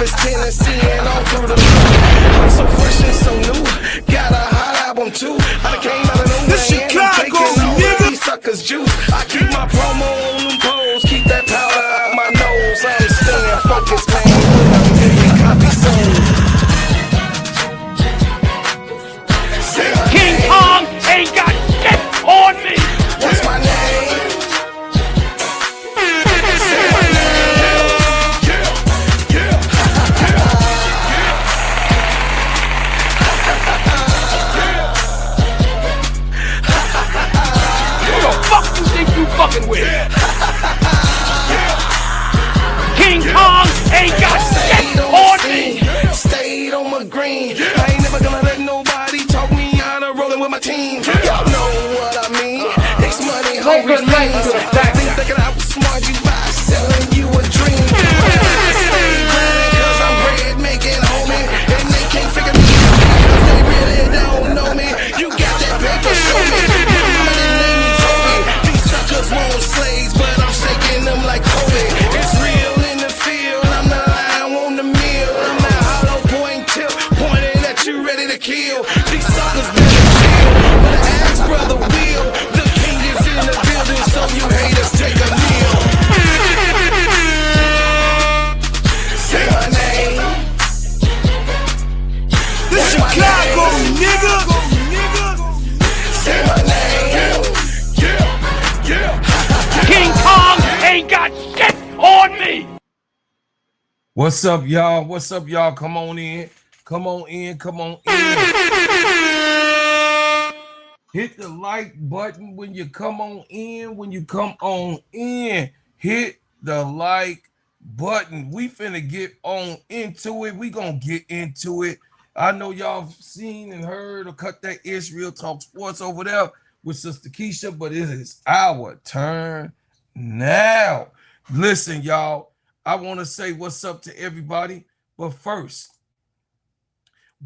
Memphis, Tennessee, and all through the I'm so fresh and so new. Got a hot album too. I came out of nowhere. This Chicago, nigga. These suckers juice. I keep my promo on them poles. Keep that powder out my nose. I'm staying focused, man. With a million copies sold. King Kong ain't got shit on me. What's my name? Say my name. Who the fuck you think you fucking with? King Kong ain't got shit on me. Stayed on my green. I ain't never gonna let nobody talk me out of rolling with my team. Y'all know what I mean. It's money, hungry fiends. Think that I was smart you by selling you a dream. I stay grinding 'cause I'm bread making, homie. And they can't figure me out 'cause they really don't know me. You got that paper, show me. My mama didn't name me Toby. These suckers want slaves, but I'm shaking them like Kobe. It's real in the field. I'm the lion on the meal. I'm that hollow point tip pointing at you, ready to kill. These suckers better chill. But ask brother Will, the king is in the building, so you haters take a kneel. Say my name. This What's my Chicago, name? nigga. Say my name. King Kong ain't got shit on me. What's up, y'all? What's up, y'all? Come on in. Come on in. Come on in. Hit the like button when you come on in. When you come on in, hit the like button. We finna get on into it. We gonna get into it. I know y'all seen and heard or cut that Israel Talk Sports over there with Sister Keisha, but it is our turn now. Listen, y'all, I want to say what's up to everybody, but first,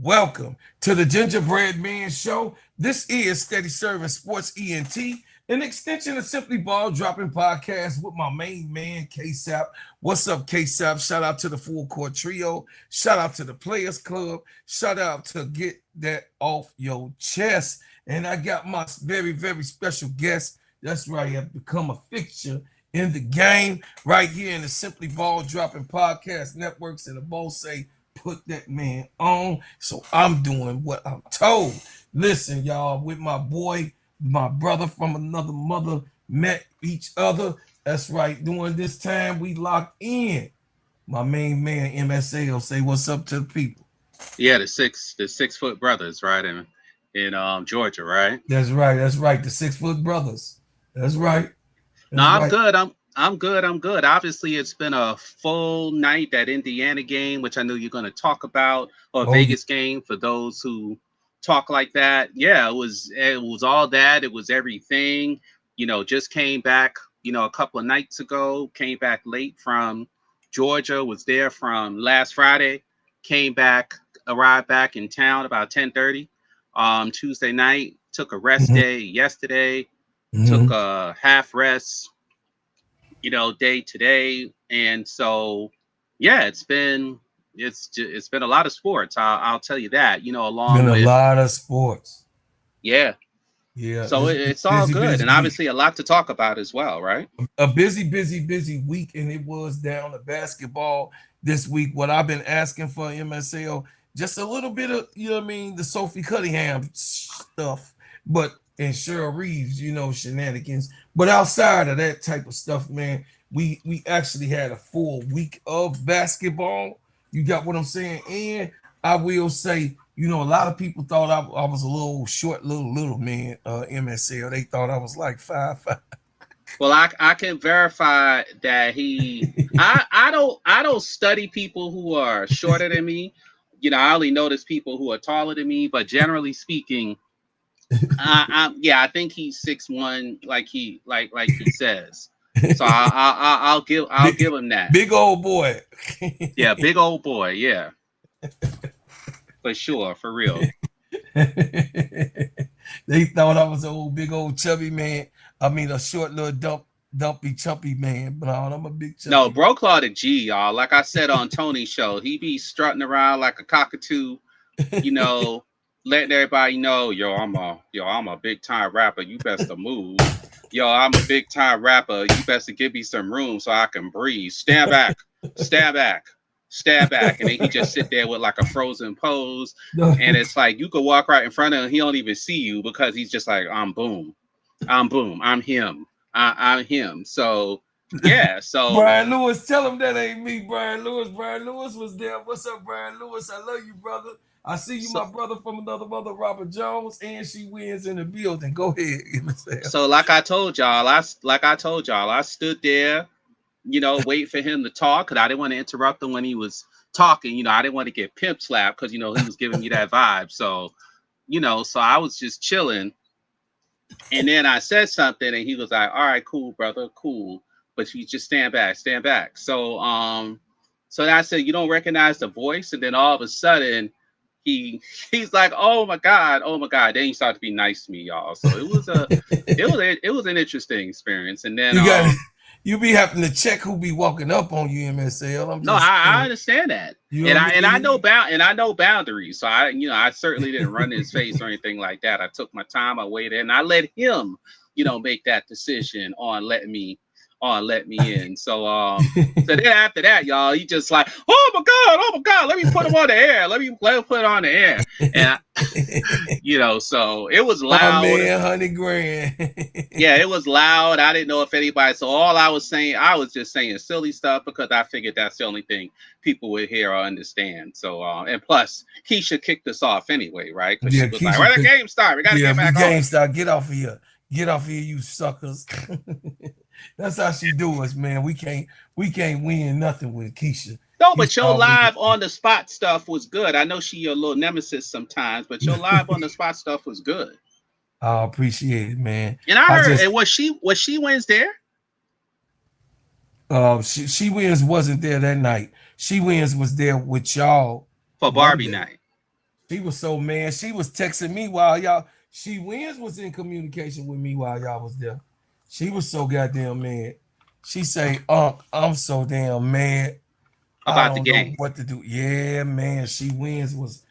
welcome to the Gingerbread Man Show. This is Steady Serv'n Sports ENT, an extension of Simply Ball Dropping Podcast with my main man, K-Sap. What's up, K-Sap? Shout out to the Full Court Trio. Shout out to the Players Club. Shout out to Get That Off Your Chest. And I got my very, very special guest. That's right, have become a fixture in the game right here in the Simply Ball Dropping Podcast Networks. And the boss say, put that man on. So I'm doing what I'm told. Listen, y'all, with my boy, my brother from another mother, met each other. That's right. During this time, we locked in. My main man, MSL, say what's up to the people. Yeah, the 6 foot brothers, right? In Georgia, right? That's right. That's right. The 6 foot brothers. That's right. No, I'm good. I'm good. Obviously, it's been a full night, that Indiana game, which I know you're going to talk about, or Vegas game for those who talk like that. Yeah, it was all that. It was everything. Just came back, a couple of nights ago, came back late from Georgia, was there from last Friday, arrived back in town about 10:30 Tuesday night, took a rest day yesterday, took a half rest day today, and so yeah, it's been a lot of sports. I'll tell you that. Along with a lot of sports. Yeah. So it's all good, busy, and obviously a lot to talk about as well, right? A busy week, and it was down to basketball this week. What I've been asking for MSL, just a little bit of the Sophie Cunningham stuff, but and Cheryl Reeves, shenanigans. But outside of that type of stuff, man, we actually had a full week of basketball. You got what I'm saying? And I will say, a lot of people thought I was a little short, little man, MSL. They thought I was like 5'5". Well, I can verify that I don't study people who are shorter than me. I only notice people who are taller than me, but generally speaking, I think he's 6'1", like he says. So I'll give him that. Big old boy. Yeah, big old boy. Yeah, for sure, for real. They thought I was an big old chubby man. I mean, a short little dumpy, chumpy man, Brown. I'm a big No, chumpy. Bro Claw the G, y'all. Like I said on Tony's show, he be strutting around like a cockatoo, you know, letting everybody know, I'm a big time rapper. You best to move. Yo, I'm a big time rapper. You best to give me some room so I can breathe. Stand back, stand back, stand back. And then he just sit there with like a frozen pose. And it's like you could walk right in front of him, he don't even see you because he's just like, I'm boom. I'm boom. I'm him. I'm him. So yeah, so Brian Lewis, tell him that ain't me, Brian Lewis. Brian Lewis was there. What's up, Brian Lewis? I love you, brother. I see you, so my brother from another mother, Robert Jones, and she wins in the building. Go ahead, so like I told y'all, I stood there, you know, wait for him to talk because I didn't want to interrupt him when he was talking. You know, I didn't want to get pimp slapped because you know he was giving me that vibe. So, you know, so I was just chilling. And then I said something and he was like, all right, cool, brother, cool. But you just stand back, stand back. So then I said, you don't recognize the voice, and then all of a sudden he's like, oh my God, oh my God. Then he started to be nice to me, y'all. So it was an interesting experience. And then you got you be having to check who be walking up on you, MSL. I'm no, just I saying. understand that. You know And what I I mean? know boundaries. So I certainly didn't run his face or anything like that. I took my time, I waited, and I let him, you know, make that decision on letting me in. So then after that, y'all, he just like, oh my God, let me put him on the air. Let him put it on the air. And you know, so it was My loud. man, 100 grand. Yeah, it was loud. I didn't know if anybody. So all I was saying, I was just saying silly stuff because I figured that's the only thing people would hear or understand. So, and plus, Keisha kicked us off anyway, right? Because Yeah, she was like, Keisha "Where the picked. game start? We got to Yeah, get the back on." game start. Get off of here. Get off of here, you suckers. That's how she do us, man. We can't win nothing with Keisha. No, but Keisha your always. live on the spot stuff was good. I know she your little nemesis sometimes, but your live on the spot stuff was good. I appreciate it, man. And I I heard, just and was she wins there she wins wasn't there that night. She wins was there with y'all for Barbie Monday. night? She was so man. She was texting me while y'all. She wins was in communication with me while y'all was there. She was so goddamn mad. She say, "Unc, I'm so damn mad. I About the don't know game. what to do." Yeah, man. She wins was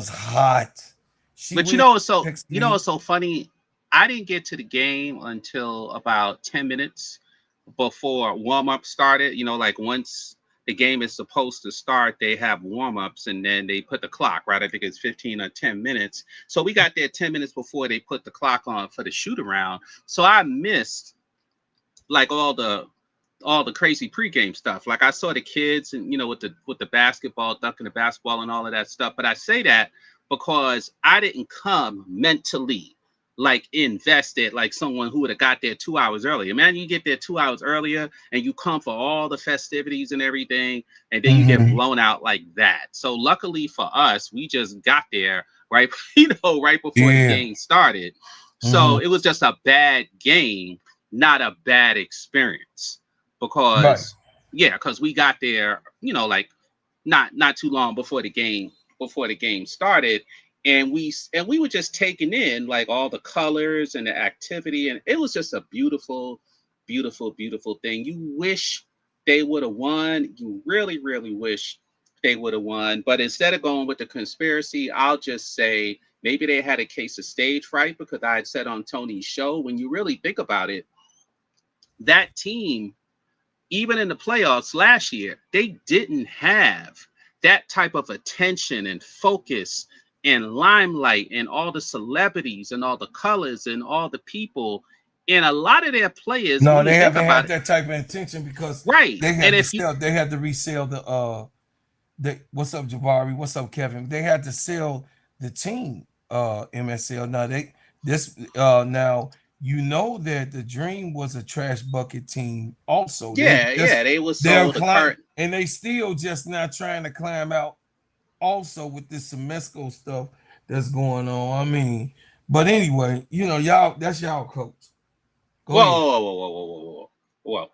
hot. She But wins text it's me. so funny. I didn't get to the game until about 10 minutes before warm up started. You know, like once the game is supposed to start, they have warm ups and then they put the clock, right? I think it's 15 or 10 minutes. So we got there 10 minutes before they put the clock on for the shoot around. So I missed like all the crazy pregame stuff. Like I saw the kids and you know with the basketball, dunking the basketball and all of that stuff. But I say that because I didn't come mentally like invested like someone who would have got there 2 hours earlier. Man, you get there 2 hours earlier and you come for all the festivities and everything, and then you get Mm-hmm. blown out like that. So luckily for us, we just got there right, you know, right before the Yeah. game started. So Mm-hmm. it was just a bad game, not a bad experience Right. because we got there, you know, like not too long before the game started, and we were just taking in like all the colors and the activity, and it was just a beautiful, beautiful, beautiful thing. You wish they would have won. You really, really wish they would have won. But instead of going with the conspiracy, I'll just say maybe they had a case of stage fright because I had said on Tony's show, when you really think about it, that team, even in the playoffs last year, they didn't have that type of attention and focus and limelight and all the celebrities and all the colors and all the people. And a lot of their players, No, when you they think haven't about had it, that type of intention because right. And if you, they had to resell the what's up, Jabari? What's up, Kevin? They had to sell the team, MSL. Now now you know that the Dream was a trash bucket team also. yeah, they was They're sold a climb cart. and they still just not trying to climb out also with this Semesco stuff that's going on. I mean, but anyway, you know, y'all that's y'all coach. Go Whoa, ahead. whoa, whoa, whoa, whoa, whoa, whoa. Whoa.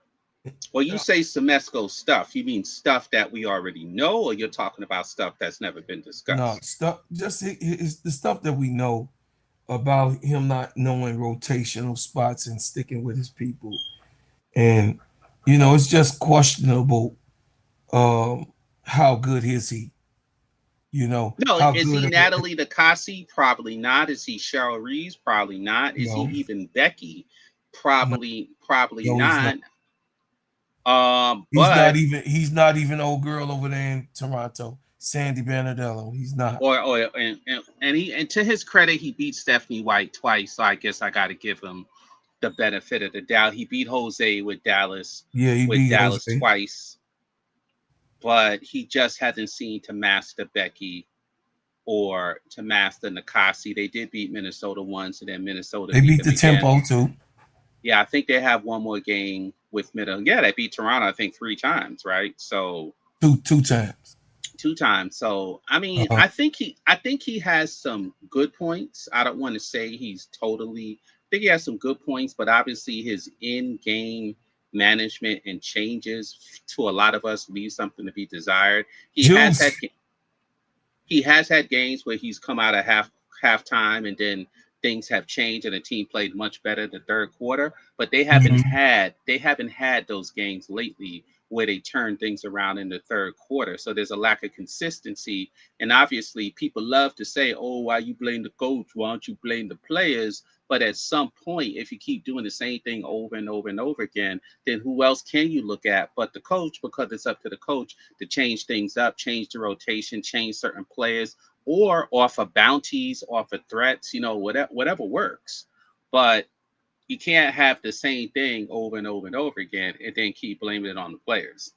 Well, you say Semesco stuff, you mean stuff that we already know, or you're talking about stuff that's never been No, discussed? stuff just it's the stuff that we know. about him not knowing rotational spots and sticking with his people. And it's just questionable. How good is he? No, How is good he of a Natalie Nakasi? Probably not. Is he Cheryl Reeves? Probably not. Is he no, even Becky? no, Probably no, he's not. not. He's not But even he's not even old girl over there in Toronto, Sandy Bernardello. He's not. and to his credit, he beat Stephanie White twice. So I guess I got to give him the benefit of the doubt. He beat Jose Yeah, he with beat Dallas Jose. twice, but he just hasn't seen to master Becky or to master Nakasi. They did beat Minnesota once, and then Minnesota They beat beat them the again. tempo too. Yeah, I think they have one more game with Minnesota. Yeah, they beat Toronto, I think, 3 times, right? So Two times. 2 times. So I mean, Uh, I think he has some good points. I don't want to say he's totally. I think he has some good points, but obviously his in-game management and changes to a lot of us leave something to be desired. He has Juice. had he has had games where he's come out of halftime and then things have changed and the team played much better the third quarter, but Mhm. they haven't had those games lately where they turn things around in the third quarter. So there's a lack of consistency. And obviously people love to say, oh, why you blame the coach? Why don't you blame the players? But at some point, if you keep doing the same thing over and over and over again, then who else can you look at but the coach? Because it's up to the coach to change things up, change the rotation, change certain players, or offer bounties, offer threats, whatever works. But you can't have the same thing over and over and over again and then keep blaming it on the players.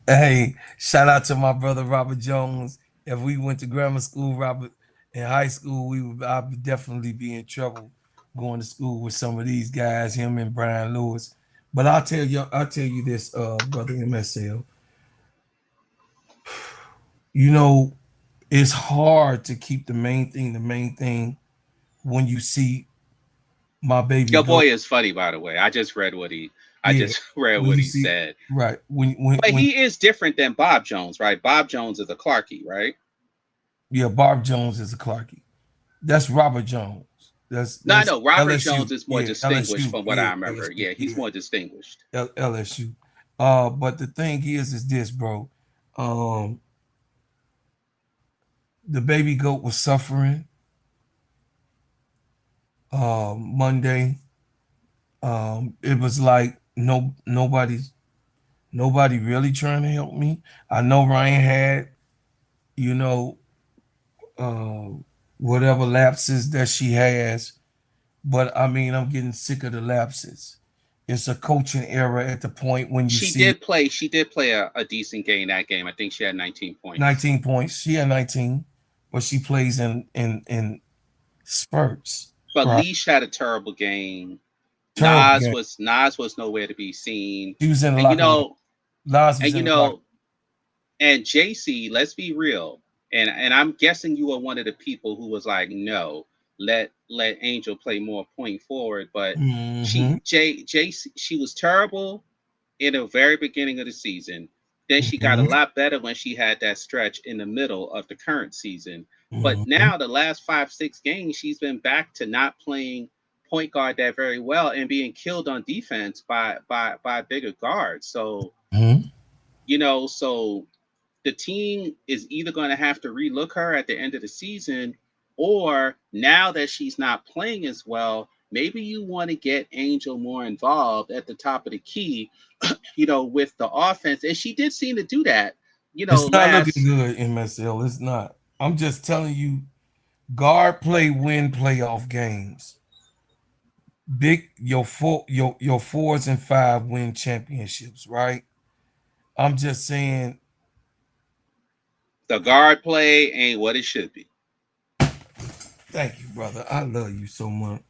Hey, shout out to my brother Robert Jones. If we went to grammar school, Robert, in high school, I would definitely be in trouble going to school with some of these guys, him and Brian Lewis. But I'll tell you this, brother MSL. You know, it's hard to keep the main thing when you see my baby Your go. boy is funny, by the way. I Yeah, just read when what you he see said. right But when he is different than Bob Jones, right? Bob Jones is a Clarkie, right? yeah, Barb Jones is a Clarkie. That's Robert Jones. That's No, I that's know Robert LSU. Jones is more Yeah, distinguished LSU. from what Yeah, I remember. LSU. Yeah, he's Yeah, more distinguished. LSU. But the thing is this, bro. Um, the baby goat was suffering Monday. It was like nobody really trying to help me. I know Ryan had, you know, uh, whatever lapses that she has, but I mean, I'm getting sick of the lapses. It's a coaching error at the point when you see She did play a decent game that game. I think she had 19 points. 19 points. She had 19, but she plays in spurts. But Right. Leash had a terrible game. Terrible game. Nas was nowhere to be seen. She was in the And you locker room. know, Laz was and you in the locker know, and JC, let's be real. And I'm guessing you were one of the people who was like, no, let Angel play more point forward. But room. JC, she was terrible in the very beginning of the season. Then she got a Hmm. lot better when she had that stretch in the middle of the current season. But Hmm. now the last 5, 6 games, she's been back to not playing point guard that very well and being killed on defense by bigger guards. So Hmm. so the team is either going to have to relook her at the end of the season, or now that she's not playing as well, maybe you want to get Angel more involved at the top of the key, with the offense. And she did seem to do that, It's not looking last. good, MSL. It's not. I'm just telling you, guard play win playoff games. Big your fours and five win championships, right? I'm just saying, The guard play ain't what it should be. thank you, brother. I love you so much.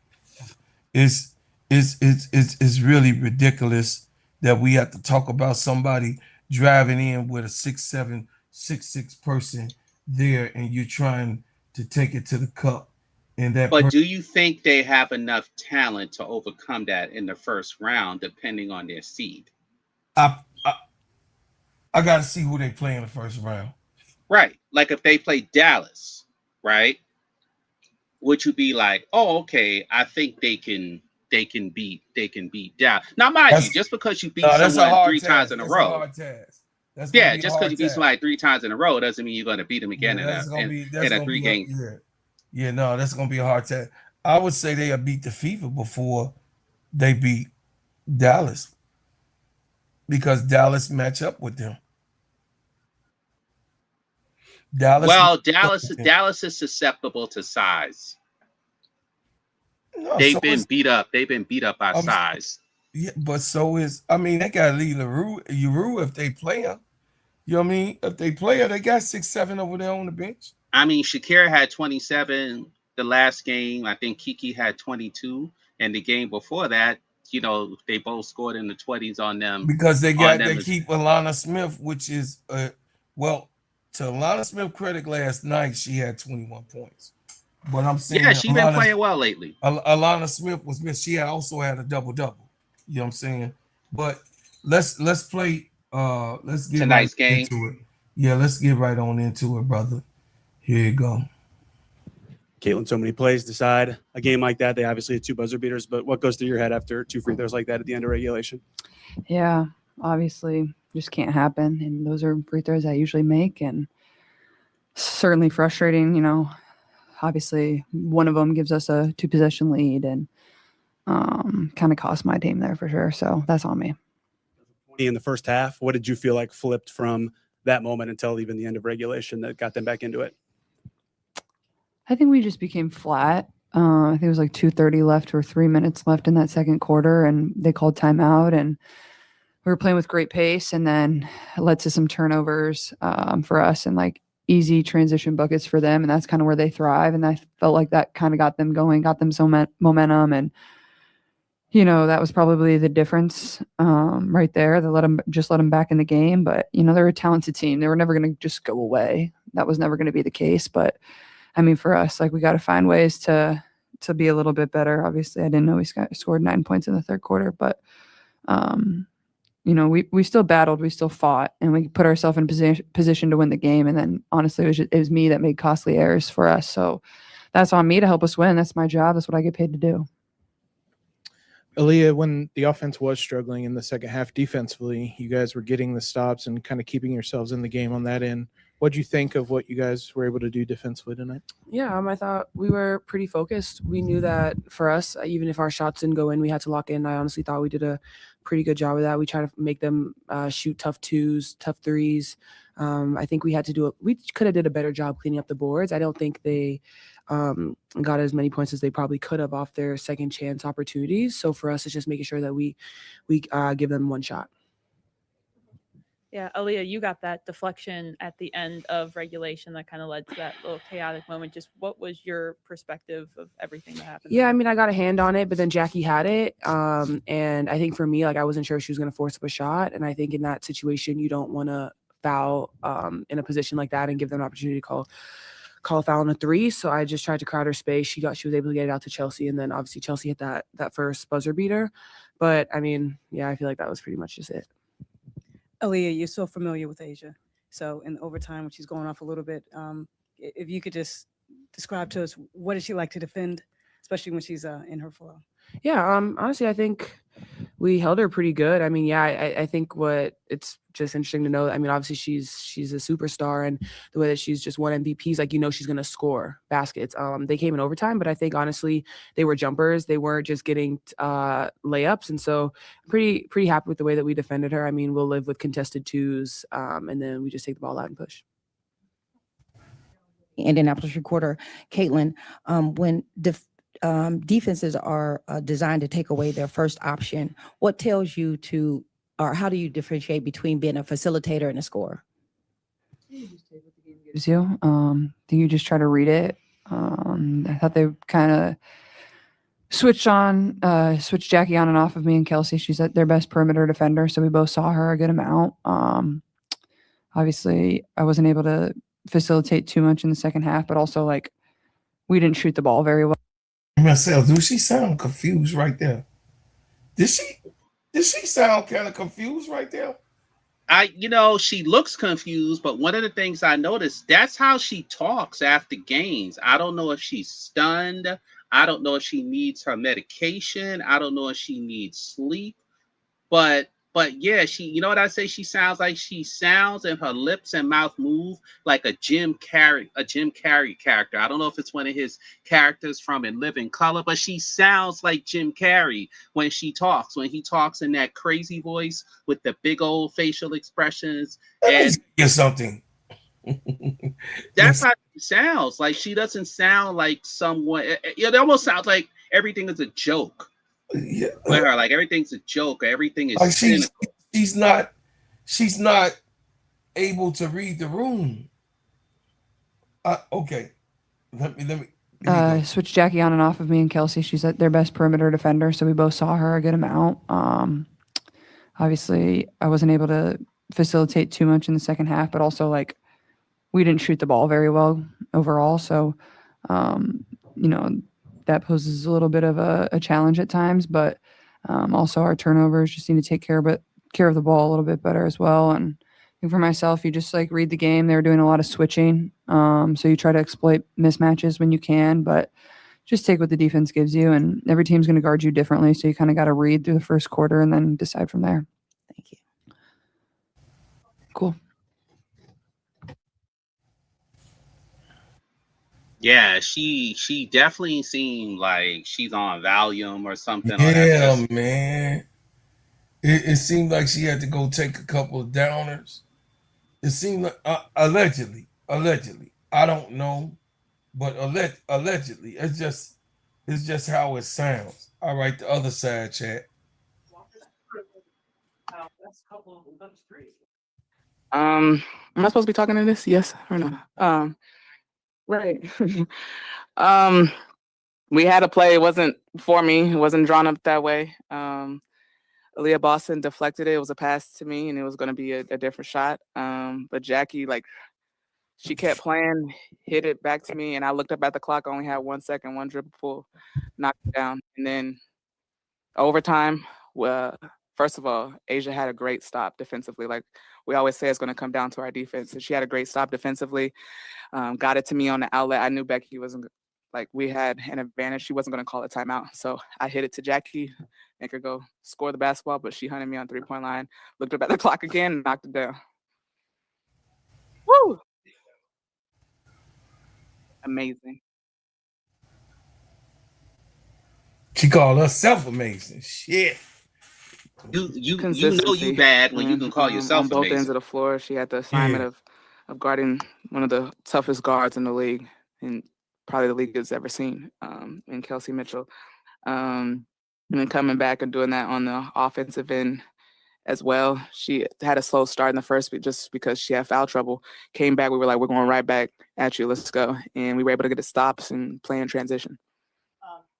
It's it's really ridiculous that we have to talk about somebody driving in with a 6'7", 6'6" person there, and you're trying to take it to the cup, and that But person. do you think they have enough talent to overcome that in the first round, depending on their seed? I, I I got to see who they play in the first round. Right. Like if they play Dallas, right? would you be like, oh, okay, I think they can beat Dallas. Now, mind you, just because you beat that's a someone hard three times task. in a That's a row, hard task. That's gonna yeah, be a just because hard you beat task. somebody 3 times in a row doesn't mean you're going to beat them again Yeah, that's gonna be in a a 3-game. no, that's gonna be a hard task. I would say they'll beat the FIFA before they beat Dallas because Dallas match up with them. Well, Match up with them. Dallas is susceptible to size. No, They've so been is beat up. They've been beat up by um, size. yeah, but so is I mean they gotta leave Leroux if they play him. You know what I mean? If they play her, they got 6-7 over there on the bench. I mean, Shakira had 27 the last game. I think Kiki had 22, and the game before that, they both scored in the 20s on them. Because they keep Alana Smith, which is well, to Alana Smith credit last night, she had 21 points. But I'm saying yeah, she's been playing well lately. Alana Smith was missed. She also had a double-double. You know what I'm saying? But let's play let's get tonight's game into it. Yeah, let's get right on into it, brother. Here you go. Caitlin, so many plays decide a game like that. They obviously had 2 buzzer beaters, but what goes through your head after 2 free throws like that at the end of regulation? Yeah, obviously just can't happen. And those are free throws I usually make, and certainly frustrating. Obviously one of them gives us a 2-possession lead and kind of cost my team there for sure. So that's on me. In the first half, what did you feel like flipped from that moment until even the end of regulation that got them back into it? I think we just became flat. I think it was like 2:30 left or 3 minutes left in that second quarter, and they called timeout, and we were playing with great pace, and then it led to some turnovers for us and like easy transition buckets for them, and that's kind of where they thrive. And I felt like that kind of got them going, got them some momentum, and that was probably the difference right there. They let them back in the game, but they're a talented team. They were never going to just go away. That was never going to be the case, but. I mean, for us, like we got to find ways to be a little bit better. Obviously, I didn't know we scored 9 points in the third quarter, but we still battled, we still fought, and we put ourselves in position to win the game. And then, honestly, it was me that made costly errors for us. So that's on me to help us win. That's my job. That's what I get paid to do. Aaliyah, when the offense was struggling in the second half defensively, you guys were getting the stops and kind of keeping yourselves in the game on that end. What do you think of what you guys were able to do defensively tonight? Yeah, I thought we were pretty focused. We knew that for us, even if our shots didn't go in, we had to lock in. I honestly thought we did a pretty good job of that. We tried to make them shoot tough 2s, tough 3s. I think we could have did a better job cleaning up the boards. I don't think they got as many points as they probably could have off their second chance opportunities. So for us, it's just making sure that we give them one shot. Yeah, Aaliyah, you got that deflection at the end of regulation that kind of led to that little chaotic moment. Just what was your perspective of everything that happened? Yeah, I got a hand on it, but then Jackie had it. And I think for me, I wasn't sure if she was going to force up a shot. And I think in that situation, you don't want to foul in a position like that and give them an opportunity to call a foul on a 3. So I just tried to crowd her space. She was able to get it out to Chelsea. And then obviously Chelsea hit that first buzzer beater. But I feel like that was pretty much just it. Aaliyah, you're so familiar with Asia. So in overtime, when she's going off a little bit, if you could just describe to us, what does she like to defend, especially when she's in her flow? Yeah, honestly, I think we held her pretty good. I think what it's just interesting to know. Obviously she's a superstar, and the way that she's just won MVPs, she's gonna score baskets. They came in overtime, but I think honestly they were jumpers. They weren't just getting layups, and so I'm pretty happy with the way that we defended her. We'll live with contested 2s, and then we just take the ball out and push. Indianapolis Recorder, Caitlin, when defenses are designed to take away their first option, what tells you or how do you differentiate between being a facilitator and a scorer? You just take what the game gives you. I think you just try to read it. I thought they kind of switched Jackie on and off of me and Kelsey. She's their best perimeter defender, so we both saw her a good amount. Obviously, I wasn't able to facilitate too much in the second half, but also we didn't shoot the ball very well. Myself, do she sound confused right there? Did she sound kind of confused right there? she looks confused, but one of the things I noticed, that's how she talks after games. I don't know if she's stunned. I don't know if she needs her medication. I don't know if she needs sleep. But yeah, you know what I say? She sounds like she sounds, and her lips and mouth move like a Jim Carrey character. I don't know if it's one of his characters from In Living Color, but she sounds like Jim Carrey when she talks. When he talks in that crazy voice with the big old facial expressions, Let me and tell you something. that's how she sounds. Like she doesn't sound like someone. It almost sounds like everything is a joke Yeah, with her. Like everything's a joke. Everything is like cynical. she's not able to read the room. Okay, let me here you go. Switch Jackie on and off of me and Kelsey. She's their best perimeter defender, so we both saw her a good amount. Obviously, I wasn't able to facilitate too much in the second half, but also like we didn't shoot the ball very well overall. So, you know, that poses a little bit of a challenge at times, but also our turnovers just need to take care of the ball a little bit better as well. And I think for myself, you just like read the game. They were doing a lot of switching. So you try to exploit mismatches when you can, but just take what the defense gives you, and every team's going to guard you differently. So you kind of got to read through the first quarter and then decide from there. Thank you. Cool. Yeah, she definitely seemed like she's on Valium or something, or that's Yeah, just man. It seemed like she had to go take a couple of downers. It seemed like allegedly. I don't know, but allegedly. It's just how it sounds. All right, the other side, chat. Am I supposed to be talking to this? Yes or no? Right. We had a play. It wasn't for me. It wasn't drawn up that way. Aaliyah Boston deflected it. It was a pass to me, and it was going to be a different shot. But Jackie, like, she kept playing, hit it back to me, and I looked up at the clock. I only had 1 second, one dribble pull, knocked it down, and then overtime. Well, first of all, Asia had a great stop defensively. Like we always say, it's going to come down to our defense. And she had a great stop defensively. Got it to me on the outlet. I knew Becky wasn't like we had an advantage. She wasn't going to call a timeout. So I hit it to Jackie, make her go score the basketball, but she hunted me on 3-point line. Looked up at the clock again, and knocked it down. Woo! Amazing. She called herself amazing. Shit. you know Consistency. you bad when you And, can call on yourself both ends amazing. of the floor, she had the assignment Yeah. of guarding one of the toughest guards in the league, and probably the league has ever seen, in Kelsey Mitchell. And then coming back and doing that on the offensive end as well. She had a slow start in the first, but just because she had foul trouble. Came back, we were like, we're going right back at you. Let's go. And we were able to get the stops and play in transition.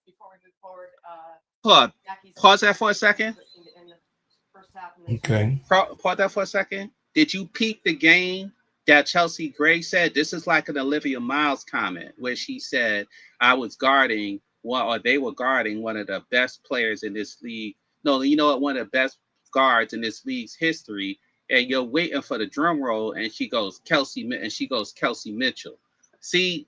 Before we move forward, Pause that for a second. Okay. Pause that for a second. Did you peep the game that Chelsea Gray said? This is like an Olivia Miles comment where she said, I was guarding one, or they were guarding one of the best players in this league. No, you know what? One of the best guards in this league's history. And you're waiting for the drum roll, and she goes, Kelsey Mitchell. See,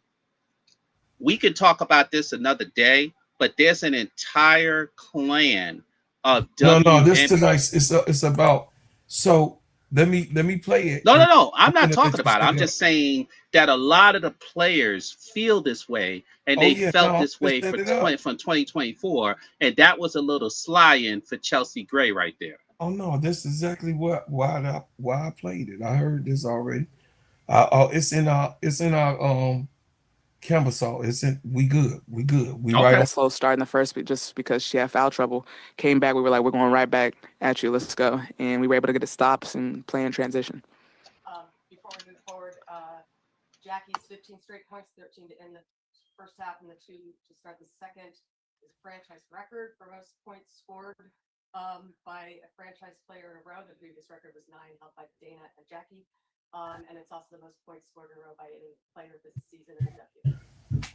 we could talk about this another day, but there's an entire clan of No. This WNBA. tonight it's about. So let me play it. No. I'm I'm not gonna let talking you about it. set I'm it up. just saying that a lot of the players feel this way, and Oh they yeah, no, felt I'm this gonna way set for it up. from 2024, and that was a little slying for Chelsea Gray right there. Oh no, this is exactly why I played it. I heard this already. It's in our canvas. It's in. We good. We right Okay. on. A slow start in the first, but just because she had foul trouble. Came back, we were like, we're going right back at you. Let's go. And we were able to get the stops and play in transition. before we move forward, Jackie's 15 straight points, 13 to end the first half, and the 2 to start the second is a franchise record for most points scored by a franchise player in a row. The previous record was 9, held by Dana and Jackie. And it's also the most points scored in a row by any player this season in the W.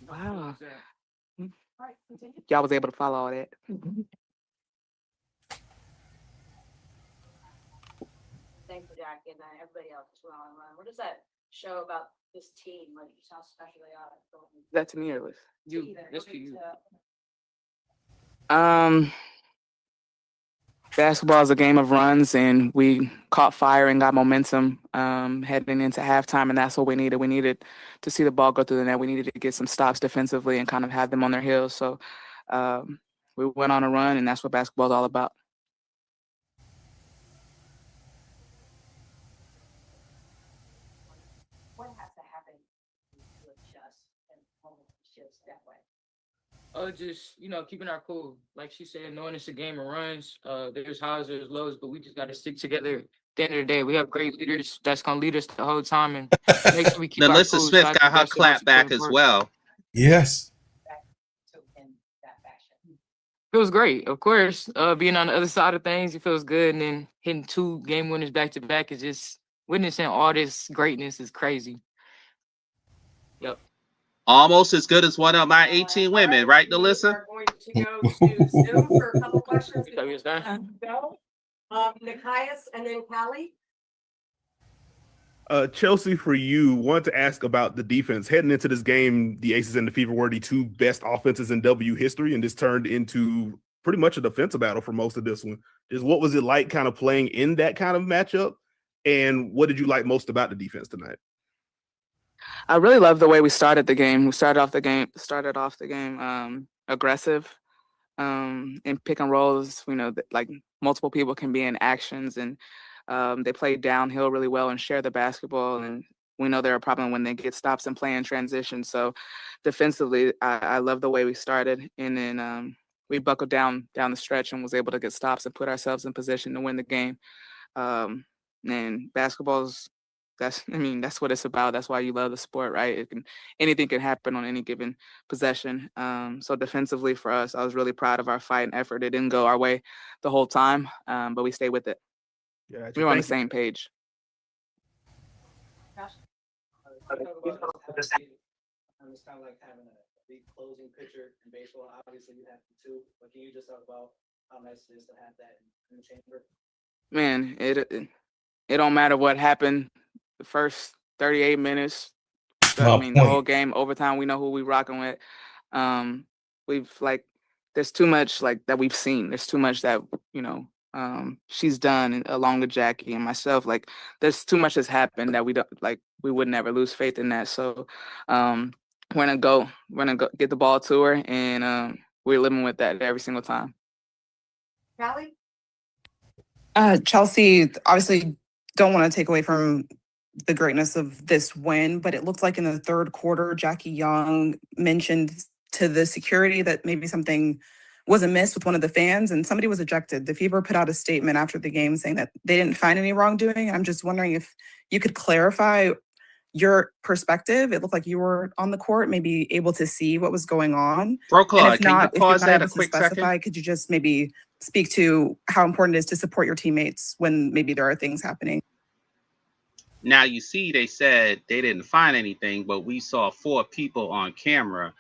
Wow. All right, continue. Y'all was able to follow all that. thing for Jackie and then everybody else as well. What does that show about this team? Like, just how special they are? That to me or was you? Either. That's to Okay, you. so- Basketball is a game of runs, and we caught fire and got momentum heading into halftime, and that's what we needed. We needed to see the ball go through the net. We needed to get some stops defensively and kind of have them on their heels. So we went on a run, and that's what basketball is all about. What has to happen to adjust and hold shifts that way? Just keeping our cool. Like she said, knowing it's a game of runs. There's highs, there's lows, but we just got to stick together. At the end of the day, we have great leaders that's gonna lead us the whole time and make sure we keep our Melissa cool. Smith I got think her that's the most clap back important as part. well. Yes. In that fashion. Feels great, of course. Being on the other side of things, it feels good, and then hitting 2 game winners back to back is just witnessing all this greatness is crazy. Yep. Almost as good as one of my 18 women, right, Melissa? We're going to go to Zoom for a couple questions. You thought we was done? Go. Nikias and then Callie. Chelsea, for you, wanted to ask about the defense. Heading into this game, the Aces and the Fever were the 2 best offenses in W history, and this turned into pretty much a defensive battle for most of this one. Just what was it like kind of playing in that kind of matchup, and what did you like most about the defense tonight? I really love the way we started the game. We started off the game aggressive in pick and rolls. Like multiple people can be in actions, and they play downhill really well and share the basketball. And we know they're a problem when they get stops and play in transition. So defensively, I love the way we started, and then we buckled down the stretch and was able to get stops and put ourselves in position to win the game. And basketball's that's what it's about. That's why you love the sport, right? Anything can happen on any given possession. So defensively for us, I was really proud of our fight and effort. It didn't go our way the whole time, but we stayed with it. Yeah, We were on the same page. It's kind of like having a big closing picture in baseball. Obviously, you have the 2, but can you just talk about how nice it is to have that in the chamber? Man, it don't matter what happened the first 38 minutes. The whole game, overtime, we know who we rocking with. There's too much that we've seen. There's too much that, she's done along with Jackie and myself. There's too much that's happened that we would never lose faith in that. So we're gonna go get the ball to her, and we're living with that every single time. Callie. Chelsea, obviously don't want to take away from the greatness of this win, but it looked like in the third quarter, Jackie Young mentioned to the security that maybe something was amiss with one of the fans and somebody was ejected. The Fever put out a statement after the game saying that they didn't find any wrongdoing. I'm just wondering if you could clarify your perspective. It looked like you were on the court, maybe able to see what was going on. Brokelaw, If not, can you pause that a able to quick specify, second? could you just maybe speak to how important it is to support your teammates when maybe there are things happening? Now, you see, they said they didn't find anything, but we saw 4 people on camera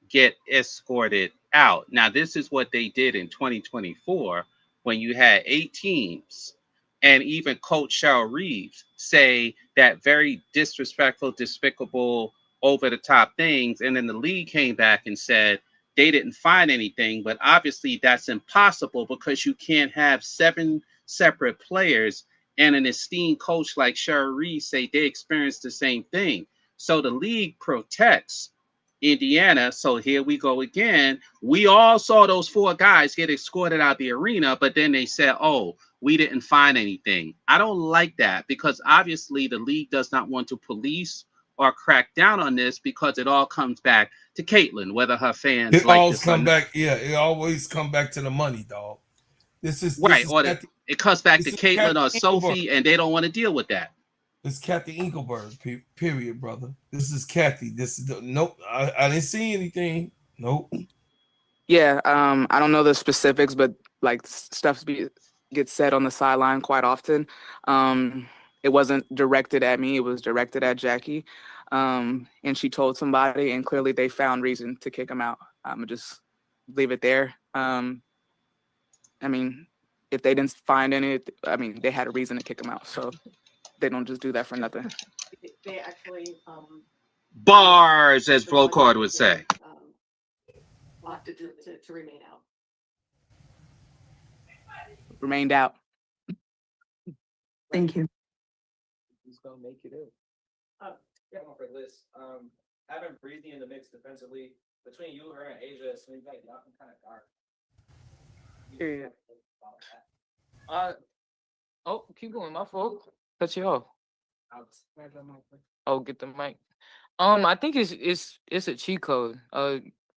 get escorted out. Now, this is what they did in 2024 when you had 8 teams, and even Coach Cheryl Reeves say that very disrespectful, despicable, over-the-top things, and then the league came back and said they didn't find anything, but obviously that's impossible because you can't have 7 separate players and an esteemed coach like Cheryl Reeves say they experienced the same thing. So the league protects Indiana. So here we go again. We all saw those 4 guys get escorted out the arena, but then they said, oh, we didn't find anything. I don't like that because obviously the league does not want to police or crack down on this because it all comes back to Caitlin, whether her fans It like always this or come not. back. Yeah, it always come back to the money, dog. This is Right, or Kathy, it comes back to this is Caitlin Kathy or Sophie, Engelberg. and they don't want to deal with that. It's Kathy Engelberg. Period, brother. This is Kathy. This is nope. I didn't see anything. Nope. Yeah, I don't know the specifics, but stuff gets said on the sideline quite often. It wasn't directed at me; it was directed at Jackie, and she told somebody, and clearly they found reason to kick him out. I'm gonna just leave it there. if they didn't find any, I mean, they had a reason to kick him out. So they don't just do that for nothing. They actually Bars, as Flowcard would say. opted to remain out. Remained out. Thank you. Who's gonna make it in? Yeah, I'm for this. Having Breezy in the mix defensively between you, her, and Asia, it seems like y'all kind of guard. Oh, keep going. My fault. Cut you off. Oh, get the mic. I think it's a cheat code.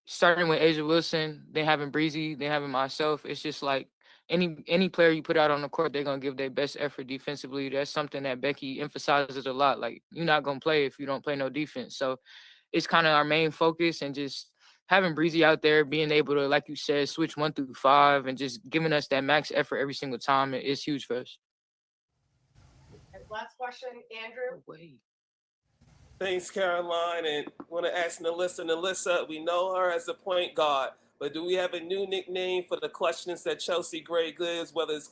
Starting with Asia Wilson, then having Breezy, then having myself. It's just like any player you put out on the court, they're gonna give their best effort defensively. That's something that Becky emphasizes a lot. Like, you're not gonna play if you don't play no defense. So it's kind of our main focus, and just having Breezy out there, being able to, like you said, switch 1 through 5, and just giving us that max effort every single time is huge for us. Last question, Andrew. Thanks, Caroline. And want to ask Nalissa, we know her as a point guard, but do we have a new nickname for the clutchness that Chelsea Gray gives, whether it's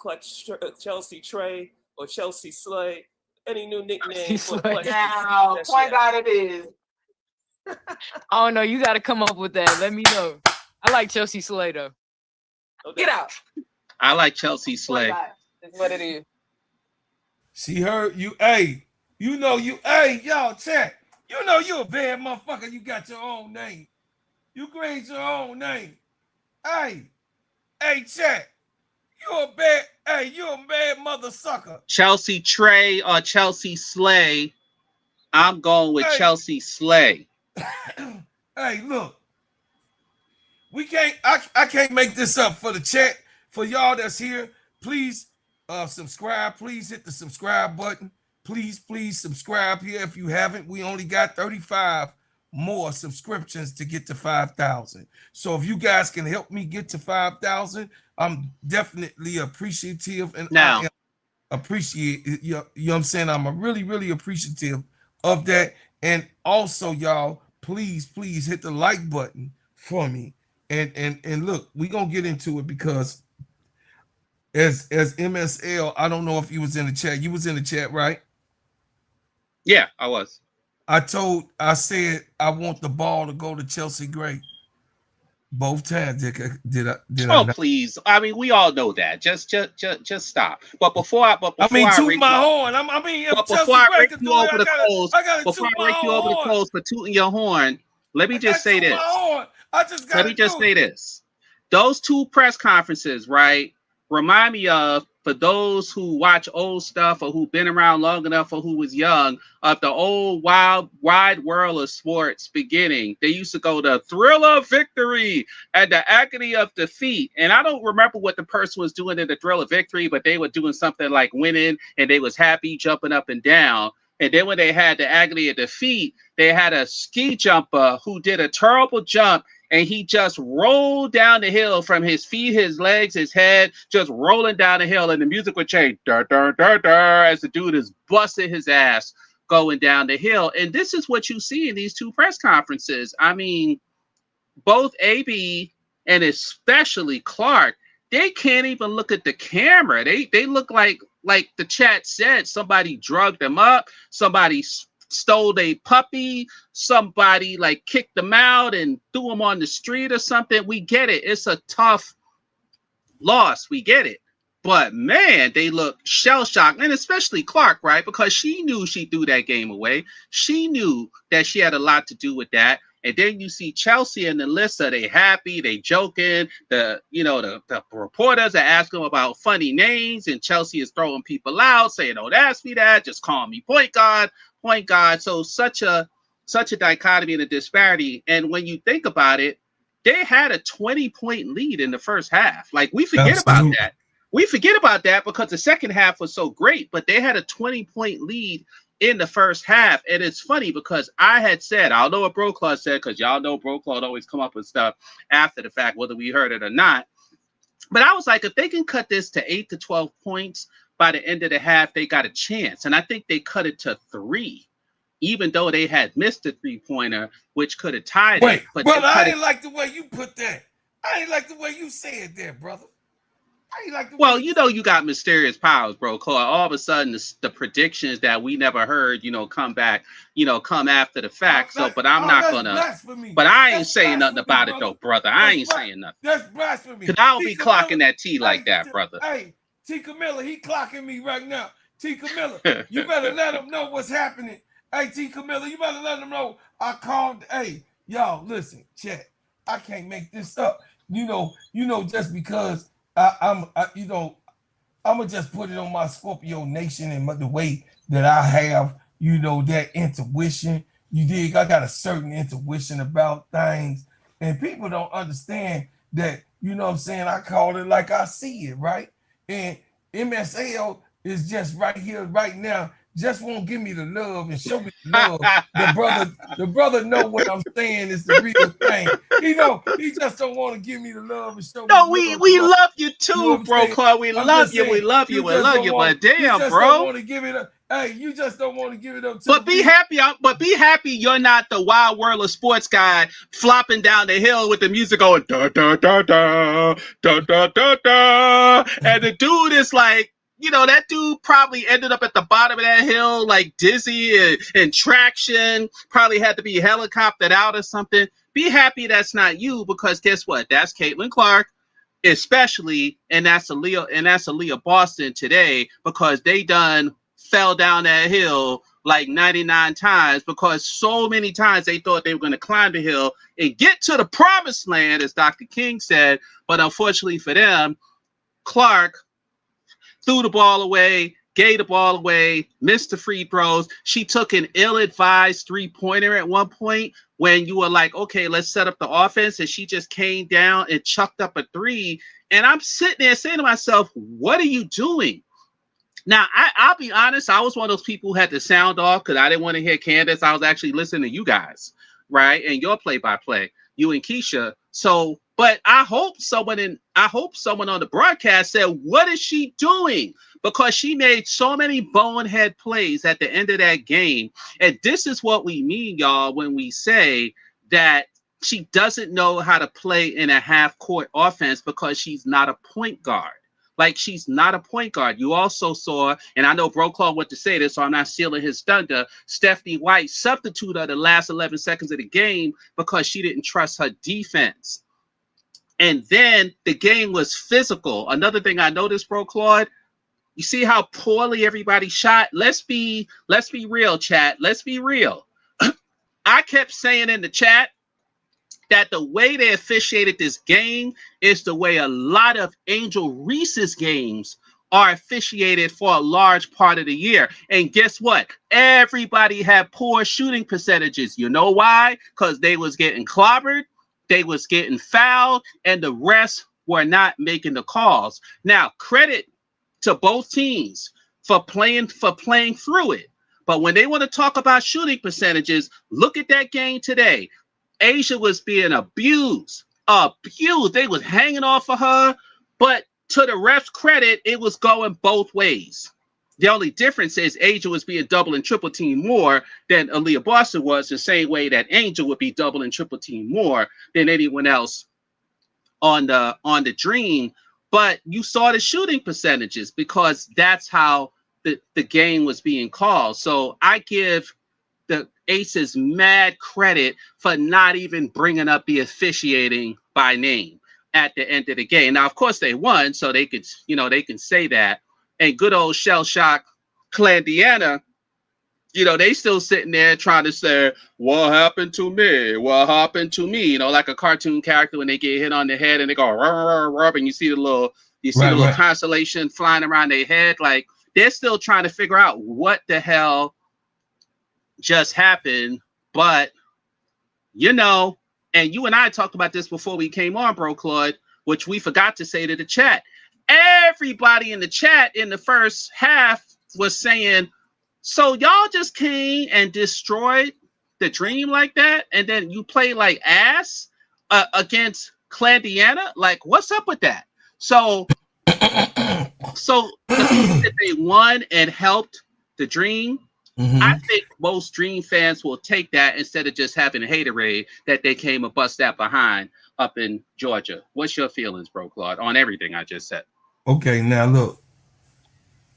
Chelsea Trey or Chelsea Slay? Any new nickname for the clutchness? Now, point guard it is. I don't know. You got to come up with that. Let me know. I like Chelsea Slay, though. Get out. I like Chelsea Slay. That's what it is. She heard you. Hey, you know you. Hey, y'all, chat. You know you a bad motherfucker. You got your own name. You create your own name. Hey, chat. You a bad mother sucker. Chelsea Trey or Chelsea Slay. I'm going with Chelsea Slay. Hey, look. We can't. I can't make this up for the chat. For y'all that's here, please subscribe. Please hit the subscribe button. Please subscribe here if you haven't. We only got 35 more subscriptions to get to 5,000. So if you guys can help me get to 5,000, I'm definitely appreciative, and now I appreciate it. You know what I'm saying? I'm really appreciative of that. And also, y'all, please hit the like button for me. And look, we're gonna get into it, because as MSL, I don't know if you was in the chat. You was in the chat, right? Yeah, I was. I said I want the ball to go to Chelsea Gray. Both times. Did I Oh, not? please. I mean, we all know that. Just stop. But before I toot my horn. If before Chelsea I Gray rake can you do it, over the coals, before I rake you over the coals for tooting your horn, let me just say this. Let me just say this. Those two press conferences, right, remind me of, for those who watch old stuff or who've been around long enough or who was young, of the old wide world of sports beginning. They used to go the thrill of victory and the agony of defeat. And I don't remember what the person was doing in the thrill of victory, but they were doing something like winning, and they was happy, jumping up and down. And then when they had the agony of defeat, they had a ski jumper who did a terrible jump, and he just rolled down the hill from his feet, his legs, his head, just rolling down the hill, and the music would change, as the dude is busting his ass going down the hill. And this is what you see in these two press conferences. I mean, both AB and especially Clark, they can't even look at the camera. They look like the chat said, somebody drugged them up, somebody stole a puppy, somebody like kicked them out and threw them on the street or something. We get it. It's a tough loss. We get it. But man, they look shell-shocked, and especially Clark, right? Because she knew she threw that game away. She knew that she had a lot to do with that. And then you see Chelsea and Nalissa, they happy, they joking. The reporters are asking them about funny names, and Chelsea is throwing people out, saying, "Don't ask me that, just call me point guard." So such a dichotomy and a disparity. And when you think about it, they had a 20-point lead in the first half. Like, we forget about that. We forget about that because the second half was so great, but they had a 20-point lead in the first half. And it's funny because I had said, I don't know what Broclaw said, because y'all know Broclaw always come up with stuff after the fact, whether we heard it or not. But I was like, if they can cut this to 8 to 12 points by the end of the half, they got a chance. And I think they cut it to 3, even though they had missed a 3-pointer, which could have tied it. But brother, I ain't like the way you put that. I ain't like the way you said that, brother. I ain't like the Well, way you know, you got mysterious powers, bro. Claude. All of a sudden, the predictions that we never heard, come back, come after the fact. So, but I'm not that's gonna. blasphemy. But I ain't That's saying nothing blasphemy, about it brother. though, brother. I That's ain't saying nothing. That's blasphemy. Cause I don't be T. clocking Camilla, that T like that, brother. Hey, T. Camilla, he clocking me right now. T. Camilla, you better let him know what's happening. Hey, T. Camilla, you better let him know. I called. Hey, y'all, listen, chat. I can't make this up. Just because I'm gonna just put it on my Scorpio Nation and the way that I have, that intuition. You dig? I got a certain intuition about things, and people don't understand that. You know what I'm saying? I call it like I see it, right? And MSL is just right here, right now. Just won't give me the love and show me the love. The brother know what I'm saying is the real thing. He just don't want to give me the love and show me No, the love. we love you too, You know bro, Claude. We love you. We love you. We love you. But damn, bro. Don't want to give it up. Hey, you just don't want to give it up to But be happy. But be happy you're not the wild world of sports guy flopping down the hill with the music going da da da da da da da da, and the dude is like, that dude probably ended up at the bottom of that hill like dizzy and traction. Probably had to be helicoptered out or something. Be happy that's not you, because guess what? That's Caitlin Clark. Especially, and that's Aaliyah Boston today, because they done fell down that hill like 99 times, because so many times they thought they were going to climb the hill and get to the promised land, as Dr. King said. But unfortunately for them, Clark threw the ball away, gave the ball away, missed the free throws. She took an ill-advised three-pointer at one point when you were like, okay, let's set up the offense. And she just came down and chucked up a three. And I'm sitting there saying to myself, what are you doing? Now, I'll be honest. I was one of those people who had to sound off because I didn't want to hear Candace. I was actually listening to you guys, right? And your play-by-play, you and Keisha. So, but I hope someone on the broadcast said, what is she doing? Because she made so many bonehead plays at the end of that game. And this is what we mean, y'all, when we say that she doesn't know how to play in a half-court offense because she's not a point guard. Like, she's not a point guard. You also saw, and I know Broclaw went to say this, so I'm not stealing his thunder, Stephanie White substitute her the last 11 seconds of the game because she didn't trust her defense. And then the game was physical. Another thing I noticed, Broclaw, you see how poorly everybody shot? Let's be real, chat. Let's be real. I kept saying in the chat that the way they officiated this game is the way a lot of Angel Reese's games are officiated for a large part of the year. And guess what? Everybody had poor shooting percentages. You know why? Because they was getting clobbered, they was getting fouled, and the rest were not making the calls. Now, credit to both teams for playing through it. But when they want to talk about shooting percentages, look at that game today. Asia was being abused. They was hanging off of her, but to the ref's credit, it was going both ways. The only difference is Asia was being double and triple teamed more than Aaliyah Boston was, the same way that Angel would be double and triple teamed more than anyone else on the Dream. But you saw the shooting percentages because that's how the game was being called. So I give the Aces mad credit for not even bringing up the officiating by name at the end of the game. Now, of course, they won, so they could, they can say that. And good old shell shock Clandiana, they still sitting there trying to say, what happened to me? What happened to me? Like a cartoon character when they get hit on the head and they go, rub, and you see the little constellation flying around their head. Like, they're still trying to figure out what the hell just happened. But and you and I talked about this before we came on, bro Claude, which we forgot to say to the chat. Everybody in the chat in the first half was saying, so y'all just came and destroyed the Dream like that, and then you play like ass against Clandiana? Like, what's up with that? So the fact that they won and helped the Dream, I think most Dream fans will take that instead of just having a haterade that they came and bust that behind up in Georgia. What's your feelings, bro Claude, on everything I just said? Okay, now look.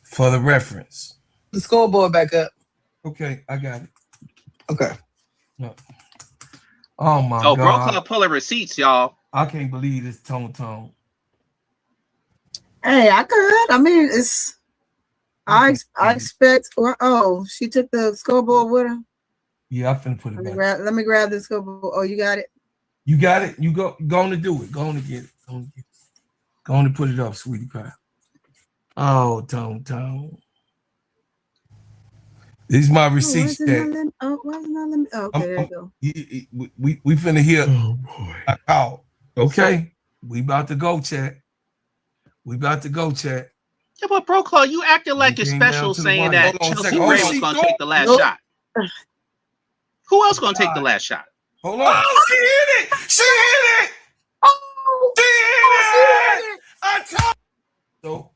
For the reference. The scoreboard back up. Okay, I got it. Okay. Look. Oh my Oh, Bro God. Club pulling receipts, y'all. I can't believe this tone. Hey, I could. I mean, it's. I expect. Oh, she took the scoreboard with her. Yeah, I finna put it back. Let me grab the scoreboard. Oh, you got it. You got it. You go on to do it. Go on to get it. Go on to put it up, sweetie pie. Oh, tone. These my receipts. Why is it not let me? Okay, there you go. We finna hear. Oh boy. Oh, okay. We about to go, chat. Yeah, but Bro Club, you acting like it's special saying that Chelsea Gray was going to take the last shot. Who else going to take the last shot? Hold on. Oh, she hit it. Oh, she hit it. I told. So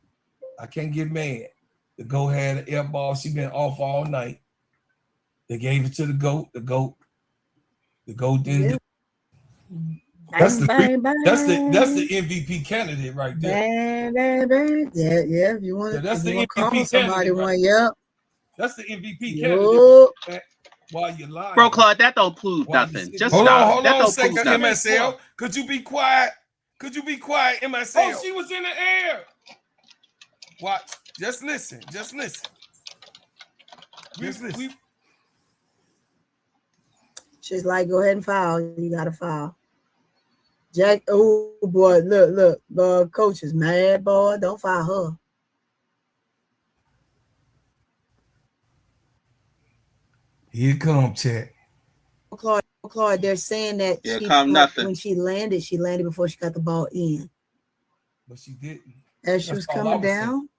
I can't get mad. The GOAT had an air ball. She been off all night. They gave it to the GOAT. The GOAT didn't. Yeah. That's the MVP candidate right there. Bang. Yeah. If you want, that's the MVP candidate. Right? Yep. That's the MVP candidate. While you're lying, Bro Claude, that don't prove nothing. Just hold stop. on a second, MSL. Could you be quiet, MSL? Oh, she was in the air. Watch. Just listen. She's like, go ahead and foul. You got to foul. Jack, oh boy, look. The coach is mad, boy. Don't foul her. Here come Chat. Claude, they're saying that when she landed before she got the ball in. But she didn't. As she was coming down?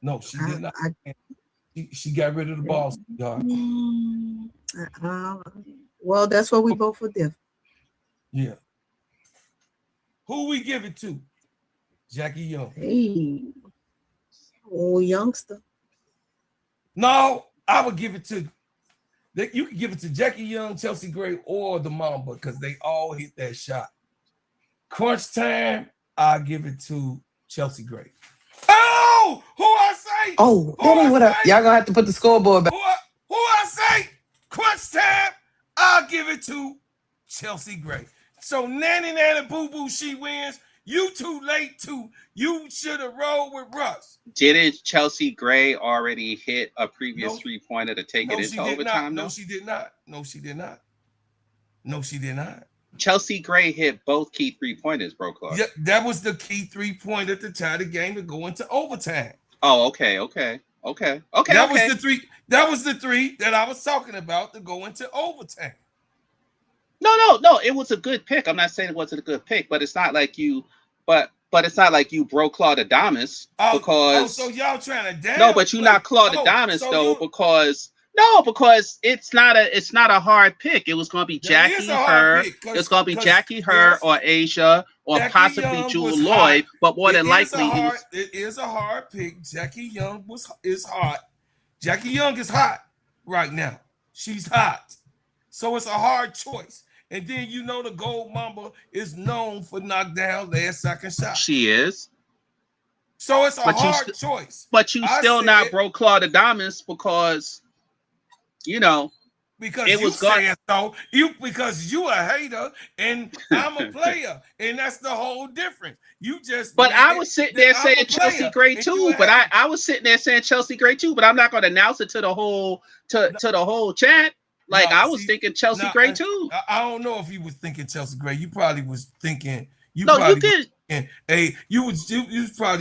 No, she did not. She got rid of the ball. Well, that's what we both were different. Yeah. Who we give it to? Jackie Young. Hey. Old youngster. No, I would give it to. You can give it to Jackie Young, Chelsea Gray, or the Mamba because they all hit that shot. Crunch time, I give it to Chelsea Gray. Oh, who I say? Oh, that ain't what y'all gonna have to put the scoreboard back. Who I say? Crunch time, I'll give it to Chelsea Gray. So nanny boo boo, she wins. You too late too. You should have rolled with Russ. Didn't Chelsea Gray already hit a previous 3-pointer to take it into overtime? No, she did not. Chelsea Gray hit both key 3-pointers, Bro Club. Yeah, that was the key 3-pointer to tie the game to go into overtime. Oh, okay. That was the three that I was talking about to go into overtime. No. It was a good pick. I'm not saying it wasn't a good pick, but it's not like you. But it's not like you broke Claude Adamas because. So y'all trying to down? No, but you're not Claude Adamas though because it's not a hard pick. It was going to be Jackie, her. It's going to be Jackie, her, or Asia, or Jackie possibly Young Jewel Lloyd. But more than likely, it is a hard pick. Jackie Young is hot. Jackie Young is hot right now. She's hot, so it's a hard choice. And then the Gold Mamba is known for knockdown last second shot. She is. So it's a hard choice. But you still not broke Claude Adamas because, because it was saying so. Because you a hater and I'm a player, and that's the whole difference. You just. But I was sitting there saying Chelsea Gray too. But I was sitting there saying Chelsea Gray too. But I'm not going to announce it to the whole the whole chat. Like I was thinking Chelsea Gray too. I don't know if you was thinking Chelsea Gray. You probably was thinking. You probably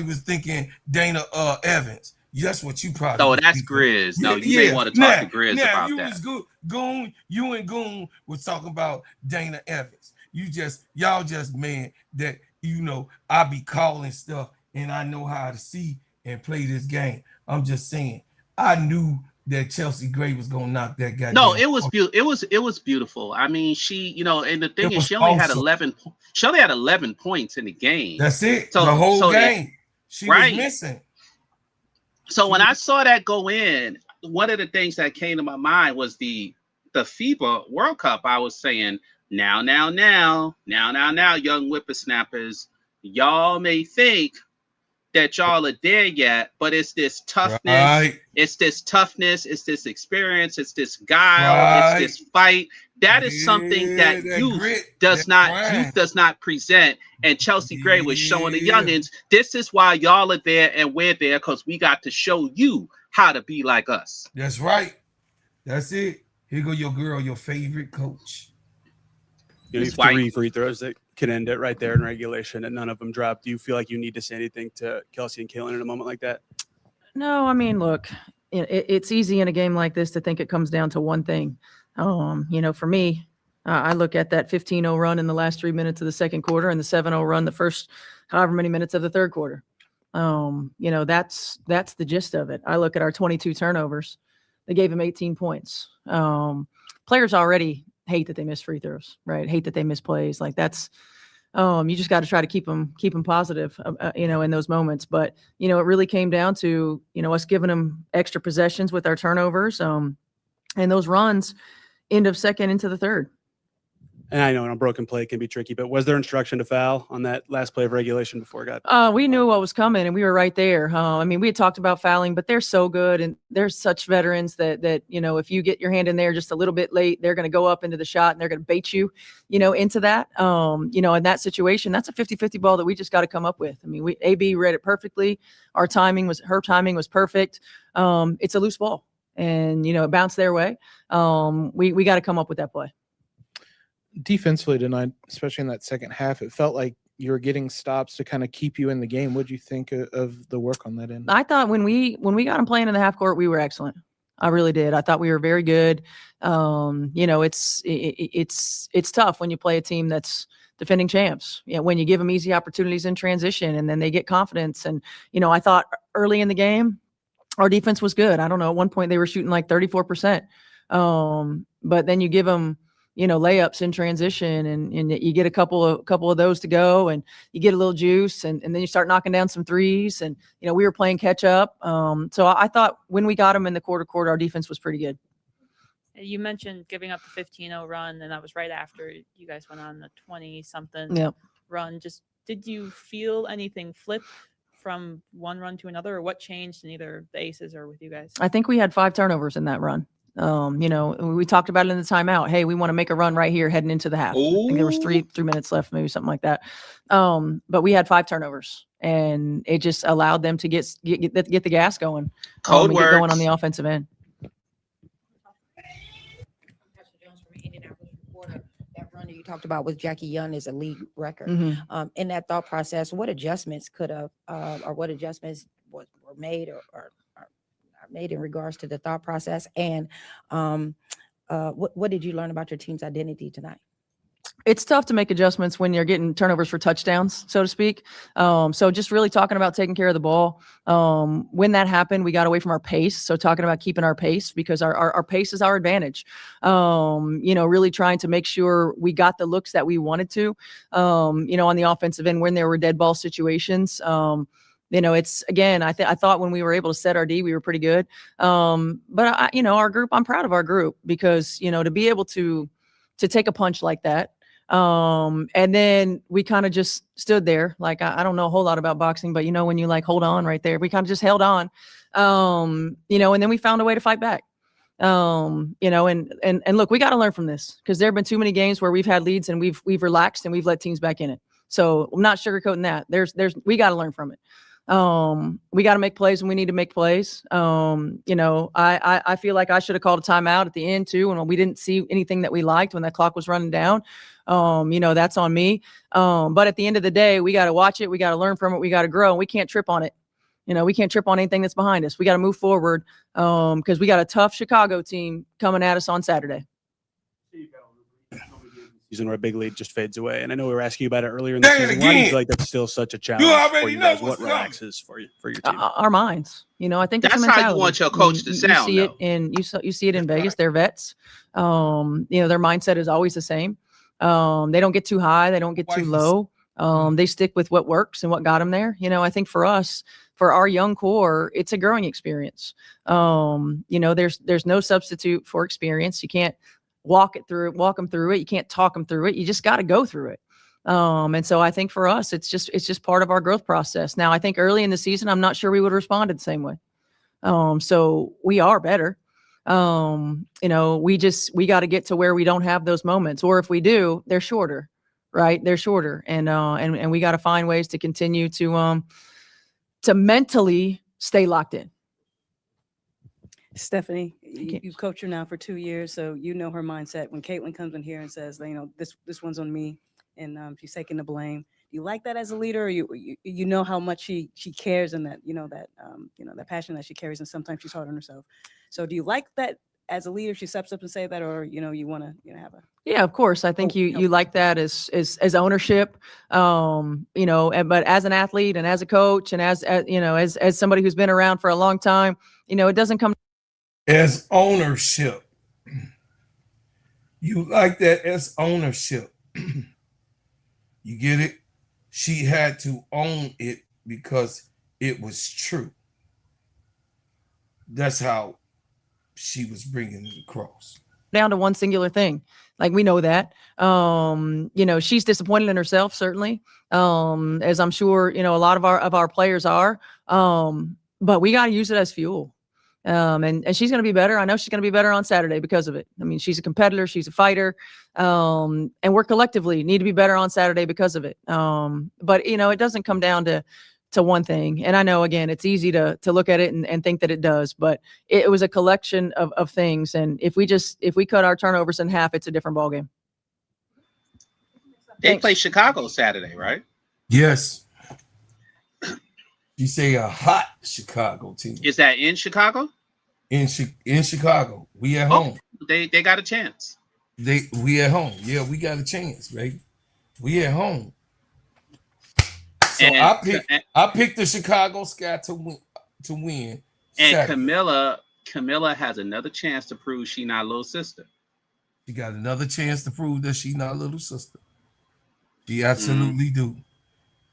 was thinking Dana Evans. That's what you probably. Oh, that's Grizz. No, you may want to talk to Grizz about you that. Was good. Goon, you and Goon was talking about Dana Evans. Y'all just man that I be calling stuff and I know how to see and play this game. I'm just saying I knew that Chelsea Gray was gonna knock that guy. No, it was beautiful. It was beautiful. I mean, she, and the thing is, she only had 11. She only had 11 points in the game. That's it. So, the whole game, she was missing. So when I saw that go in, one of the things that came to my mind was the FIBA World Cup. I was saying, now, young whippersnappers, y'all may think that y'all are there yet, but it's this toughness, Right. it's this toughness, it's this experience, it's this guile, Right. it's this fight. That is something that youth does not present. And Chelsea Gray was showing the youngins, this is why y'all are there and we're there, because we got to show you how to be like us. That's right. That's it. Here go your girl, your favorite coach. You have 3 free throws that could end it right there in regulation, and none of them dropped. Do you feel like you need to say anything to Kelsey and Caitlin in a moment like that? No, I mean, look, it's easy in a game like this to think it comes down to one thing. For me, I look at that 15-0 run in the last 3 minutes of the second quarter and the 7-0 run the first however many minutes of the third quarter. That's the gist of it. I look at our 22 turnovers. They gave him 18 points. Players already hate that they miss free throws, right? Hate that they miss plays. Like that's, you just got to try to keep them positive, in those moments. But, it really came down to, us giving them extra possessions with our turnovers, and those runs end of second into the third. And I know on a broken play it can be tricky, but was there instruction to foul on that last play of regulation before it got? We knew what was coming, and we were right there. We had talked about fouling, but they're so good, and they're such veterans that if you get your hand in there just a little bit late, they're going to go up into the shot and they're going to bait you, into that. In that situation, that's a 50-50 ball that we just got to come up with. AB read it perfectly. Her timing was perfect. It's a loose ball, and it bounced their way. We got to come up with that play. Defensively tonight, especially in that second half, it felt like you were getting stops to kind of keep you in the game. What do you think of the work on that end? I thought when we got them playing in the half court, we were excellent. I really did. I thought we were very good. It's tough when you play a team that's defending champs. When you give them easy opportunities in transition and then they get confidence. And I thought early in the game, our defense was good. I don't know. At one point they were shooting like 34%. But then you give them layups in transition and you get a couple of those to go and you get a little juice and then you start knocking down some threes and, we were playing catch up. So I thought when we got them in the quarter, our defense was pretty good. You mentioned giving up the 15-0 run, and that was right after you guys went on the 20-something run. Just did you feel anything flip from one run to another, or what changed in either the Aces or with you guys? I think we had 5 turnovers in that run. We talked about it in the timeout. Hey, we want to make a run right here heading into the half. I think there was 3 minutes left, maybe something like that. But we had 5 turnovers, and it just allowed them to get the gas going. Cold get going on the offensive end. That run that you talked about with Jackie Young is a league record. Mm-hmm. In that thought process, what adjustments could have, or what adjustments were made or made in regards to the thought process, and what did you learn about your team's identity tonight? It's tough to make adjustments when you're getting turnovers for touchdowns, so to speak. So just really talking about taking care of the ball. When that happened, we got away from our pace. So talking about keeping our pace, because our pace is our advantage. Really trying to make sure we got the looks that we wanted to, on the offensive end when there were dead ball situations. It's again, I thought when we were able to set our D, we were pretty good. But our group, I'm proud of our group because, to be able to take a punch like that. And then we kind of just stood there. Like, I don't know a whole lot about boxing, but when you like hold on right there, we kind of just held on, and then we found a way to fight back. And look, we got to learn from this because there have been too many games where we've had leads and we've relaxed and we've let teams back in it. So I'm not sugarcoating that. We got to learn from it. We got to make plays when we need to make plays. I feel like I should have called a timeout at the end too. And when we didn't see anything that we liked when that clock was running down, that's on me. But at the end of the day, we got to watch it. We got to learn from it. We got to grow, and we can't trip on it. We can't trip on anything that's behind us. We got to move forward. Cause we got a tough Chicago team coming at us on Saturday. Season where a big lead just fades away. And I know we were asking you about it earlier in the season. Why do you feel like that's still such a challenge? You already for you know guys? what's What coming. relaxes for your team? Our minds. I think that's how you want your coach to sound. You see it in Vegas. They're vets. Their mindset is always the same. They don't get too high. They don't get too low. They stick with what works and what got them there. I think for us, for our young core, it's a growing experience. There's no substitute for experience. You can't walk them through it. You can't talk them through it. You just got to go through it. And so I think for us, it's just part of our growth process. Now, I think early in the season, I'm not sure we would have responded the same way. So we are better. You know, we got to get to where we don't have those moments, or if we do, they're shorter, right? They're shorter. And we got to find ways to continue to mentally stay locked in. Stephanie, you've coached her now for 2 years, so you know her mindset. When Caitlin comes in here and says, you know, this one's on me, and she's taking the blame. Do you like that as a leader? Or you know how much she cares, and that that passion that she carries, and sometimes she's hard on herself. So do you like that as a leader? She steps up and say that, or you want to have a Yeah, of course. I think you like that as ownership, but as an athlete and as a coach and as somebody who's been around for a long time, it doesn't come as ownership. You like that as ownership. You get it? She had to own it because it was true. That's how she was bringing it across. down to one singular thing. Like, we know that, she's disappointed in herself, certainly. As I'm sure, a lot of our players are, but we got to use it as fuel. And she's going to be better. I know she's going to be better on Saturday because of it. I mean, she's a competitor, she's a fighter, and we're collectively need to be better on Saturday because of it. But it doesn't come down to one thing. And I know, again, it's easy to look at it and think that it does, but it was a collection of things. And if we cut our turnovers in half, it's a different ballgame. They play Chicago Saturday, right? Yes. You say a hot Chicago team. Is that in Chicago? In Chicago. We at home. They got a chance. We at home. Yeah, we got a chance, baby. We at home. So I picked the Chicago Sky to win. And Saturday. Camilla has another chance to prove she's not little sister. She got another chance to prove that she's not little sister. She absolutely do.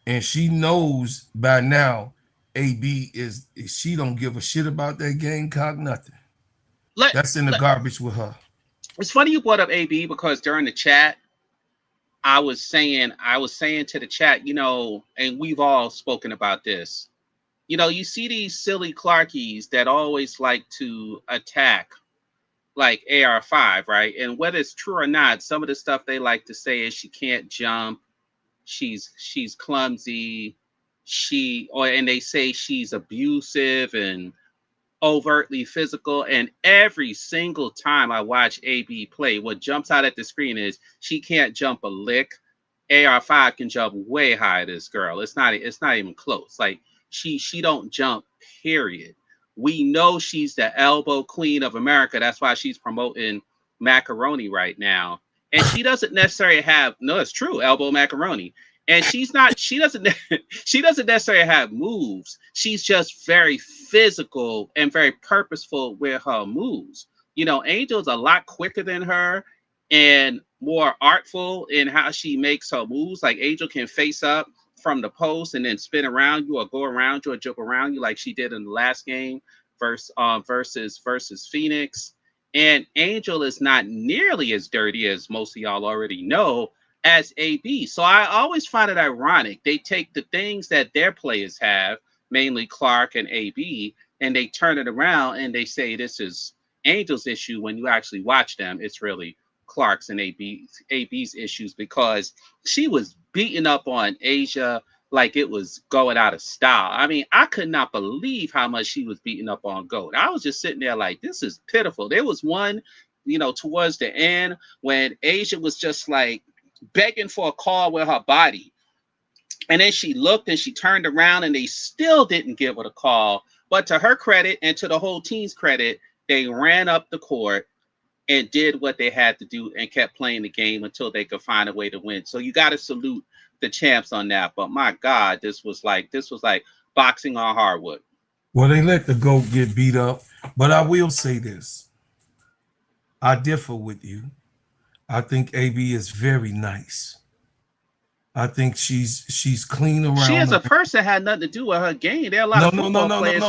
And she knows by now AB is she don't give a shit about that Gamecock, nothing. That's in the garbage with her. It's funny you brought up AB because during the chat, I was saying to the chat, and we've all spoken about this. You see these silly Clarkies that always like to attack like AR5, right? And whether it's true or not, some of the stuff they like to say is she can't jump, she's clumsy, and they say she's abusive and overtly physical. And every single time I watch AB play, what jumps out at the screen is she can't jump a lick. AR5 can jump way higher than this girl. It's not even close. Like she don't jump, period. We know she's the elbow queen of America. That's why she's promoting macaroni right now. And she doesn't necessarily have, no, it's true, elbow macaroni. And she doesn't necessarily have moves. She's just very physical and very purposeful with her moves. Angel's a lot quicker than her and more artful in how she makes her moves. Like Angel can face up from the post and then spin around you or go around you or jump around you like she did in the last game versus Phoenix. And Angel is not nearly as dirty as most of y'all already know as AB. So I always find it ironic. They take the things that their players have, mainly Clark and AB, and they turn it around and they say this is Angel's issue. When you actually watch them, it's really Clark's and AB's issues, because she was beating up on Asia like it was going out of style. I mean, I could not believe how much she was beating up on Goat. I was just sitting there like, this is pitiful. There was one, towards the end when Asia was just like begging for a call with her body. And then she looked and she turned around and they still didn't give her the call. But to her credit and to the whole team's credit, they ran up the court and did what they had to do and kept playing the game until they could find a way to win. So you got to salute the champs on that. But my God, this was like boxing on hardwood. Well, they let the GOAT get beat up. But I will say this. I differ with you. I think AB is very nice. I think she's clean around. She as a person had nothing to do with her game. There are a lot of football players.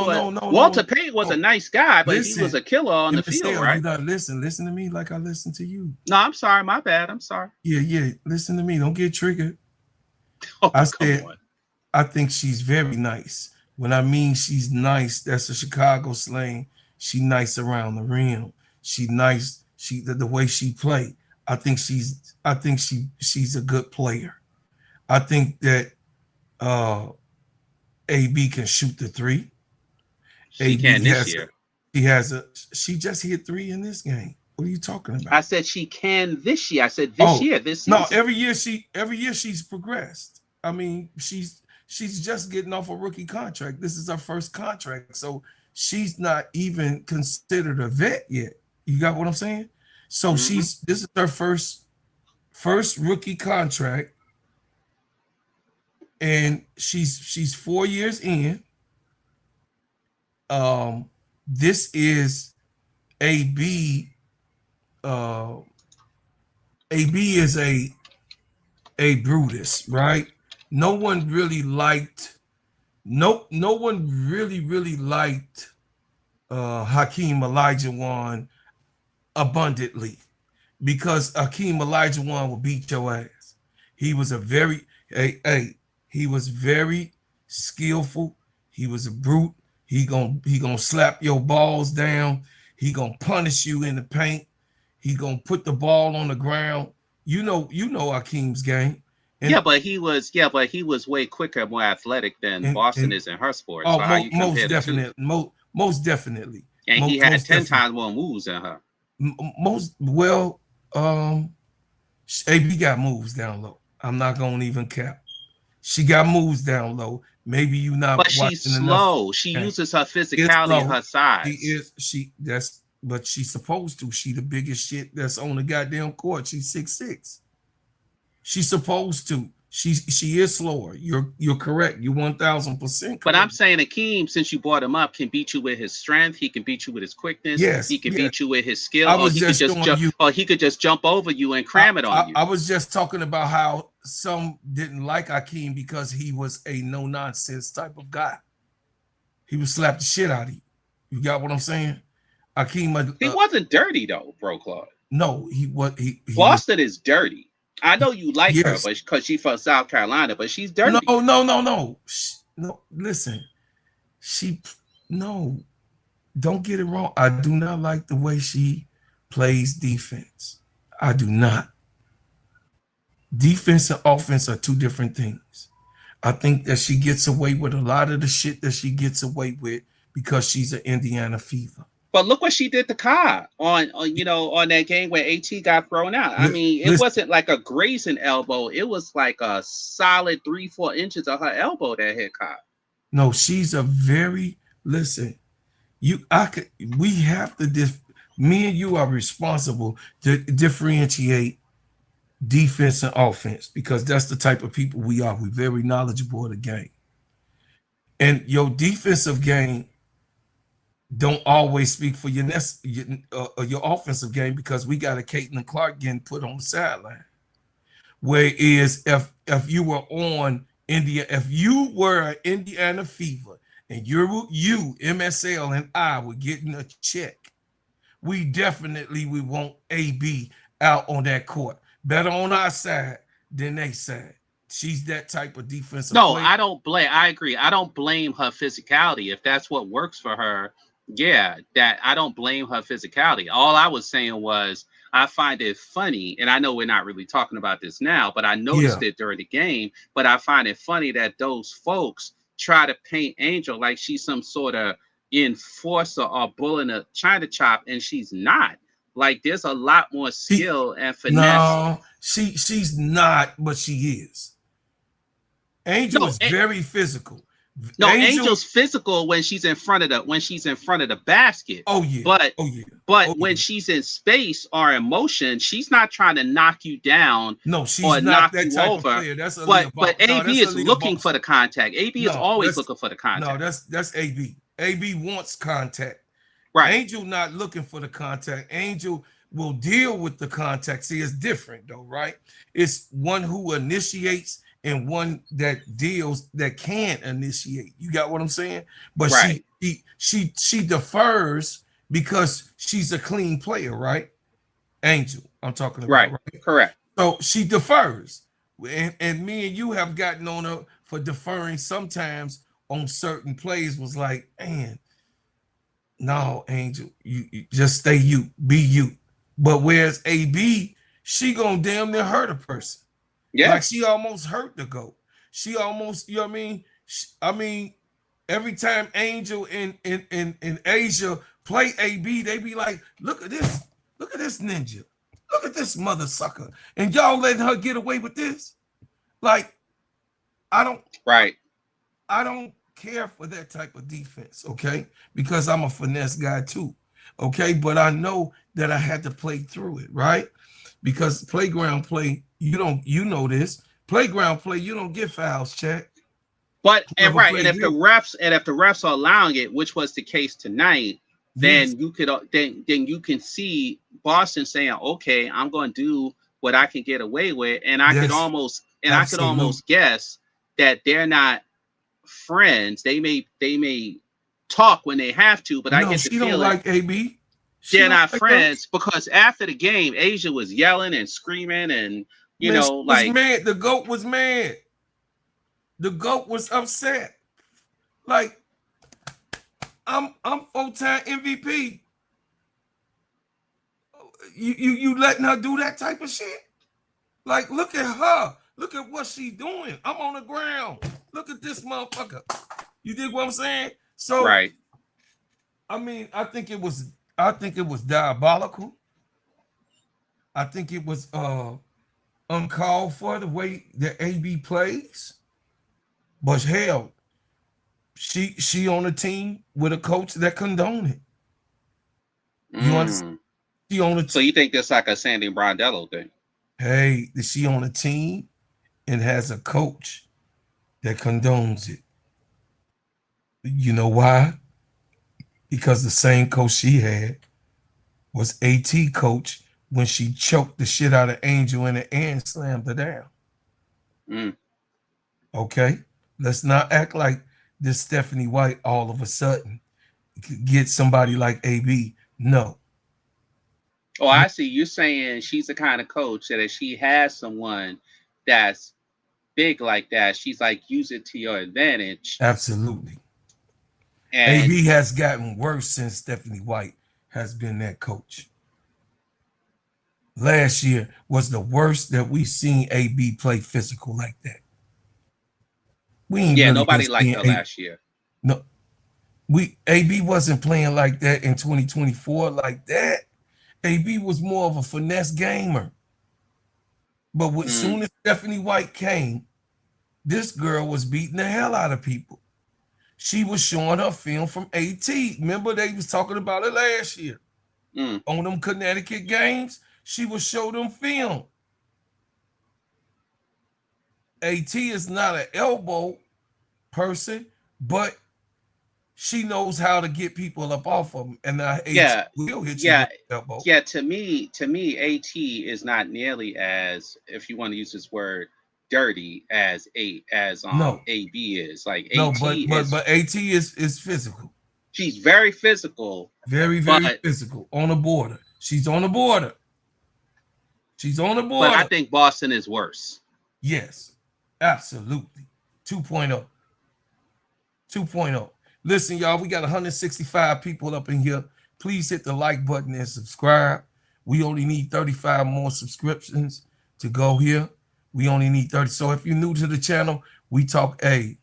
Walter Payton was a nice guy, but he was a killer on the field, right? You gotta listen to me like I listen to you. No, I'm sorry, my bad. I'm sorry. Yeah. Listen to me. Don't get triggered. Oh, I come said, on. I think she's very nice. When I mean she's nice, that's a Chicago slang. She nice around the rim. She nice. The way she play. I think she's a good player. I think that AB can shoot the three. She can AB this has year. she just hit 3 in this game. What are you talking about? I said she can this year. I said this year, this season. No, every year she's progressed. I mean, she's just getting off a rookie contract. This is her first contract, so she's not even considered a vet yet. You got what I'm saying? So this is her first rookie contract, and she's 4 years in. This is AB. AB is a Brutus, right? No one really liked no one really liked Hakeem Olajuwon abundantly, because Hakeem Olajuwon would beat your ass. He was a very he was very skillful. He was a brute. He gonna slap your balls down. He gonna punish you in the paint. He gonna put the ball on the ground. You know Hakeem's game. And, but he was way quicker, more athletic than Boston is in her sport. So how you compare the two? Most definitely. And he had 10 times more moves than her. AB got moves down low. I'm not gonna even cap. She got moves down low. Maybe you not. But she's slow. Enough. She uses her physicality and her size. But she's supposed to. She the biggest shit that's on the goddamn court. She's 6'6". She's supposed to. She is slower. You're correct. You're 1000% correct. But I'm saying Hakeem, since you brought him up, can beat you with his strength. He can beat you with his quickness. Yes, he can beat you with his skill. Or he could just jump over you and cram it on you. I was just talking about how some didn't like Hakeem because he was a no nonsense type of guy. He would slap the shit out of you. You got what I'm saying? Hakeem. He wasn't dirty though, bro, Claude. No, he was. Boston is dirty. I know you like her, but because she's from South Carolina, but she's dirty. No. No, listen. Don't get it wrong. I do not like the way she plays defense. I do not. Defense and offense are two different things. I think that she gets away with a lot of the shit that she gets away with because she's an Indiana Fever. But look what she did to Kai on that game where AT got thrown out. I mean, it wasn't like a grazing elbow. It was like a solid 3-4 inches of her elbow that hit Kai. No, she's a very me and you are responsible to differentiate defense and offense because that's the type of people we are. We're very knowledgeable of the game. And your defensive game don't always speak for your offensive game because we got a Caitlin Clark getting put on the sideline. Whereas if you were an Indiana Fever and you, MSL and I were getting a check, we want AB out on that court. Better on our side than their side. She's that type of defensive player. I agree. I don't blame her physicality. If that's what works for her, I don't blame her physicality. All I was saying was I find it funny, and I know we're not really talking about this now, but I noticed it during the game, but I find it funny that those folks try to paint Angel like she's some sort of enforcer or bull in a China chop, and she's not. Like there's a lot more skill and finesse. No, she's not, but she is. Angel is very physical. No, Angel's physical when she's in front of the basket. Oh yeah. But when she's in space or in motion, she's not trying to knock you down. No, she's not knock that type over. Of player. That's but AB is looking for the contact. AB is always looking for the contact. No, that's AB. AB wants contact. Right. Angel not looking for the contact. Angel will deal with the contact. See, it's different though, right? It's one who initiates and one that deals that can initiate. You got what I'm saying? But she defers because she's a clean player, right? Angel, I'm talking about, right? Correct. So she defers. and me and you have gotten on her for deferring sometimes on certain plays. Was like, man, no, Angel, you just stay you, be you. But whereas AB, she gonna damn near hurt a person. Yeah. Like she almost hurt the GOAT. She almost, you know what I mean? I mean, every time Angel and Asia play AB, they be like, look at this ninja. Look at this mother sucker. And y'all letting her get away with this? Like, I don't care for that type of defense, okay? Because I'm a finesse guy too, okay? But I know that I had to play through it, right? Because playground play, you know this. Playground play, you don't get fouls, check. But and if the refs are allowing it, which was the case tonight, then you could then you can see Boston saying, okay, I'm going to do what I can get away with, and I could almost guess that they're not friends. They may talk when they have to, but I get the feeling don't like AB. They're not friends because after the game, Asia was yelling and screaming, and you know, like mad. The GOAT was mad. The GOAT was upset. Like, I'm 4-time MVP. You letting her do that type of shit? Like, look at her. Look at what she's doing. I'm on the ground. Look at this motherfucker. You dig what I'm saying? So, right. I mean, I think it was diabolical. I think it was uncalled for the way that AB plays. But hell, she on a team with a coach that condone it. You understand? She on a so you think that's like a Sandy Brondello thing? Hey, she on a team and has a coach that condones it. You know why? Because the same coach she had was AT coach when she choked the shit out of Angel in the air and slammed her down. Okay? Let's not act like this Stephanie White all of a sudden could get somebody like AB. No. Oh, I see. You're saying she's the kind of coach that if she has someone that's big like that, she's like, use it to your advantage. Absolutely. And AB has gotten worse since Stephanie White has been that coach. Last year was the worst that we've seen AB play physical like that. We ain't really nobody liked her last year. No, AB wasn't playing like that in 2024 like that. AB was more of a finesse gamer. But as soon as Stephanie White came, this girl was beating the hell out of people. She was showing her film from AT. Remember they was talking about it last year. On them Connecticut games, she would show them film. AT is not an elbow person, but she knows how to get people up off of them. And AT will hit you with the elbow. Yeah, to me, AT is not nearly as, if you want to use this word, dirty as AB is. Like but AT is physical. She's very physical. Very physical. On the border. She's on the border. She's on the border. But I think Boston is worse. Yes, absolutely. 2.0. 2.0. Listen, y'all, we got 165 people up in here. Please hit the like button and subscribe. We only need 35 more subscriptions to go here. We only need 30. So if you're new to the channel, we talking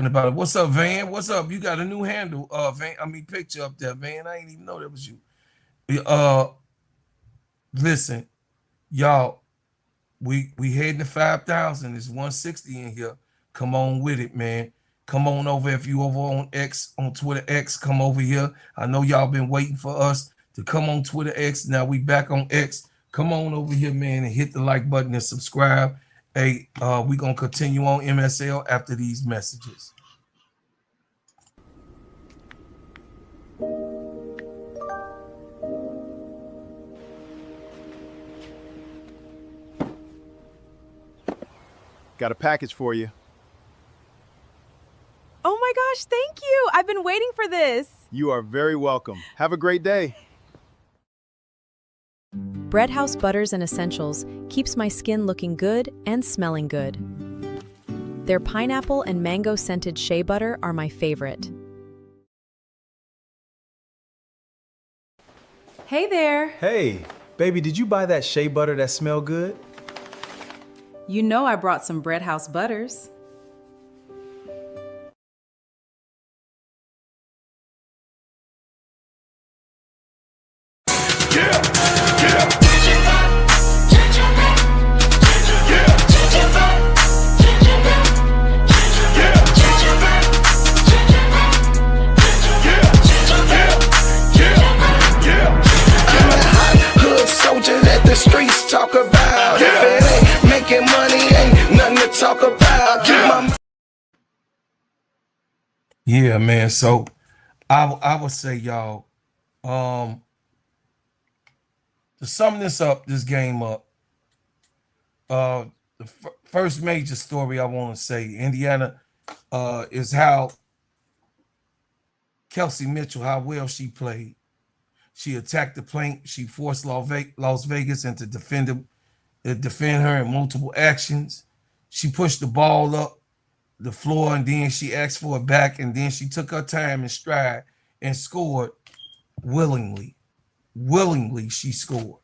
about it. What's up, Van? What's up? You got a new handle, Van. Picture up there, Van. I ain't even know that was you. Listen, y'all, we heading to 5,000. It's 160 in here. Come on with it, man. Come on over. If you over on X, on Twitter X, come over here. I know y'all been waiting for us to come on Twitter X. Now we back on X. Come on over here, man, and hit the like button and subscribe. Hey, we gonna continue on MSL after these messages. Got a package for you. Oh my gosh, thank you. I've been waiting for this. You are very welcome. Have a great day. Bread House Butters and Essentials keeps my skin looking good and smelling good. Their pineapple and mango scented shea butter are my favorite. Hey there! Hey, baby, did you buy that shea butter that smell good? You know I brought some Bread House Butters. The streets talk about. If it ain't making money, ain't nothing to talk about. Yeah, man. So I would say, y'all, to sum this game up, the first major story I want to say, Indiana, is how Kelsey Mitchell, how well she played. She attacked the paint. She forced Las Vegas into defend her in multiple actions. She pushed the ball up the floor, and then she asked for it back, and then she took her time and stride and scored willingly. Willingly, she scored.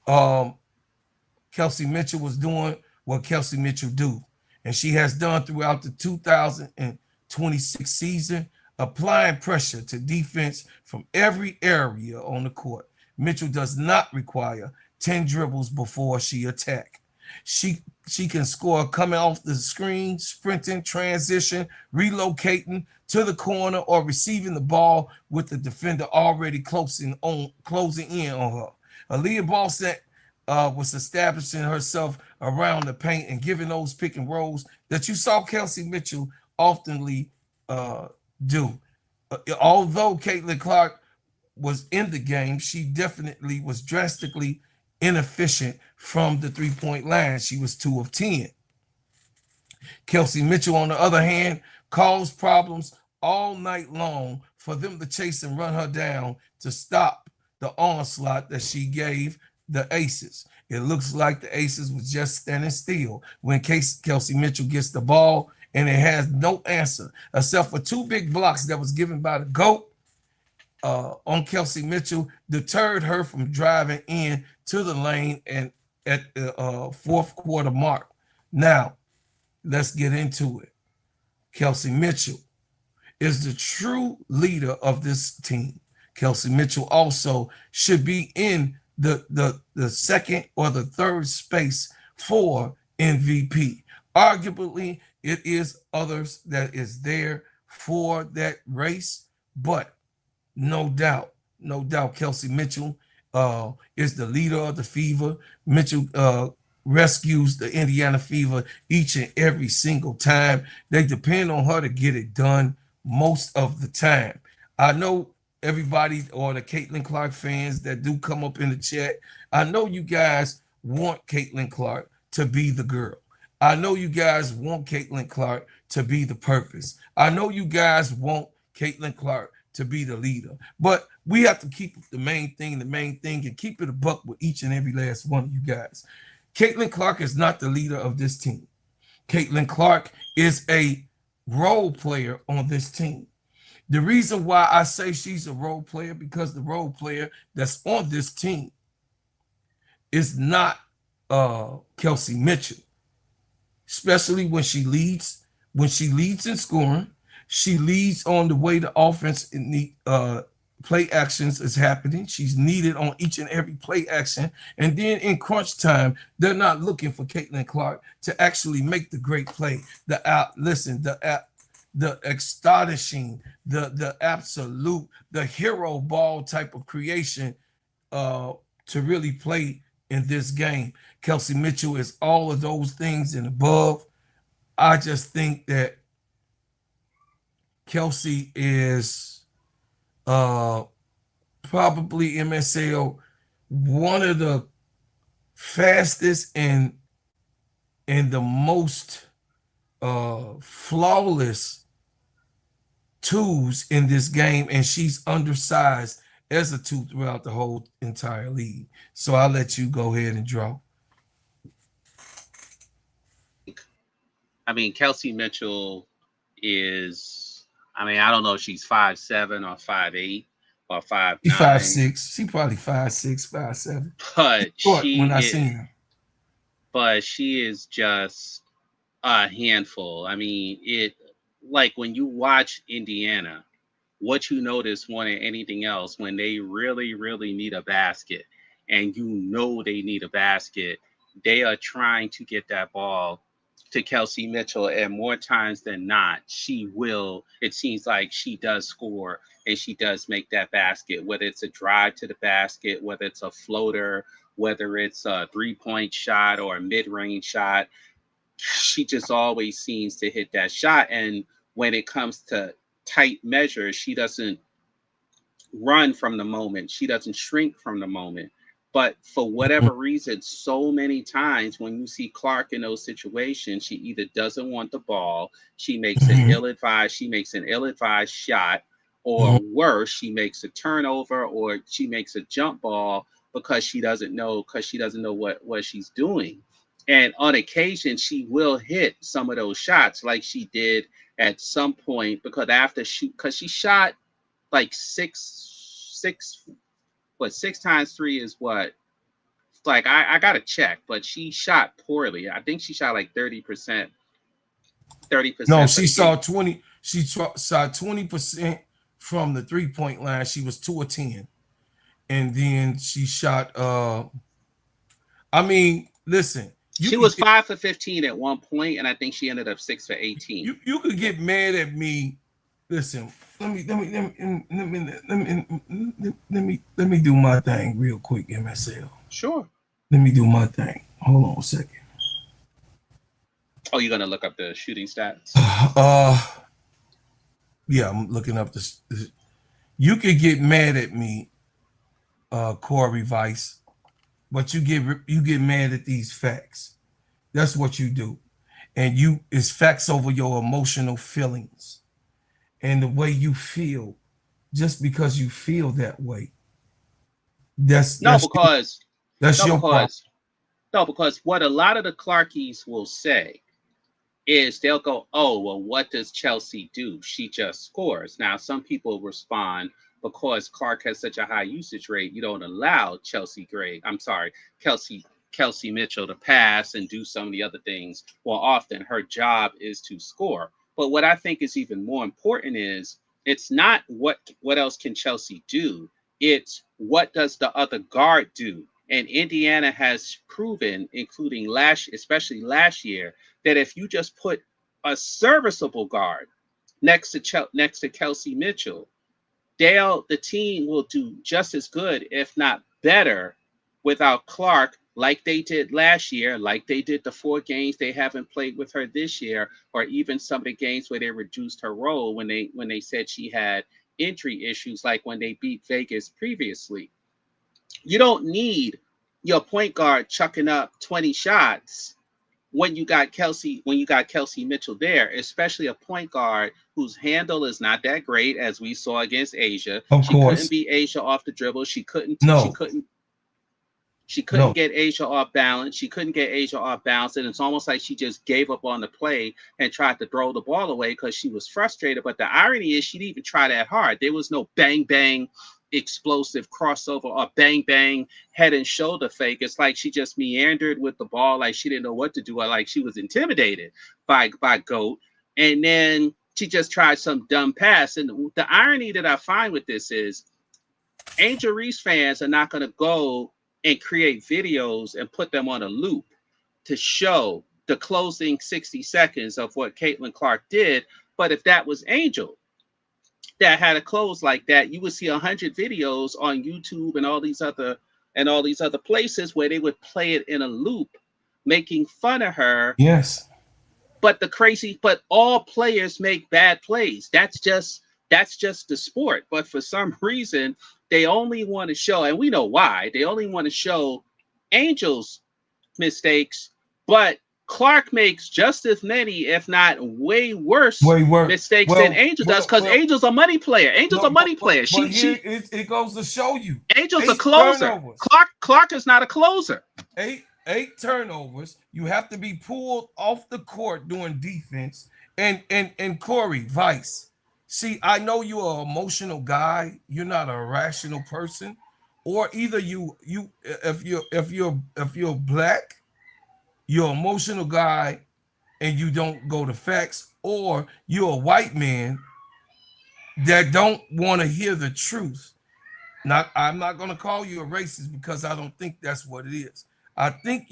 Kelsey Mitchell was doing what Kelsey Mitchell do, and she has done throughout the 2026 season, applying pressure to defense from every area on the court. Mitchell does not require 10 dribbles before she attack. She can score coming off the screen, sprinting, transition, relocating to the corner, or receiving the ball with the defender already closing in on her. Aaliyah Boston was establishing herself around the paint and giving those pick and rolls that you saw Kelsey Mitchell oftenly do. Although Caitlin Clark was in the game, she definitely was drastically inefficient from the three-point line. She was 2 of 10. Kelsey Mitchell, on the other hand, caused problems all night long for them to chase and run her down to stop the onslaught that she gave the Aces. It looks like the Aces was just standing still when Kelsey Mitchell gets the ball, and it has no answer except for 2 big blocks that was given by the GOAT on Kelsey Mitchell, deterred her from driving in to the lane and at the fourth quarter mark. Now, let's get into it. Kelsey Mitchell is the true leader of this team. Kelsey Mitchell also should be in the second or the third space for MVP. Arguably, it is others that is there for that race, but no doubt, Kelsey Mitchell is the leader of the Fever. Mitchell rescues the Indiana Fever each and every single time. They depend on her to get it done most of the time. I know everybody, or the Caitlin Clark fans that do come up in the chat, I know you guys want Caitlin Clark to be the girl. I know you guys want Caitlin Clark to be the purpose. I know you guys want Caitlin Clark to be the leader. But we have to keep the main thing, and keep it a buck with each and every last one of you guys. Caitlin Clark is not the leader of this team. Caitlin Clark is a role player on this team. The reason why I say she's a role player, because the role player that's on this team is not Kelsey Mitchell, especially when she leads in scoring. She leads on the way the offense in the play actions is happening. She's needed on each and every play action. And then in crunch time, they're not looking for Caitlin Clark to actually make the great play. The astonishing, the absolute, the hero ball type of creation to really play in this game. Kelsey Mitchell is all of those things and above. I just think that Kelsey is probably MSL one of the fastest and the most flawless tools in this game, and she's undersized as a two throughout the whole entire league. So I'll let you go ahead and draw. I mean, Kelsey Mitchell is, I mean, I don't know if she's 5'7" or 5'8" or 5'9". She's 5'6". She probably 5'6", 5'7". But When I seen her. But she is just a handful. I mean, it like when you watch Indiana, what you notice more than anything else, when they really, really need a basket, and you know they need a basket, they are trying to get that ball to Kelsey Mitchell, and more times than not, she will. It seems like she does score, and she does make that basket, whether it's a drive to the basket, whether it's a floater, whether it's a three-point shot or a mid-range shot. She just always seems to hit that shot. And when it comes to tight measures, she doesn't run from the moment. She doesn't shrink from the moment. But for whatever reason, so many times when you see Clark in those situations, she either doesn't want the ball, she makes an ill-advised shot, or worse, she makes a turnover or she makes a jump ball because she doesn't know what she's doing. And on occasion, she will hit some of those shots like she did at some point, because she shot like six times three is what? Like I gotta check, but she shot poorly. I think she shot like 30%. 30%. No, she saw 20. She shot 20% from the 3-point line. She was 2 of 10, and then she shot. I mean, listen. She was 5 for 15 at one point, and I think she ended up 6 for 18. You could get mad at me. Listen, let me do my thing real quick, MSL. Sure. Let me do my thing. Hold on a second. Oh, you're gonna look up the shooting stats? Yeah, I'm looking up this. You could get mad at me, Corey Vice, but you get mad at these facts. That's what you do, and it's facts over your emotional feelings and the way you feel, just because you feel that way. That's your problem. No, because what a lot of the Clarkies will say is they'll go, oh, well, what does Chelsea do? She just scores. Now, some people respond, because Clark has such a high usage rate, you don't allow Kelsey Mitchell to pass and do some of the other things. Well, often her job is to score. But what I think is even more important is it's not what else can Chelsea do. It's what does the other guard do. And Indiana has proven, including especially last year, that if you just put a serviceable guard next to Kelsey Mitchell, the team will do just as good, if not better, without Clark, like they did last year, like they did the 4 games they haven't played with her this year, or even some of the games where they reduced her role when they said she had injury issues, like when they beat Vegas previously. You don't need your point guard chucking up 20 shots when you got Kelsey Mitchell there, especially a point guard whose handle is not that great, as we saw against Asia. She couldn't beat Asia off the dribble. She couldn't get Asia off balance. She couldn't get Asia off balance, and it's almost like she just gave up on the play and tried to throw the ball away because she was frustrated. But the irony is she didn't even try that hard. There was no bang bang explosive crossover or bang bang head and shoulder fake. It's like she just meandered with the ball, like she didn't know what to do, or like she was intimidated by GOAT, and then she just tried some dumb pass. And the irony that I find with this is Angel Reese fans are not going to go and create videos and put them on a loop to show the closing 60 seconds of what Caitlin Clark did. But if that was Angel that had a close like that, you would see 100 videos on YouTube and all these other places where they would play it in a loop, making fun of her. Yes. But all players make bad plays. That's just the sport. But for some reason, they only want to show, and we know why, they only want to show Angel's mistakes, but Clark makes just as many, if not way worse mistakes Well, than Angel does, because Angel's a money player. Angel's a money player. But here it goes to show you. Angel's a closer. Clark is not a closer. Eight turnovers. You have to be pulled off the court doing defense. And Corey Vice. See, I know you're an emotional guy. You're not a rational person. Or either if you're black, you're an emotional guy and you don't go to facts, or you're a white man that don't want to hear the truth. I'm not going to call you a racist because I don't think that's what it is. I think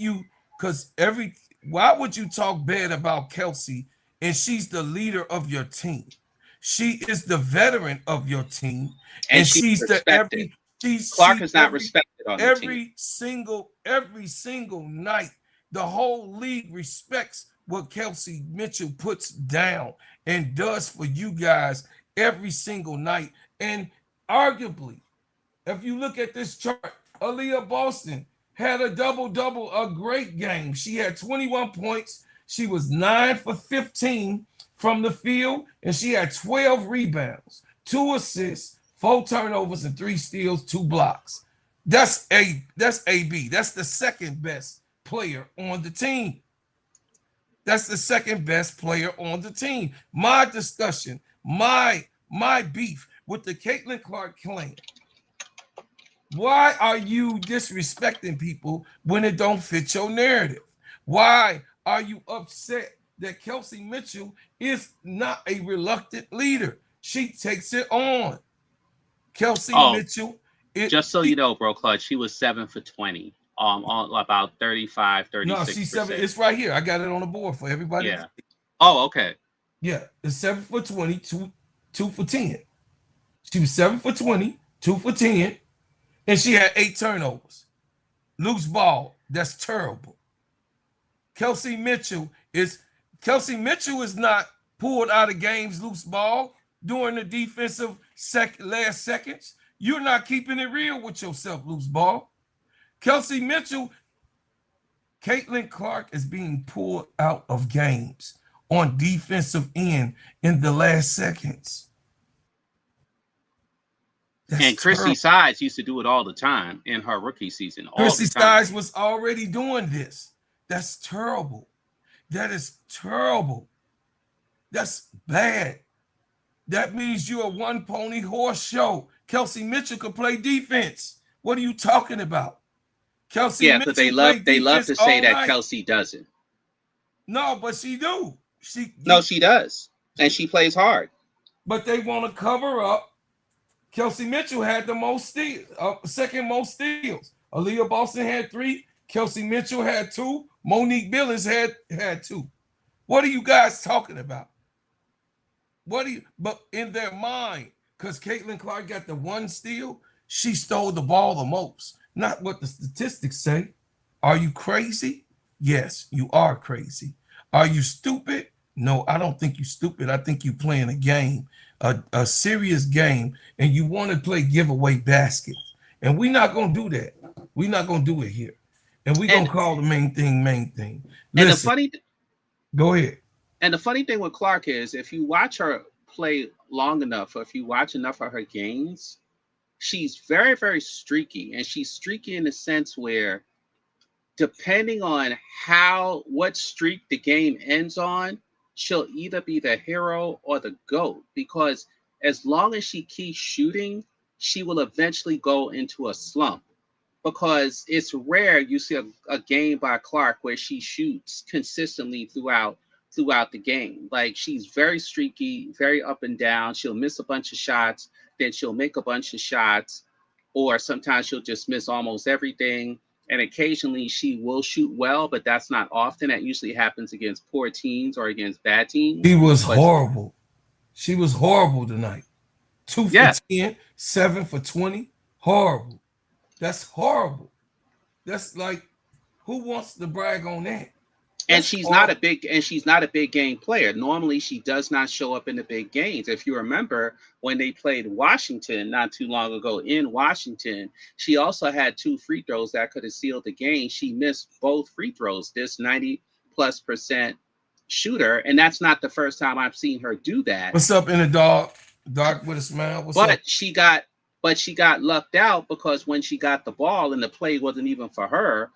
why would you talk bad about Kelsey and she's the leader of your team? She is the veteran of your team, and she's respected. Clark is not respected on the team. Every single night, the whole league respects what Kelsey Mitchell puts down and does for you guys every single night. And arguably, if you look at this chart, Aaliyah Boston had a double-double, a great game. She had 21 points. She was 9 for 15 from the field, and she had 12 rebounds, 2 assists, 4 turnovers, and 3 steals, 2 blocks. That's AB. That's the second best player on the team. That's the second best player on the team. My discussion, my beef with the Caitlin Clark claim. Why are you disrespecting people when it don't fit your narrative? Why are you upset that Kelsey Mitchell is not a reluctant leader? She takes it on. Kelsey Mitchell. Just so you know, bro, Clutch, she was 7 for 20. On about 35, 36%. No, she's 7. It's right here. I got it on the board for everybody. Yeah. Oh, okay. Yeah, it's 7 for 20, 2 for 10. She was 7 for 20, 2 for 10, and she had 8 turnovers. Loose ball. That's terrible. Kelsey Mitchell is not pulled out of games loose ball during the defensive last seconds. You're not keeping it real with yourself, loose ball. Kelsey Mitchell, Caitlin Clark is being pulled out of games on defensive end in the last seconds. And Chrissy Sides used to do it all the time in her rookie season. Chrissy Sides was already doing this. That's terrible. That is terrible. That's bad. That means you're a one-pony horse show. Kelsey Mitchell could play defense. What are you talking about? Kelsey Mitchell, but they love to say that Kelsey doesn't. No, but she do. She does. And she plays hard. But they want to cover up. Kelsey Mitchell had the most steals, second most steals. Aaliyah Boston had 3. Kelsey Mitchell had 2. Monique Billings had 2. What are you guys talking about? But in their mind, because Caitlin Clark got the 1 steal, she stole the ball the most. Not what the statistics say. Are you crazy? Yes, you are crazy. Are you stupid? No, I don't think you're stupid. I think you're playing a game, a serious game, and you want to play giveaway baskets. And we're not going to do that. We're not going to do it here. And we're going to call the main thing. Listen, go ahead. And the funny thing with Clark is if you watch her play long enough, or if you watch enough of her games, she's very, very streaky. And she's streaky in the sense where depending on what streak the game ends on, she'll either be the hero or the GOAT. Because as long as she keeps shooting, she will eventually go into a slump. Because it's rare you see a game by Clark where she shoots consistently throughout the game. Like, she's very streaky, very up and down. She'll miss a bunch of shots, then she'll make a bunch of shots, or sometimes she'll just miss almost everything. And occasionally she will shoot well, but that's not often. That usually happens against poor teams or against bad teams. She was horrible. She was horrible tonight. 2 for 10, 7 for 20. Horrible. That's horrible. That's like, who wants to brag on that? And she's not a big game player. Normally, she does not show up in the big games. If you remember when they played Washington not too long ago in Washington, she also had 2 free throws that could have sealed the game. She missed both free throws. This 90 50+% shooter, and that's not the first time I've seen her do that. What's up in the dark with a smile? What's but up? she got lucked out because when she got the ball and the play wasn't even for her,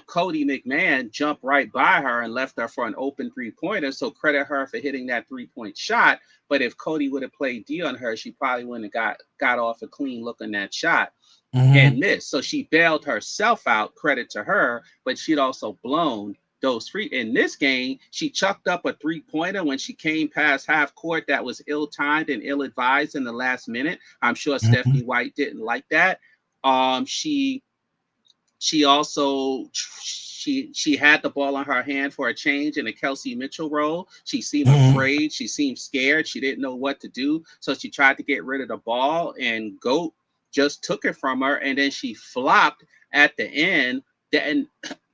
Cody McMahon jumped right by her and left her for an open 3-pointer. So credit her for hitting that 3-point shot. But if Cody would have played D on her, she probably wouldn't have got off a clean look on that shot and missed. So she bailed herself out, credit to her, but she'd also blown those three. In this game, she chucked up a 3-pointer when she came past half court that was ill-timed and ill-advised in the last minute. I'm sure Stephanie White didn't like that. She also she had the ball in her hand for a change in a Kelsey Mitchell role. She seemed afraid. She seemed scared. She didn't know what to do. So she tried to get rid of the ball, and Goat just took it from her, and then she flopped at the end.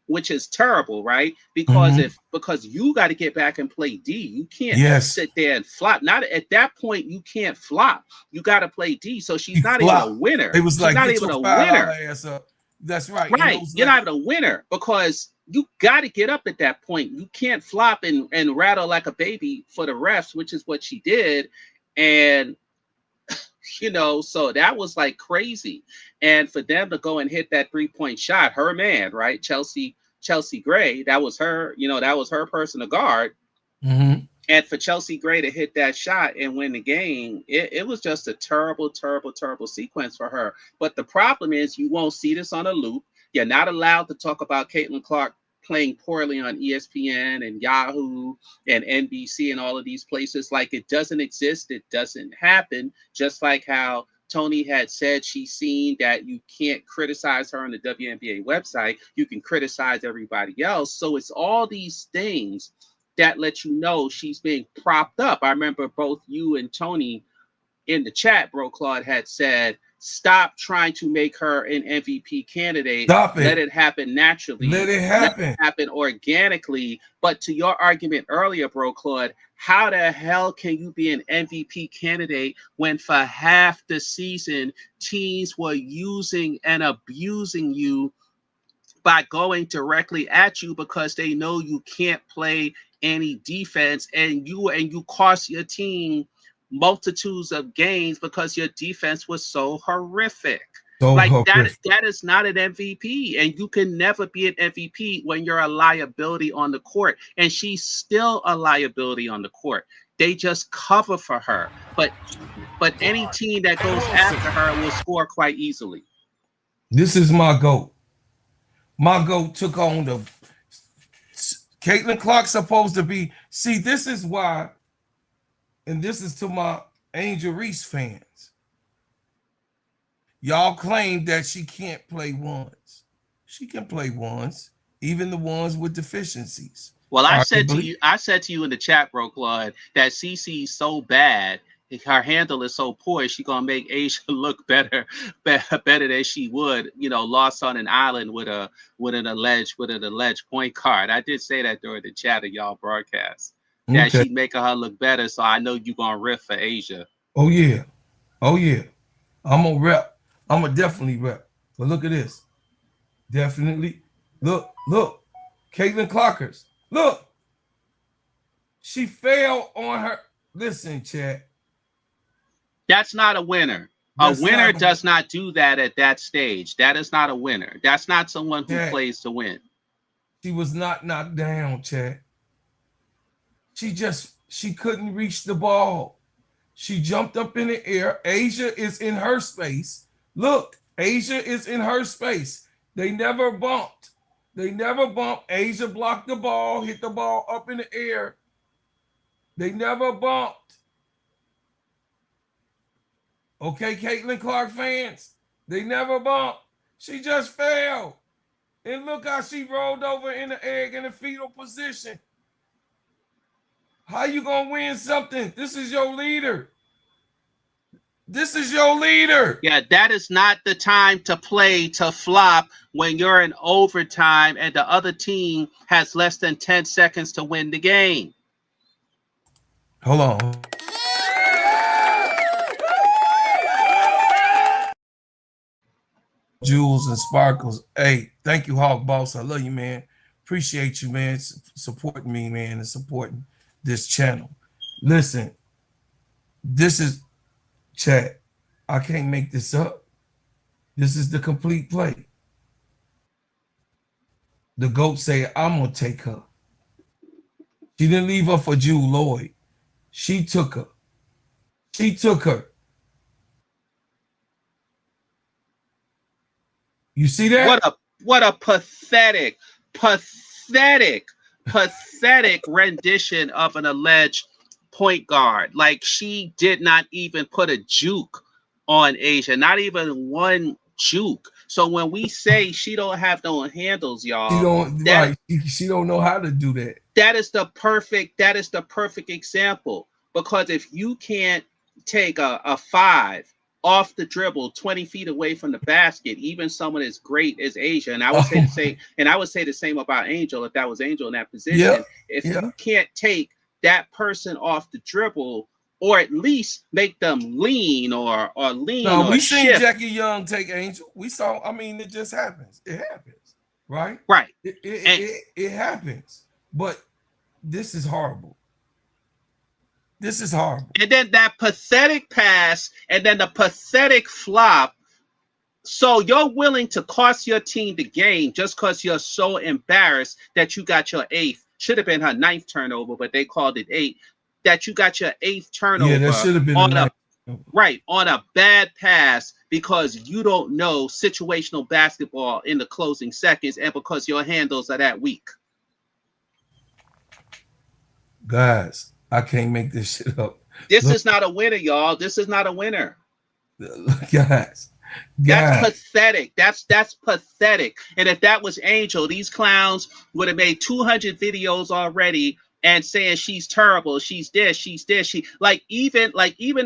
Which is terrible, right? Because because you got to get back and play D. You can't sit there and flop. Not at that point, you can't flop. You got to play D. So she's not even a winner. It was she's like, not get even your a $5 winner. ass up. That's right. Right. You're not even a winner because you got to get up at that point. You can't flop and rattle like a baby for the refs, which is what she did. And so that was like crazy. And for them to go and hit that 3-point shot, her man, right? Chelsea Gray, that was her, that was her personal guard. And for Chelsea Gray to hit that shot and win the game, it was just a terrible, terrible, terrible sequence for her. But the problem is you won't see this on a loop. You're not allowed to talk about Caitlin Clark playing poorly on ESPN and Yahoo and NBC and all of these places. Like, it doesn't exist. It doesn't happen. Just like how Tony had said she's seen that you can't criticize her on the WNBA website. You can criticize everybody else. So it's all these things that let you know she's being propped up. I remember both you and Tony in the chat, Bro Claude, had said, stop trying to make her an MVP candidate. Stop it. Let it happen naturally. Let it happen. Let it happen organically. But to your argument earlier, Bro Claude, how the hell can you be an MVP candidate when for half the season teams were using and abusing you by going directly at you because they know you can't play any defense, and you cost your team multitudes of games because your defense was so horrific. That is not an MVP, and you can never be an MVP when you're a liability on the court, and she's still a liability on the court. They just cover for her, but any team that goes after her will score quite easily. This is my GOAT. My GOAT took on the Caitlin Clark's supposed to be. See, this is why, and this is to my Angel Reese fans. Y'all claim that she can't play ones. She can play ones, even the ones with deficiencies. Well, I said to you in the chat, Bro Claude, that CC's so bad, her handle is so poor, she's gonna make Asia look better than she would, lost on an island with an alleged point guard. I did say that during the chat of y'all broadcast. That she'd making her look better, so I know you're gonna riff for Asia. Oh yeah. I'm gonna rep. I'm gonna definitely rep. But look at this. Definitely. Look. Caitlin Clarkers. Look. She fell on her. Listen, chat. That's not a winner. A winner does not do that at that stage. That is not a winner. That's not someone who plays to win. She was not knocked down, chat. She couldn't reach the ball. She jumped up in the air. Asia is in her space. Look, Asia is in her space. They never bumped. Asia blocked the ball, hit the ball up in the air. They never bumped. Okay, Caitlin Clark fans, they never bumped. She just fell. And look how she rolled over in the egg in the fetal position. How you gonna win something? This is your leader. Yeah, that is not the time to play to flop when you're in overtime and the other team has less than 10 seconds to win the game. Hold on. Jules and Sparkles. Hey, thank you, Hawk Boss. I love you, man. Appreciate you, man, supporting me, man, and supporting this channel. Listen, this is chat. I can't make this up. This is the complete play. The GOAT say, I'm gonna take her. She didn't leave her for Jewel Lloyd. She took her. She took her. You see that? What a pathetic rendition of an alleged point guard. Like, she did not even put a juke on Asia, not even one juke. So when we say she don't have no handles, y'all, she don't know how to do that. That is the perfect example. Because if you can't take a 5 off the dribble 20 feet away from the basket, even someone as great as Asia, and I would say the same, and I would say the same about Angel if that was Angel in that position. You can't take that person off the dribble, or at least make them lean or lean. No, we shift. seen Jackie Young take Angel. We saw, I mean, it just happens. It happens, right? Right. It happens. But this is horrible. This is horrible. And then that pathetic pass, and then the pathetic flop. So you're willing to cost your team the game just because you're so embarrassed that you got your 8th. Should have been her 9th turnover, but they called it 8. That you got your 8th turnover. Yeah, that should have been on a bad pass because you don't know situational basketball in the closing seconds, and because your handles are that weak. Guys, I can't make this shit up. This is not a winner, y'all. This is not a winner. Guys. That's pathetic. That's pathetic. And if that was Angel, these clowns would have made 200 videos already and saying she's terrible, she's this, she's this. She even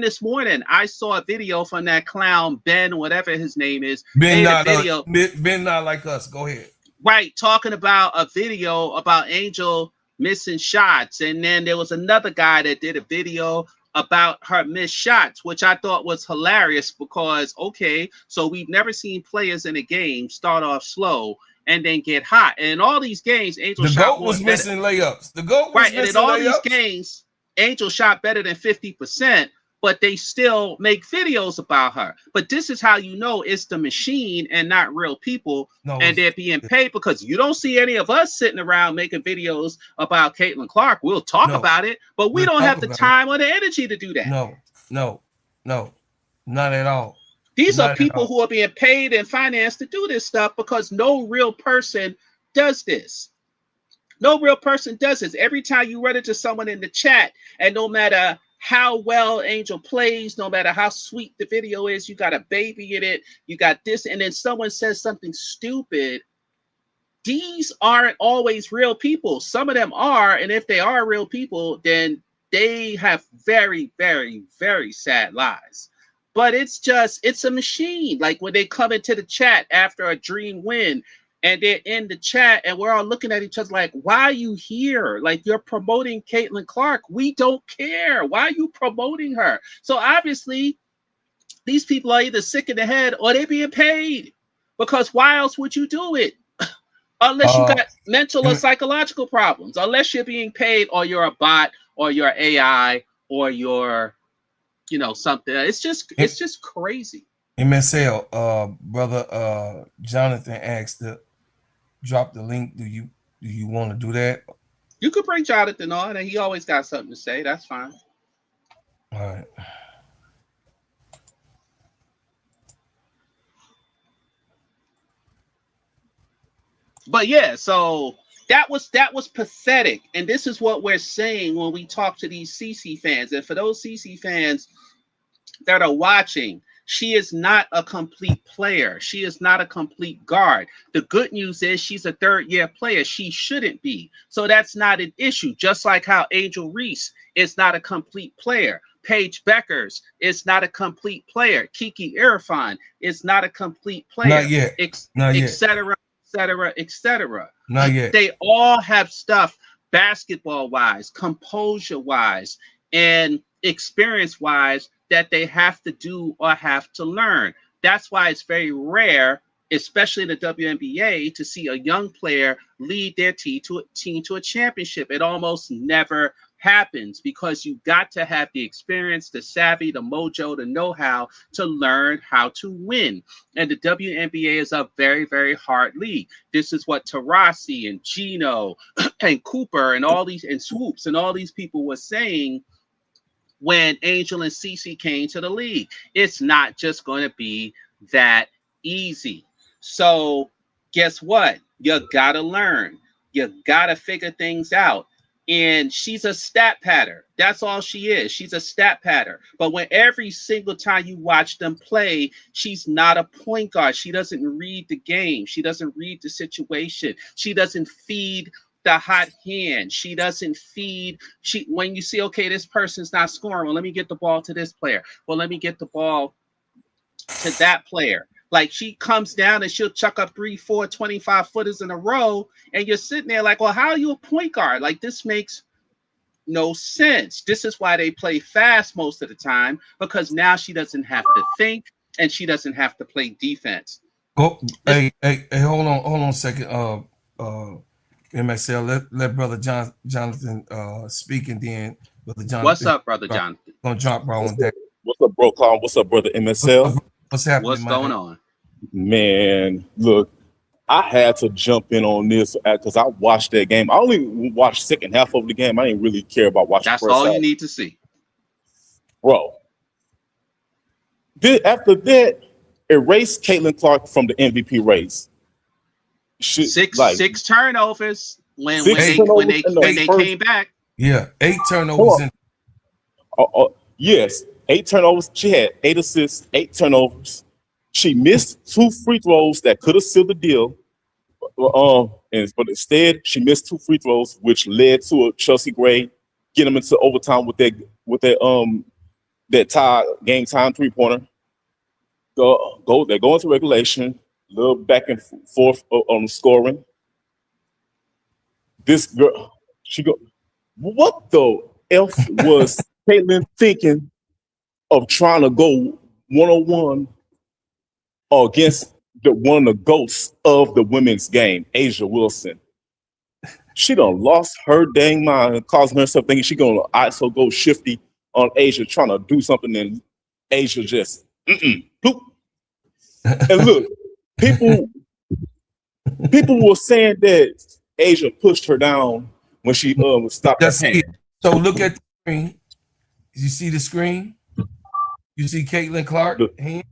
this morning, I saw a video from that clown Ben, whatever his name is. Ben not like us. Go ahead. Right, talking about a video about Angel missing shots, and then there was another guy that did a video about her missed shots, which I thought was hilarious because, okay, so we've never seen players in a game start off slow and then get hot. And in all these games, Angel the GOAT was missing layups. The GOAT was missing layups. And in all these games, Angel shot better than 50%, but they still make videos about her. But this is how you know it's the machine and not real people, and they're being paid, because you don't see any of us sitting around making videos about Caitlin Clark. We'll talk about it, but we don't have the time or the energy to do that. No, not at all. These are people who are being paid and financed to do this stuff because no real person does this. No real person does this. Every time you run into someone in the chat, and no matter how well Angel plays, no matter how sweet the video is, you got a baby in it, you got this, and then someone says something stupid. These aren't always real people. Some of them are, and if they are real people, then they have very, very, very sad lives. But it's a machine. Like when they come into the chat after a dream win, and they're in the chat, and we're all looking at each other like, why are you here? Like, you're promoting Caitlin Clark. We don't care. Why are you promoting her? So obviously, these people are either sick in the head or they're being paid. Because why else would you do it? Unless you got mental or psychological problems. Unless you're being paid, or you're a bot, or you're AI, or you're, something. It's just crazy. MSL, brother Jonathan asked to drop the link. Do you want to do that? You could bring Jonathan on, and he always got something to say. That's fine. All right. But yeah, so that was pathetic, and this is what we're saying when we talk to these CC fans. And for those CC fans that are watching, she is not a complete player. She is not a complete guard. The good news is she's a third-year player. She shouldn't be. So that's not an issue. Just like how Angel Reese is not a complete player. Paige Beckers is not a complete player. Kiki Irfan is not a complete player. Not yet. Et cetera, et cetera, et cetera. Not yet. They all have stuff basketball-wise, composure-wise, and experience-wise that they have to do or have to learn. That's why it's very rare especially the WNBA, to see a young player lead their team to a championship. It almost never happens because you got to have the experience, the savvy, the mojo, the know-how to learn how to win. And the WNBA is a very, very hard league. This is what Taurasi and Gino and Cooper and all these, and Swoops and all these people were saying when Angel and Cece came to the league. It's not just going to be that easy. So guess what? You got to learn. You got to figure things out. And she's a stat patter. That's all she is. She's a stat patter. But when every single time you watch them play, she's not a point guard. She doesn't read the game. She doesn't read the situation. She doesn't feed the hot hand. She doesn't feed. When you see, okay, this person's not scoring, well, let me get the ball to this player. Well, let me get the ball to that player. Like, she comes down and she'll chuck up 3, 4, 25 footers in a row, and you're sitting there like, well, how are you a point guard? Like, this makes no sense. This is why they play fast most of the time, because now she doesn't have to think and she doesn't have to play defense. Oh, hey, hold on a second. MSL, let Brother Jonathan speak, and then Brother Jonathan. What's up, Brother Jonathan? Gonna drop bro on that. What's up, bro? Carl? What's up, Brother MSL? What's happening? What's going on? Man, look, I had to jump in on this because I watched that game. I only watched second half of the game. I didn't really care about watching. That's all you need to see, bro. After that, erase Caitlin Clark from the MVP race. Six turnovers when they came back. Yeah, 8 turnovers. Yes, 8 turnovers. She had 8 assists, 8 turnovers. She missed 2 free throws that could have sealed the deal. But instead, she missed 2 free throws, which led to a Chelsea Gray get them into overtime with that game time 3-pointer. They go into regulation. A little back and forth on scoring. This girl, what the F was Caitlin thinking of trying to go one-on-one against one of the GOATs of the women's game, A'ja Wilson? She done lost her dang mind, causing herself thinking she gonna ISO go shifty on A'ja, trying to do something, and A'ja just poop. And look, people were saying that A'ja pushed her down when she stopped her hand. So look at the screen. You see the screen? You see Caitlin Clark hand?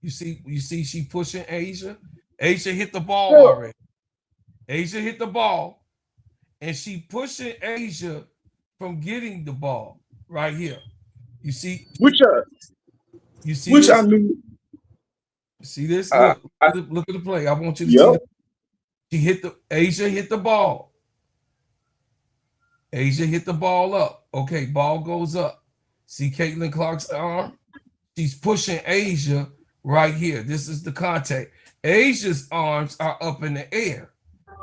You see she pushing A'ja? A'ja hit the ball already. A'ja hit the ball, and she pushing A'ja from getting the ball right here. You see? You see which this? I knew. See this? Look at the play. I want you to see. A'ja hit the ball. A'ja hit the ball up. Okay, ball goes up. See Caitlin Clark's arm? She's pushing A'ja right here. This is the contact. A'ja's arms are up in the air.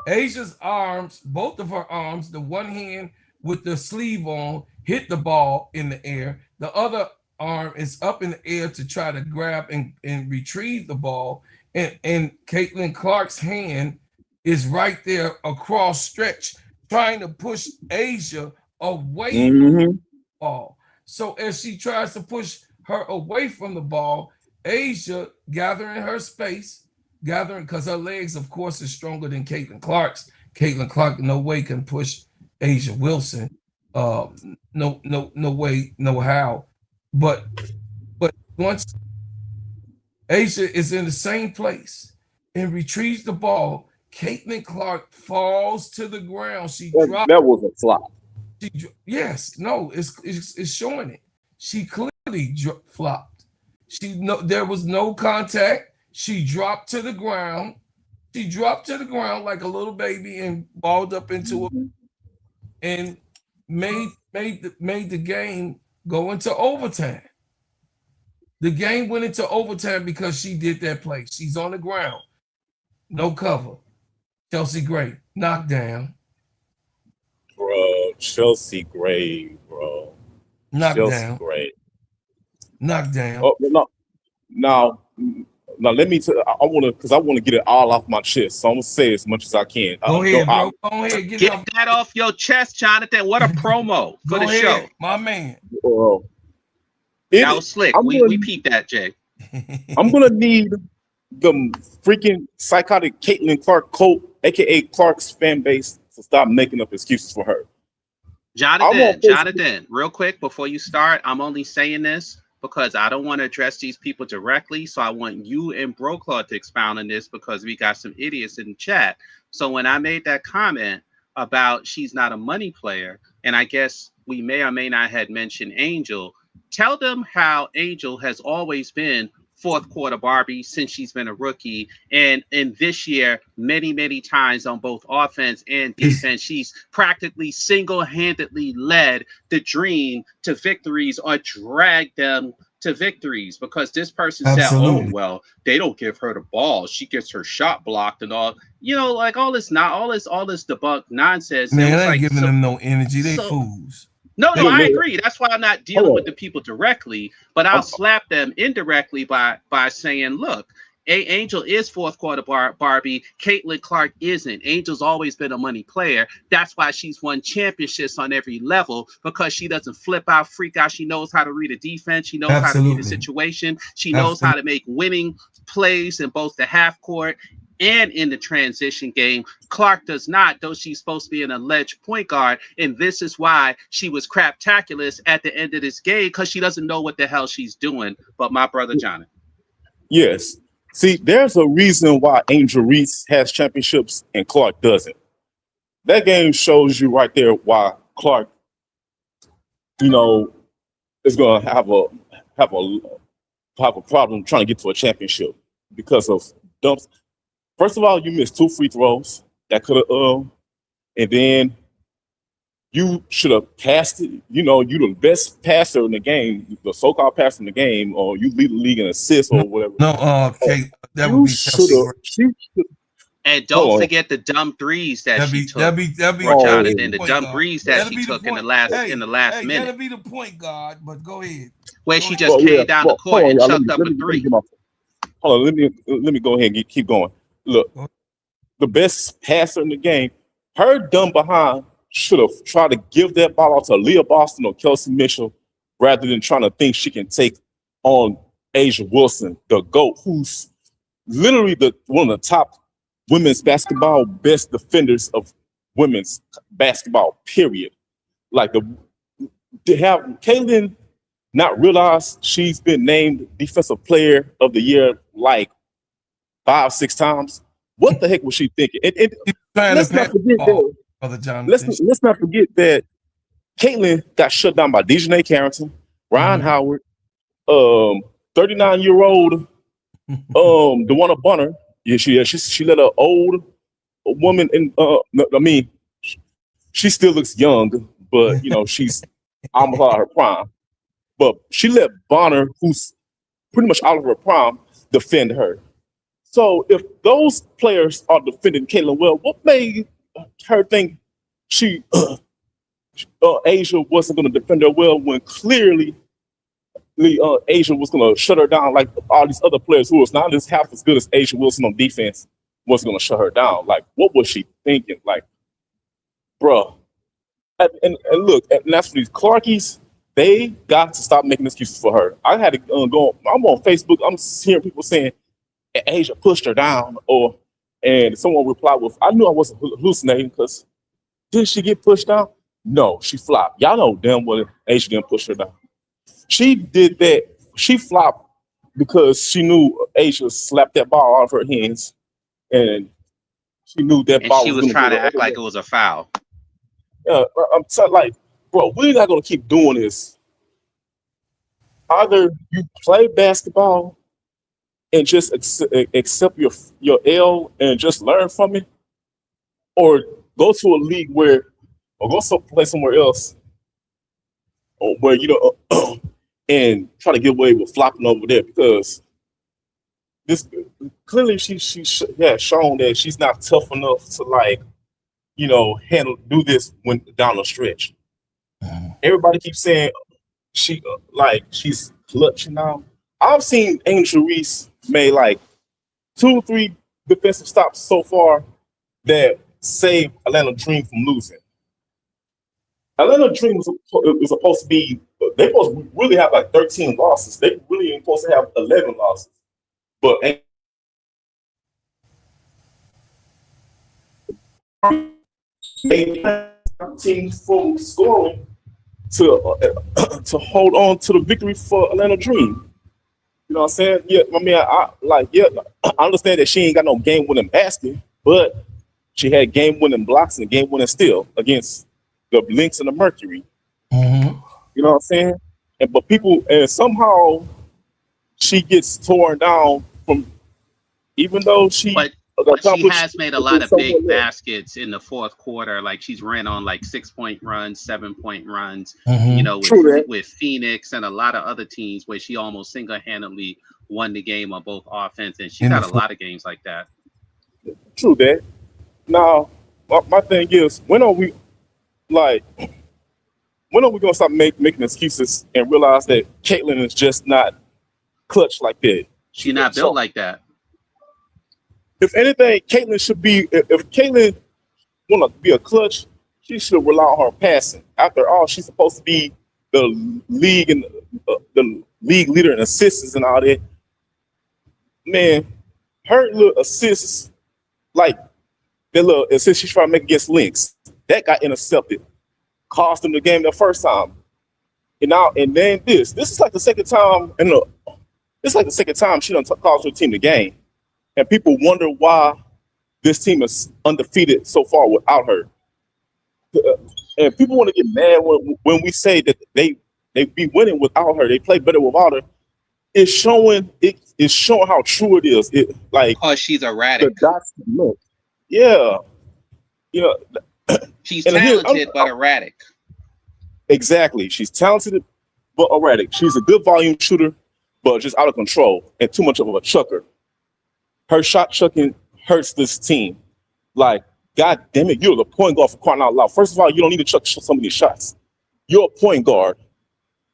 A'ja's arms, both of her arms, the one hand with the sleeve on, hit the ball in the air. The other arm is up in the air to try to grab and retrieve the ball. And Caitlin Clark's hand is right there across stretch, trying to push A'ja away from the ball. So as she tries to push her away from the ball, A'ja gathering her space, because her legs, of course, is stronger than Caitlin Clark's. Caitlin Clark, no way can push A'ja Wilson. No way, no how. But once A'ja is in the same place and retrieves the ball, Caitlin Clark falls to the ground. She dropped. That was a flop. It's showing it. She clearly flopped. There was no contact. She dropped to the ground. She dropped to the ground like a little baby and balled up into it, and made the game go into overtime. The game went into overtime because she did that play. She's on the ground, no cover. Chelsea Gray, knockdown. Bro, Chelsea Gray, bro. Knockdown. Chelsea Gray. Knockdown. Oh, no. Now, now let me. I want to because I want to get it all off my chest. So I'm gonna say as much as I can. Go ahead, bro. Go ahead. Get that off your chest, Jonathan. What a promo for the ahead, show, my man. That was slick. We peeped that, Jay. I'm gonna need the freaking psychotic Caitlin Clark Colt, aka Clark's fan base, to stop making up excuses for her. Jonathan, real quick before you start, I'm only saying this because I don't want to address these people directly. So I want you and Broclaw to expound on this because we got some idiots in the chat. So when I made that comment about she's not a money player, and I guess we may or may not had mentioned Angel, tell them how Angel has always been fourth quarter Barbie since she's been a rookie, and in this year many times on both offense and defense she's practically single-handedly led the Dream to victories or dragged them to victories, because this person said, oh well, they don't give her the ball, she gets her shot blocked and all, you know, like all this debunked nonsense. Man, it was I ain't like, giving them no energy, they fools. No, I agree. That's why I'm not dealing with the people directly, but I'll slap them indirectly by saying, look, Angel is fourth quarter Barbie. Caitlin Clark isn't. Angel's always been a money player. That's why she's won championships on every level, because she doesn't flip out, freak out. She knows how to read a defense. She knows how to read a situation. She knows how to make winning plays in both the half court and in the transition game. Clark does not, though she's supposed to be an alleged point guard. And this is why she was craptaculous at the end of this game, because she doesn't know what the hell she's doing. But my brother Jonathan. Yes. See, there's a reason why Angel Reese has championships and Clark doesn't. That game shows you right there why Clark, you know, is going to have a problem trying to get to a championship because of dumps. First of all, you missed 2 free throws that could have, and then you should have passed it. You know, you're the best passer in the game, the so-called passer in the game, or you lead the league in assists or whatever. Okay, that would be And don't forget the dumb threes that she took. Jonathan, the dumb threes that she took in the last minute. That'll be the point guard, but go ahead. Where she just came down the court and chucked up a three. Hold on, let me go ahead and keep going. Look, the best passer in the game, her dumb behind should have tried to give that ball out to Leah Boston or Kelsey Mitchell rather than trying to think she can take on Asia Wilson, the GOAT, who's literally one of the top women's basketball best defenders of women's basketball, period. Like, to have Caitlin not realize she's been named Defensive Player of the Year like 5-6 times. What the heck was she thinking? Let's not forget that. Let's not forget that Caitlin got shut down by Dejanay Carrington, Ryan Howard, 39-year-old DeWanna Bunner. Yeah, she let an old woman in. I mean, she still looks young, but you know she's almost out of her prime. But she let Bonner, who's pretty much out of her prime, defend her. So if those players are defending Caitlin well, what made her think she Asia wasn't going to defend her well when clearly Asia was going to shut her down like all these other players who was not just half as good as Asia Wilson on defense was going to shut her down? Like, what was she thinking? Like, bruh. And look, and that's for these Clarkies. They got to stop making excuses for her. I had to go. I'm on Facebook. I'm hearing people saying Asia pushed her down, and someone replied with, "I knew I wasn't hallucinating because did she get pushed down? No, she flopped. Y'all know damn well Asia didn't push her down. She did that. She flopped because she knew Asia slapped that ball out of her hands, and she knew that ball. And she was trying to act like it was a foul. I'm like, bro, we're not gonna keep doing this. Either you play basketball and just accept your L and just learn from it, or go to a league or go play somewhere else, or where you know, and try to get away with flopping over there, because this clearly she has shown that she's not tough enough to, like, you know, do this when down the stretch. Everybody keeps saying she's clutching now. I've seen Angel Reese made like 2 or 3 defensive stops so far that saved Atlanta Dream from losing. Atlanta Dream was supposed to be, they supposed to really have like 13 losses. They really ain't supposed to have 11 losses. But they teams from scoring to hold on to the victory for Atlanta Dream. You know what I'm saying? Yeah, I mean, I understand that she ain't got no game-winning basket, but she had game-winning blocks and game-winning steal against the Lynx and the Mercury. Mm-hmm. You know what I'm saying? And somehow she gets torn down from, even though she. But she has made a lot of big baskets in the fourth quarter. Like she's ran on like 6-point runs, 7-point runs, Mm-hmm. you know, with Phoenix and a lot of other teams where she almost single-handedly won the game on both offense. And she got a lot of games like that. True that. Now, my thing is, when are we gonna stop making excuses and realize that Caitlin is just not clutch like that? She's not built like that. If anything, Caitlin should be. If Caitlin want to be a clutch, she should rely on her passing. After all, she's supposed to be the league and the league leader in assists and all that. Man, her little assists, like that little assist she's trying to make against Lynx, that got intercepted, cost them the game the first time. And then this is like the second time, she done cost her team the game. And people wonder why this team is undefeated so far without her. And people want to get mad when we say that they be winning without her. They play better without her. It's showing how true it is. Because she's erratic. Yeah. You know, she's talented but erratic. Exactly. She's talented but erratic. She's a good volume shooter, but just out of control and too much of a chucker. Her shot chucking hurts this team. Like, God damn it, you're the point guard for crying out loud. First of all, you don't need to chuck some of these shots. You're a point guard.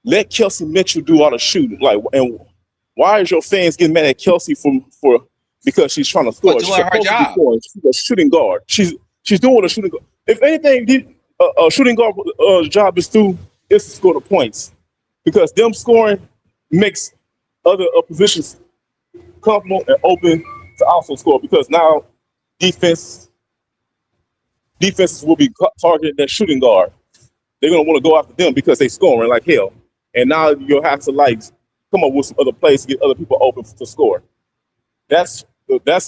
Let Kelsey Mitchell do all the shooting. Like, and why is your fans getting mad at Kelsey because she's trying to score? She's supposed to be scoring. She's a shooting guard. She's doing what a shooting guard. If anything, a shooting guard job is to score the points, because them scoring makes other positions comfortable and open to also score, because now defenses will be targeting that shooting guard. They're gonna want to go after them because they scoring like hell. And now you'll have to come up with some other plays to get other people open to score. That's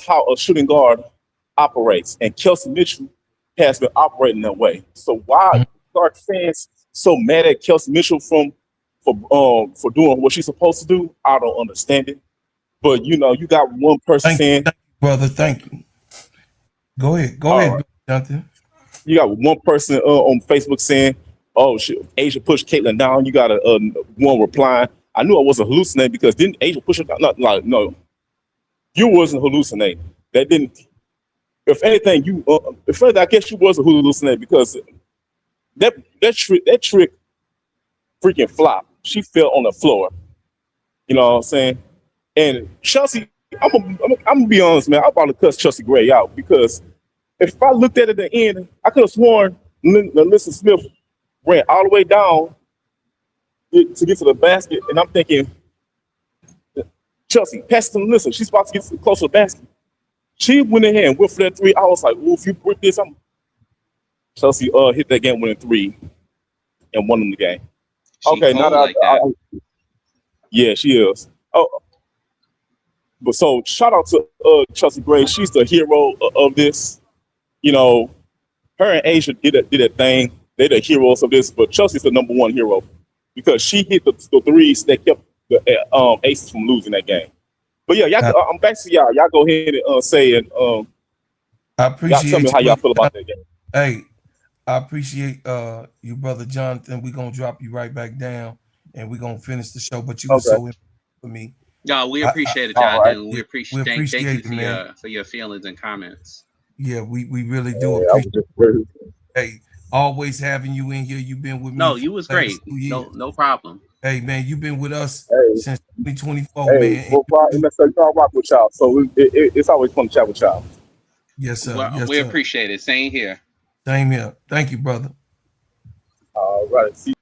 how a shooting guard operates. And Kelsey Mitchell has been operating that way. So why are fans so mad at Kelsey Mitchell for doing what she's supposed to do? I don't understand it. But you got one person saying, brother, thank you. Go ahead, Jonathan. You got one person on Facebook saying, "Oh, shit, Asia pushed Caitlin down." You got one replying, "I knew I wasn't hallucinating because didn't Asia push her down?" No, you wasn't hallucinating. That didn't. If anything, I guess you wasn't hallucinating because that trick freaking flopped. She fell on the floor. You know what I'm saying? And Chelsea, I'm gonna be honest, man. I'm about to cuss Chelsea Gray out, because if I looked at it at the end, I could have sworn Melissa Smith ran all the way down to get to the basket, and I'm thinking, Chelsea, pass it to Melissa. She's about to get close to the basket. She went in here and went for that three. I was like, "Well, if you break this, Chelsea hit that game-winning three and won them the game." Okay, now that yeah, she is. Oh. But so shout out to Chelsea Gray. She's the hero of this. You know, her and Asia did a thing. They're the heroes of this, but Chelsea's the number one hero because she hit the threes that kept the Aces from losing that game. But yeah, y'all, I'm back to y'all. Y'all go ahead and say it. I appreciate y'all tell me how y'all feel about that game. Hey, I appreciate you, brother Jonathan. We're gonna drop you right back down, and we're gonna finish the show. But you were so important for me. No, we appreciate it, Jonathan. Right. We appreciate thank you for your feelings and comments. Yeah, we really do appreciate it. Hey, always having you in here. You've been with me. No, you was great. No problem. Hey man, you've been with us Hey, since 2024, hey, man. well, MSA, y'all rock with y'all. So it's always fun to chat with y'all. Yes, sir. Well, Yes, we sir. appreciate it. Same here. Same here. Thank you, brother. All right. See.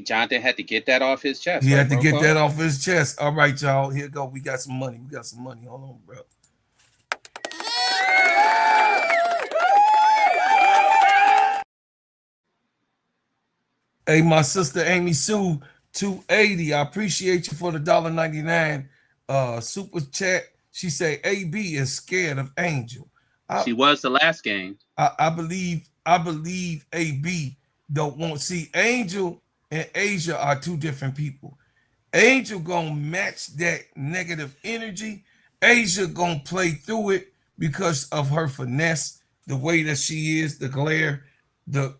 Jonathan had to get that off his chest, He right, had to bro? get that off his chest. All right, y'all. Here go. We got some money. Hold on, bro. Hey, my sister Amy Sue, 280. I appreciate you for the $1.99 super chat. She say AB is scared of Angel. She was the last game. I believe AB don't want see Angel and Asia are two different people. Angel gonna match that negative energy. Asia gonna play through it because of her finesse, the way that she is, the glare, the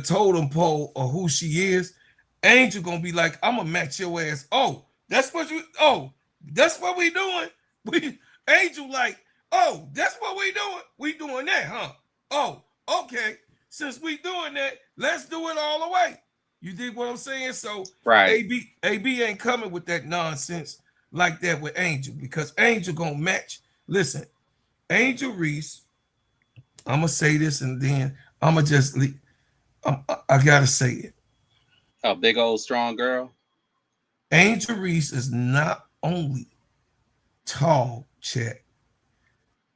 totem pole of who she is. Angel gonna be like, I'm gonna match your ass. Oh, that's what we doing. We Angel like, oh, that's what we doing. We doing that, huh? Oh, okay. Since we doing that, let's do it all the way. You dig what I'm saying? So right. AB ain't coming with that nonsense like that with Angel because Angel gonna match. Listen, Angel Reese, I'm gonna say this and then I'm gonna just leave. I gotta say it. A big old strong girl. Angel Reese is not only tall, Chet.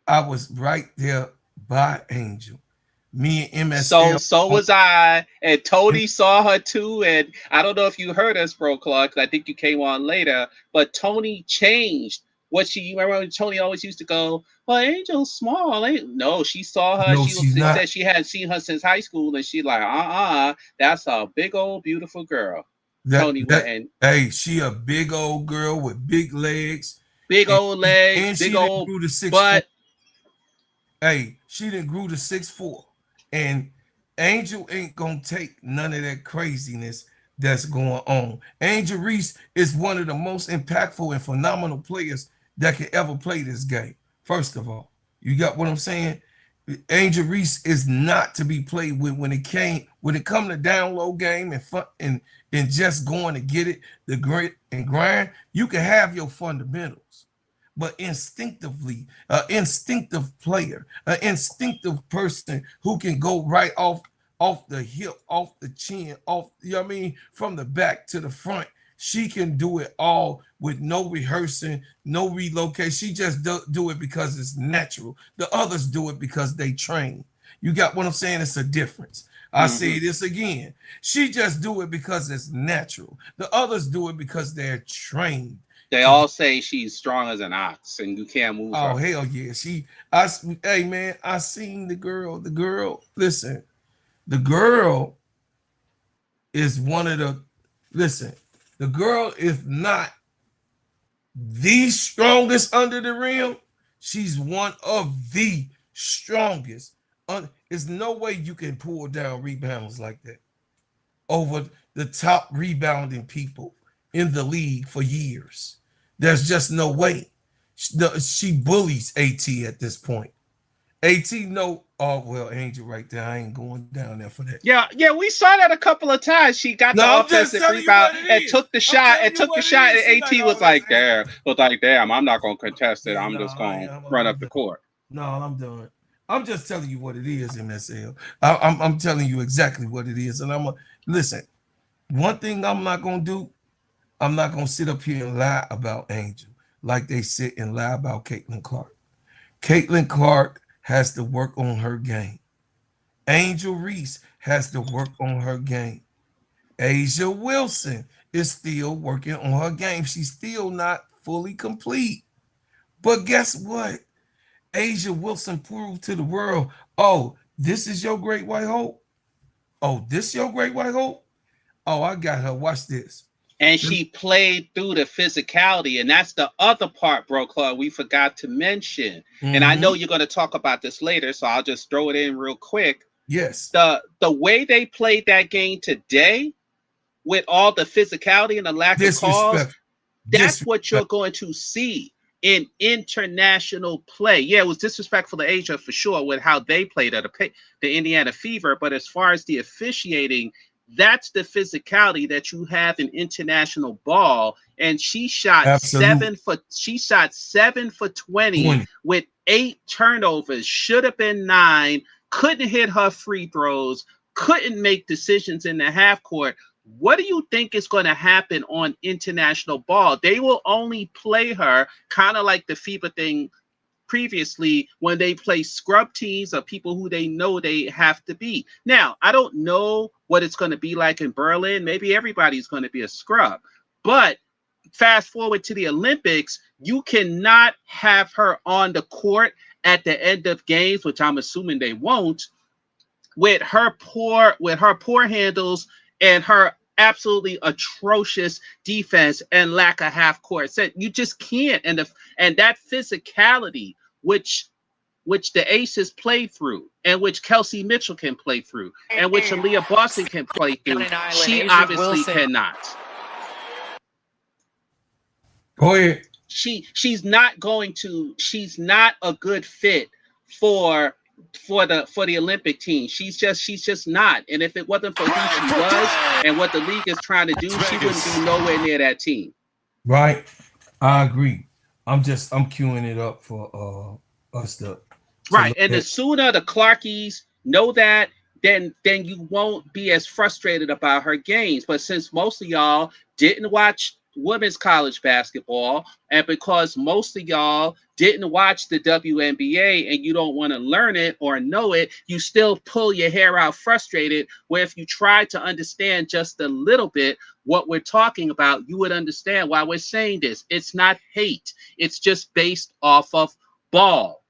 I was right there by Angel. Me and MSL. So was I, and Tony saw her too. And I don't know if you heard us, bro, Clark. I think you came on later, but Tony changed what she. You remember when Tony always used to go, "Well, Angel's small." No, she saw her. No, She she's not. said she had seen her since high school, and she like, that's a big old beautiful girl. Tony went and Hey, she a big old girl with big legs, big old legs, and big she didn't old grew to 6'4". butt. Hey, she didn't grew to 6'4", and Angel ain't gonna take none of that craziness that's going on. Angel Reese is one of the most impactful and phenomenal players that can ever play this game. First of all, you got what I'm saying? Angel Reese is not to be played with when it come to down low game and fun and just going to get it, the grit and grind. You can have your fundamentals, but instinctively, an instinctive player, an instinctive person who can go right off the hip, off the chin, off, you know what I mean, from the back to the front. She can do it all with no rehearsing, no relocation. She just do it because it's natural. The others do it because they train. You got what I'm saying? It's a difference. I say this again. She just do it because it's natural. The others do it because they're trained. They all say she's strong as an ox, and you can't move her. Oh hell yeah! Hey man, I seen the girl. The girl, listen, the girl is one of the. Listen, the girl is not the strongest under the rim. She's one of the strongest. There's no way you can pull down rebounds like that over the top rebounding people in the league for years. There's just no way. She bullies AT at this point. AT well, Angel right there. I ain't going down there for that. Yeah, we saw that a couple of times. She got the offensive rebound and took the shot and AT was like, damn, I'm not gonna contest it. I'm just gonna run up the court. No, I'm done. I'm just telling you what it is, MSL. I'm telling you exactly what it is. And listen, one thing I'm not gonna do, I'm not gonna sit up here and lie about Angel like they sit and lie about Caitlin Clark. Caitlin Clark has to work on her game. Angel Reese has to work on her game. Asia Wilson is still working on her game. She's still not fully complete. But guess what? Asia Wilson proved to the world, oh, this is your great white hope? Oh, this your great white hope? Oh, I got her. Watch this. And she played through the physicality. And that's the other part, bro, Claude, we forgot to mention. And I know you're going to talk about this later, so I'll just throw it in real quick. Yes. The way they played that game today, with all the physicality and the lack of calls, that's what you're going to see in international play. Yeah, it was disrespectful to Asia for sure with how they played at the Indiana Fever. But as far as the officiating, That's the physicality that you have in international ball. And she shot Absolutely. 7 for 20 with 8 turnovers, should have been 9, couldn't hit her free throws, couldn't make decisions in the half court. What do you think is going to happen on international ball? They will only play her kind of like the FIBA thing previously when they play scrub teams or people who they know they have to beat. Now, I don't know what it's going to be like in Berlin. Maybe everybody's going to be a scrub. But fast forward to the Olympics, you cannot have her on the court at the end of games, which I'm assuming they won't, with her poor handles and her absolutely atrocious defense and lack of half court set. You just can't. And that physicality, which the Aces play through, and which Kelsey Mitchell can play through, and which Aaliyah Boston can play through, she obviously cannot. Go ahead. She's not a good fit for the Olympic team. She's just not. And if it wasn't for who she was and what the league is trying to do, she wouldn't be nowhere near that team. Right. I agree. I'm queuing it up for us to right. And the sooner the Clarkies know that, then you won't be as frustrated about her games. But since most of y'all didn't watch women's college basketball, and because most of y'all didn't watch the WNBA and you don't want to learn it or know it, you still pull your hair out frustrated, where if you try to understand just a little bit what we're talking about, you would understand why we're saying this. It's not hate. It's just based off of ball.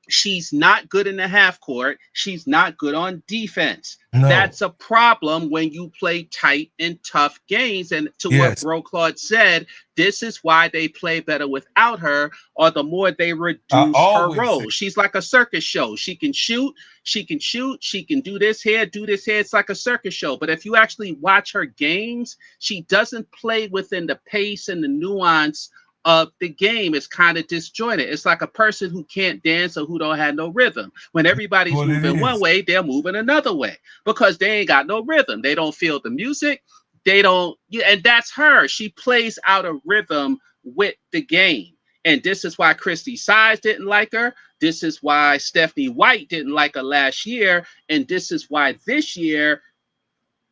She's not good in the half court. She's not good on defense. No. That's a problem when you play tight and tough games. And to what Bro Claude said, this is why they play better without her, or the more they reduce her role. She's like a circus show. She can shoot, she can do this here, do this here. It's like a circus show. But if you actually watch her games, she doesn't play within the pace and the nuance of the game. Is kind of disjointed. It's like a person who can't dance or who don't have no rhythm. When everybody's moving one way, they're moving another way because they ain't got no rhythm. They don't feel the music. They don't, and that's her. She plays out of rhythm with the game. And this is why Christy Size didn't like her. This is why Stephanie White didn't like her last year. And this is why this year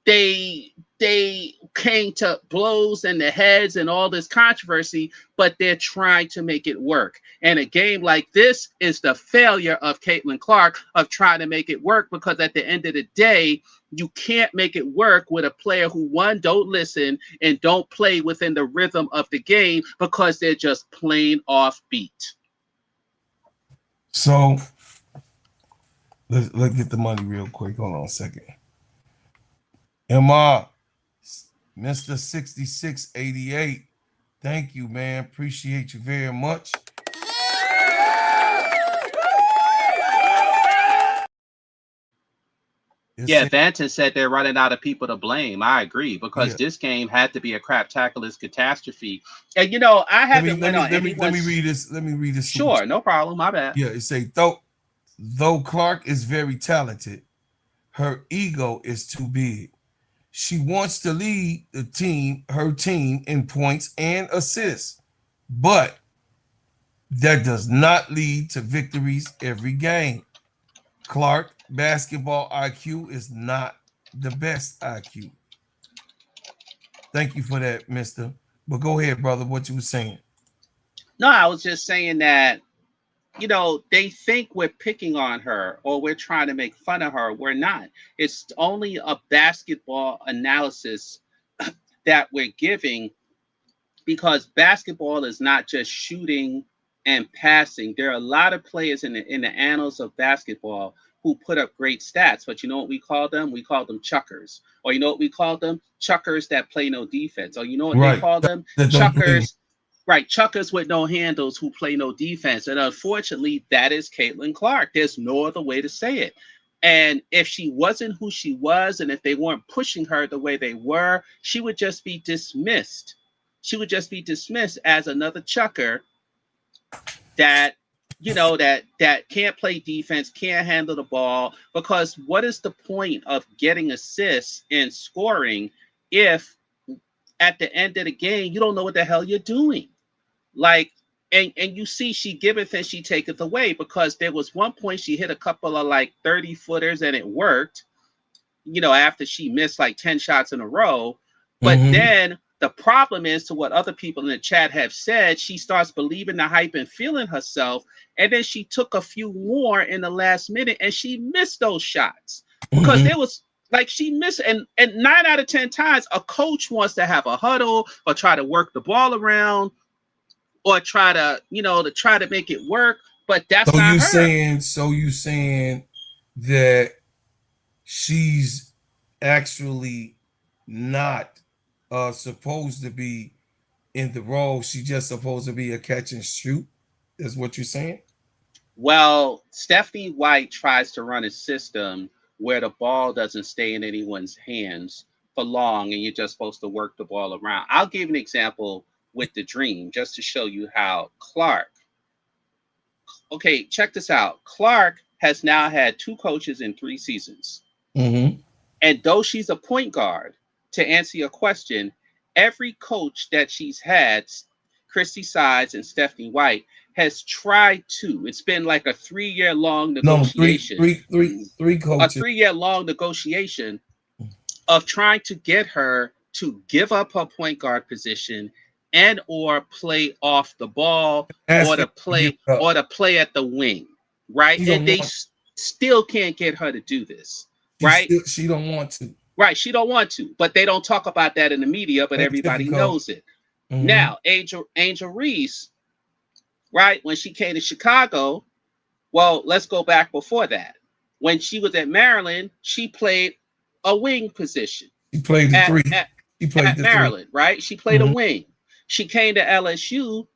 they came to blows in the heads and all this controversy, but they're trying to make it work. And a game like this is the failure of Caitlin Clark of trying to make it work, because at the end of the day, you can't make it work with a player who, one, don't listen and don't play within the rhythm of the game because they're just plain offbeat. So let's get the money real quick. Hold on a second. MR, Mr. 6688, thank you, man. Appreciate you very much. Yeah, Vanton said they're running out of people to blame. I agree, because this game had to be a crap tackler's catastrophe. And you know, I haven't went on anyone's... Let me read this. Sure, no problem. My bad. Yeah, it say though Clark is very talented, her ego is too big. She wants to lead her team in points and assists, but that does not lead to victories every game. Clark basketball IQ is not the best IQ. Thank you for that, mister. But go ahead, brother, what you were saying. No, I was just saying that, you know, they think we're picking on her or we're trying to make fun of her. We're not. It's only a basketball analysis that we're giving, because basketball is not just shooting and passing. There are a lot of players in the annals of basketball who put up great stats, but you know what we call them? We call them chuckers. Or you know what we call them? Chuckers that play no defense. Or you know what they call them? Chuckers. Right, chuckers with no handles who play no defense. And unfortunately, that is Caitlin Clark. There's no other way to say it. And if she wasn't who she was, and if they weren't pushing her the way they were, she would just be dismissed. She would just be dismissed as another chucker that you know, that can't play defense, can't handle the ball. Because what is the point of getting assists and scoring if at the end of the game you don't know what the hell you're doing? Like, and you see she giveth and she taketh away, because there was one point she hit a couple of like 30 footers and it worked, you know, after she missed like 10 shots in a row. But then the problem is, to what other people in the chat have said, she starts believing the hype and feeling herself. And then she took a few more in the last minute and she missed those shots because there was like she missed. And 9 out of 10 times a coach wants to have a huddle or try to work the ball around or try to, you know, to try to make it work. But that's so not you her. saying that she's actually not supposed to be in the role. She's just supposed to be a catch and shoot. Is what you're saying? Well, Stephanie White tries to run a system where the ball doesn't stay in anyone's hands for long and you're just supposed to work the ball around. I'll give an example with the Dream just to show you how Clark. Okay, check this out. Clark has now had 2 coaches in 3 seasons. And though she's a point guard, to answer your question, every coach that she's had, Christy Sides and Stephanie White, has tried to. It's been like a 3-year long negotiation. Three coaches. A 3-year long negotiation of trying to get her to give up her point guard position and or play off the ball or to play at the wing, right? And they still can't get her to do this, right? She don't want to. Right, she don't want to, but they don't talk about that in the media, but everybody knows it. Now, Angel Reese, right, when she came to Chicago, well, let's go back before that. When she was at Maryland, she played a wing position. She played the 3. She played at the Maryland, 3. right? She played a wing. She came to LSU.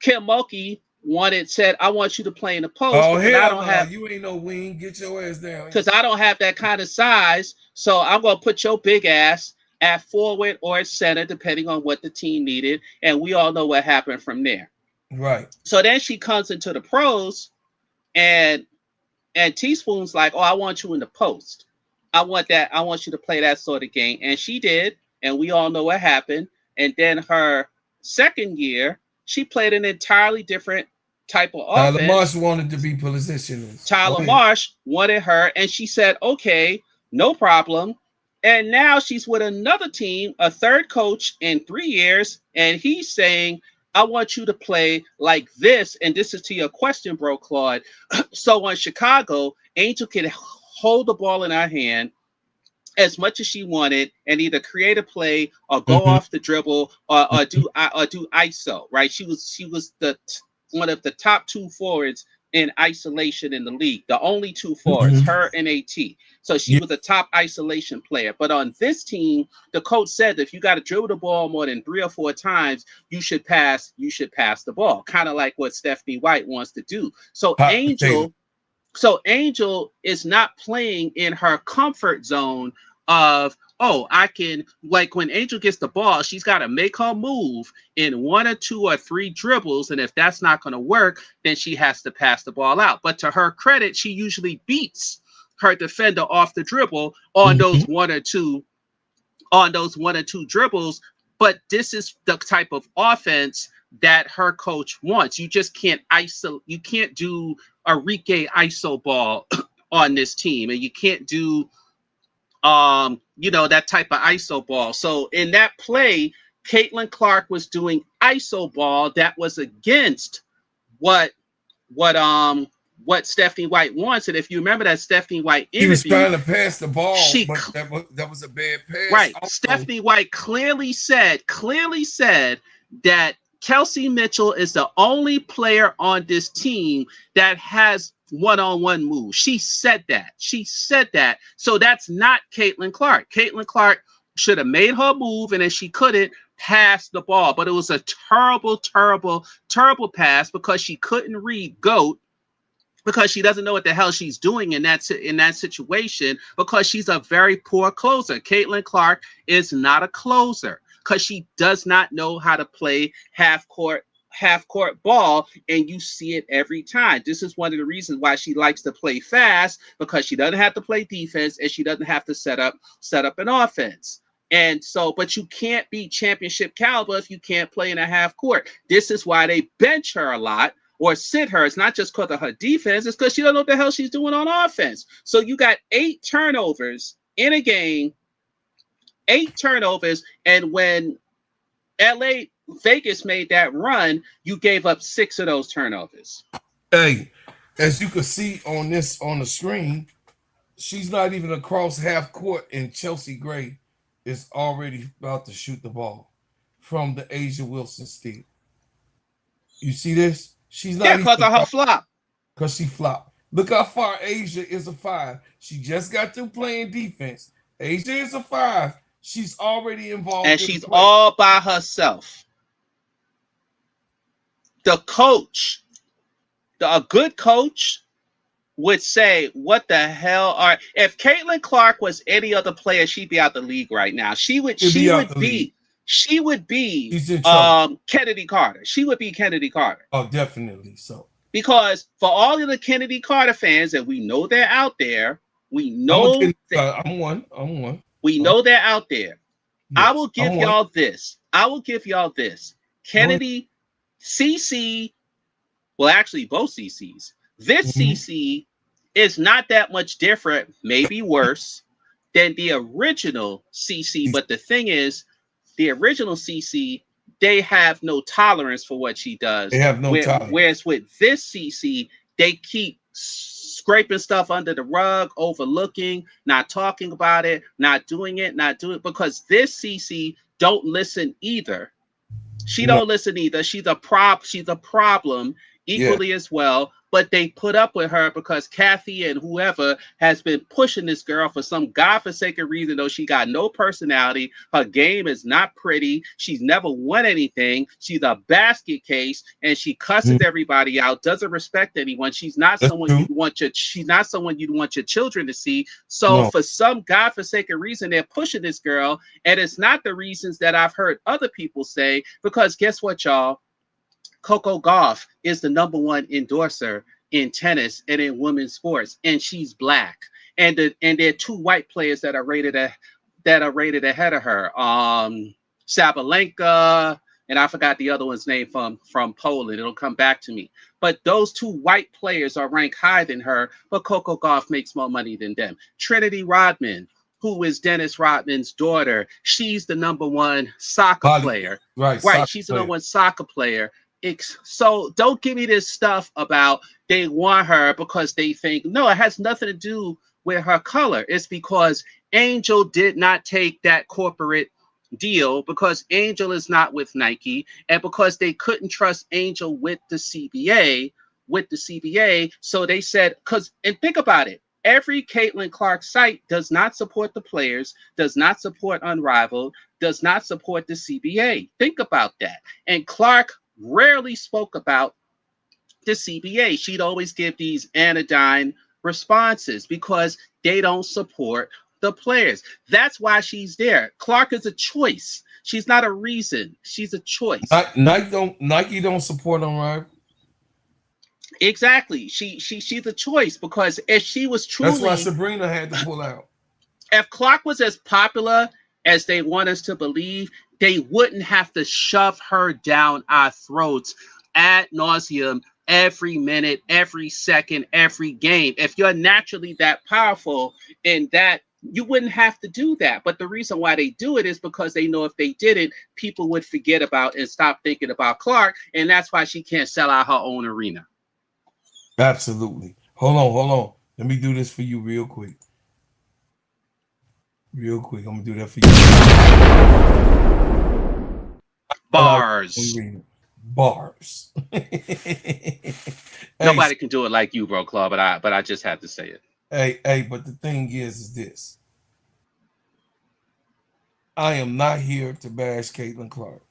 Kim Mulkey said, I want you to play in the post. Oh, because I don't have, you ain't no wing. Get your ass down. Because I don't have that kind of size. So I'm going to put your big ass at forward or at center, depending on what the team needed. And we all know what happened from there. Right. So then she comes into the pros and Teaspoon's like, oh, I want you in the post. I want you to play that sort of game. And she did. And we all know what happened. And then her second year, she played an entirely different type of offense. Tyler Marsh wanted to be positionless. Tyler Marsh wanted her, and she said, okay, no problem. And now she's with another team, a third coach in 3 years, and he's saying, I want you to play like this. And this is to your question, bro, Claude. So on Chicago, Angel could hold the ball in her hand as much as she wanted and either create a play or go off the dribble or do ISO, right? She was one of the top 2 forwards in isolation in the league, the only 2 forwards, her and AT. So she was a top isolation player. But on this team, the coach said that if you got to dribble the ball more than 3 or 4 times, you should pass the ball, kind of like what Stephanie White wants to do. So Angel is not playing in her comfort zone of, oh, I can, like when Angel gets the ball, she's got to make her move in 1 or 2 or 3 dribbles. And if that's not going to work, then she has to pass the ball out. But to her credit, she usually beats her defender off the dribble on those 1 or 2 dribbles. But this is the type of offense that her coach wants. You just can't you can't do a Rike ISO ball on this team, and you can't do that type of ISO ball. So in that play, Caitlin Clark was doing ISO ball that was against what Stephanie White wants. And if you remember that Stephanie White interview, he was trying to pass the ball, but that was a bad pass. Right. Also, Stephanie White clearly said that Kelsey Mitchell is the only player on this team that has one-on-one moves. She said that. So that's not Caitlin Clark. Caitlin Clark should have made her move, and if she couldn't, pass the ball. But it was a terrible, terrible, terrible pass because she couldn't read GOAT, because she doesn't know what the hell she's doing in that situation, because she's a very poor closer. Caitlin Clark is not a closer because she does not know how to play half court half court ball, and you see it every time. This is one of the reasons why she likes to play fast, because she doesn't have to play defense and she doesn't have to set up an offense. And so, but you can't be championship caliber if you can't play in a half court. This is why they bench her a lot or sit her. It's not just because of her defense, it's because she don't know what the hell she's doing on offense. So you got 8 turnovers in a game, 8 turnovers, and when Vegas made that run, you gave up 6 of those turnovers. Hey, as you can see on the screen, she's not even across half court, and Chelsea Gray is already about to shoot the ball from the Asia Wilson steal. You see this? She's not because of her flop. Because she flopped. Look how far Asia is a 5. She just got through playing defense. Asia is a 5. She's already involved. And she's all by herself. The coach, a good coach, would say, what the hell are, if Caitlin Clark was any other player, she'd be out the league right now. She would be Kennedy Carter. She would be Kennedy Carter. Oh, definitely so. Because for all of the Kennedy Carter fans, and we know they're out there, we know I'm one. We know they're out there. Yes, I will give y'all this. Kennedy, CC, well, actually both CCs. This CC is not that much different, maybe worse, than the original CC. But the thing is, the original CC, they have no tolerance for what she does. They have no tolerance. Whereas with this CC, they keep scraping stuff under the rug, overlooking, not talking about it, not doing it, because this CC don't listen either. She don't listen either. She's a problem equally as well. But they put up with her because Kathy and whoever has been pushing this girl for some godforsaken reason, though she got no personality. Her game is not pretty. She's never won anything. She's a basket case, and she cusses everybody out, doesn't respect anyone. She's not someone you'd want your children to see. So for some godforsaken reason, they're pushing this girl, and it's not the reasons that I've heard other people say, because guess what, y'all? Coco Gauff is the #1 endorser in tennis and in women's sports, and she's black. And there are 2 white players that are rated ahead of her. Sabalenka, and I forgot the other one's name from Poland. It'll come back to me. But those 2 white players are ranked higher than her, but Coco Gauff makes more money than them. Trinity Rodman, who is Dennis Rodman's daughter, she's the #1 soccer player. Right. She's the #1 soccer player. So don't give me this stuff about they want her because they think, no, it has nothing to do with her color. It's because Angel did not take that corporate deal, because Angel is not with Nike, and because they couldn't trust Angel with the CBA. So they said, and think about it, every Caitlin Clark site does not support the players, does not support Unrivaled, does not support the CBA. Think about that. And Clark rarely spoke about the CBA. She'd always give these anodyne responses because they don't support the players. That's why she's there. Clark is a choice. She's not a reason. She's a choice. Nike don't support Unrivaled. Exactly. She's a choice, because if she was truly, that's why Sabrina had to pull out. If Clark was as popular as they want us to believe, they wouldn't have to shove her down our throats ad nauseum every minute, every second, every game. If you're naturally that powerful and that, you wouldn't have to do that. But the reason why they do it is because they know if they didn't, people would forget about and stop thinking about Clark. And that's why she can't sell out her own arena. Absolutely. Hold on. Let me do this for you real quick. I'm gonna do that for you. Bars. Nobody can do it like you, bro, Claude, but I just had to say it. Hey, but the thing is this. I am not here to bash Caitlin Clark.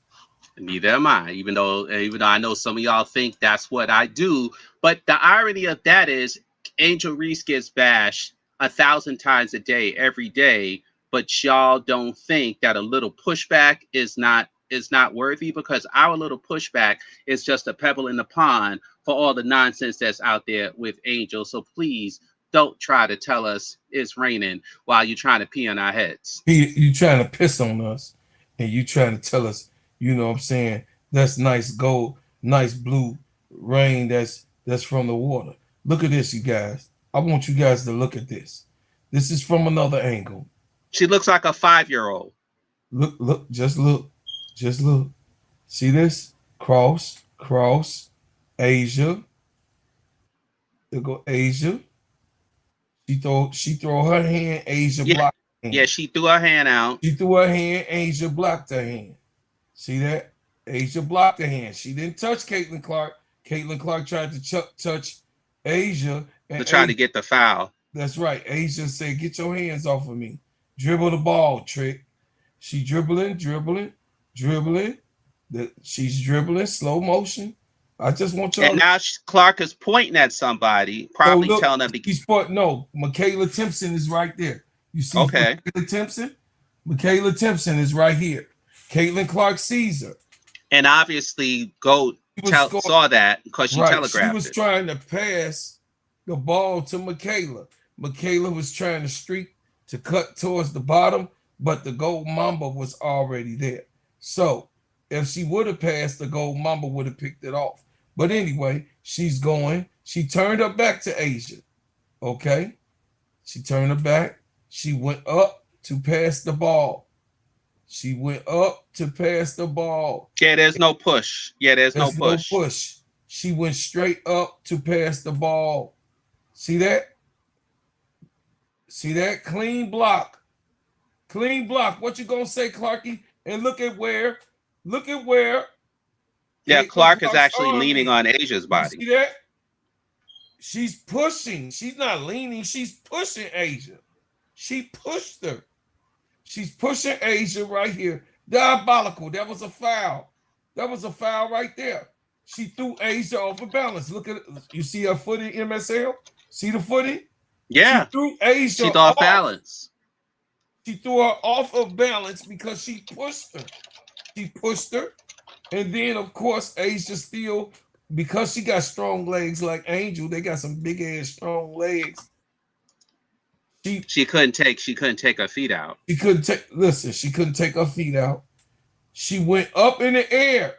Neither am I, even though I know some of y'all think that's what I do. But the irony of that is Angel Reese gets bashed 1,000 times a day, every day, but y'all don't think that a little pushback is not is not worthy, because our little pushback is just a pebble in the pond for all the nonsense that's out there with Angel. So please don't try to tell us it's raining while you're trying to pee on our heads. You trying to piss on us, and you trying to tell us, you know what I'm saying, that's nice gold, nice blue rain that's from the water. Look at this, you guys. I want you guys to look at this. This is from another angle. She looks like a 5-year-old. Look, just look. See this? Cross, Asia. There go Asia. She throw her hand, Asia blocked her hand. Yeah, she threw her hand out. She threw her hand, Asia blocked her hand. See that? Asia blocked her hand. She didn't touch Caitlin Clark. Caitlin Clark tried to touch Asia. To try to get the foul. That's right. Asia said, get your hands off of me. Dribble the ball, Trick. She dribbling. She's dribbling, slow motion. I just want y'all. And now Clark is pointing at somebody, probably telling them to. No, Michaela Timpson is right there. You see, okay. Michaela Timpson is right here. Caitlin Clark sees her. And obviously, saw that because she telegraphed it. She was trying to pass the ball to Michaela. Michaela was trying to streak to cut towards the bottom, but the gold mamba was already there. So if she would have passed, the gold mamba would have picked it off. But anyway, she's going. She turned her back to Asia. Okay? She turned her back. She went up to pass the ball. Yeah, there's no push. There's no push. She went straight up to pass the ball. See that? Clean block. What you gonna say, Clarky? And look at where. Yeah, Clark is actually leaning on Asia's body. You see that? She's pushing. She's not leaning. She's pushing Asia. She pushed her. She's pushing Asia right here. Diabolical. That was a foul. Right there. She threw Asia off of balance. Look at it. You see her footy, MSL? See the footy? Yeah. She threw Asia off balance. She threw her off of balance because she pushed her. And then, of course, Asia still, because she got strong legs like Angel, they got some big ass strong legs. She couldn't take her feet out. She couldn't take her feet out. She went up in the air.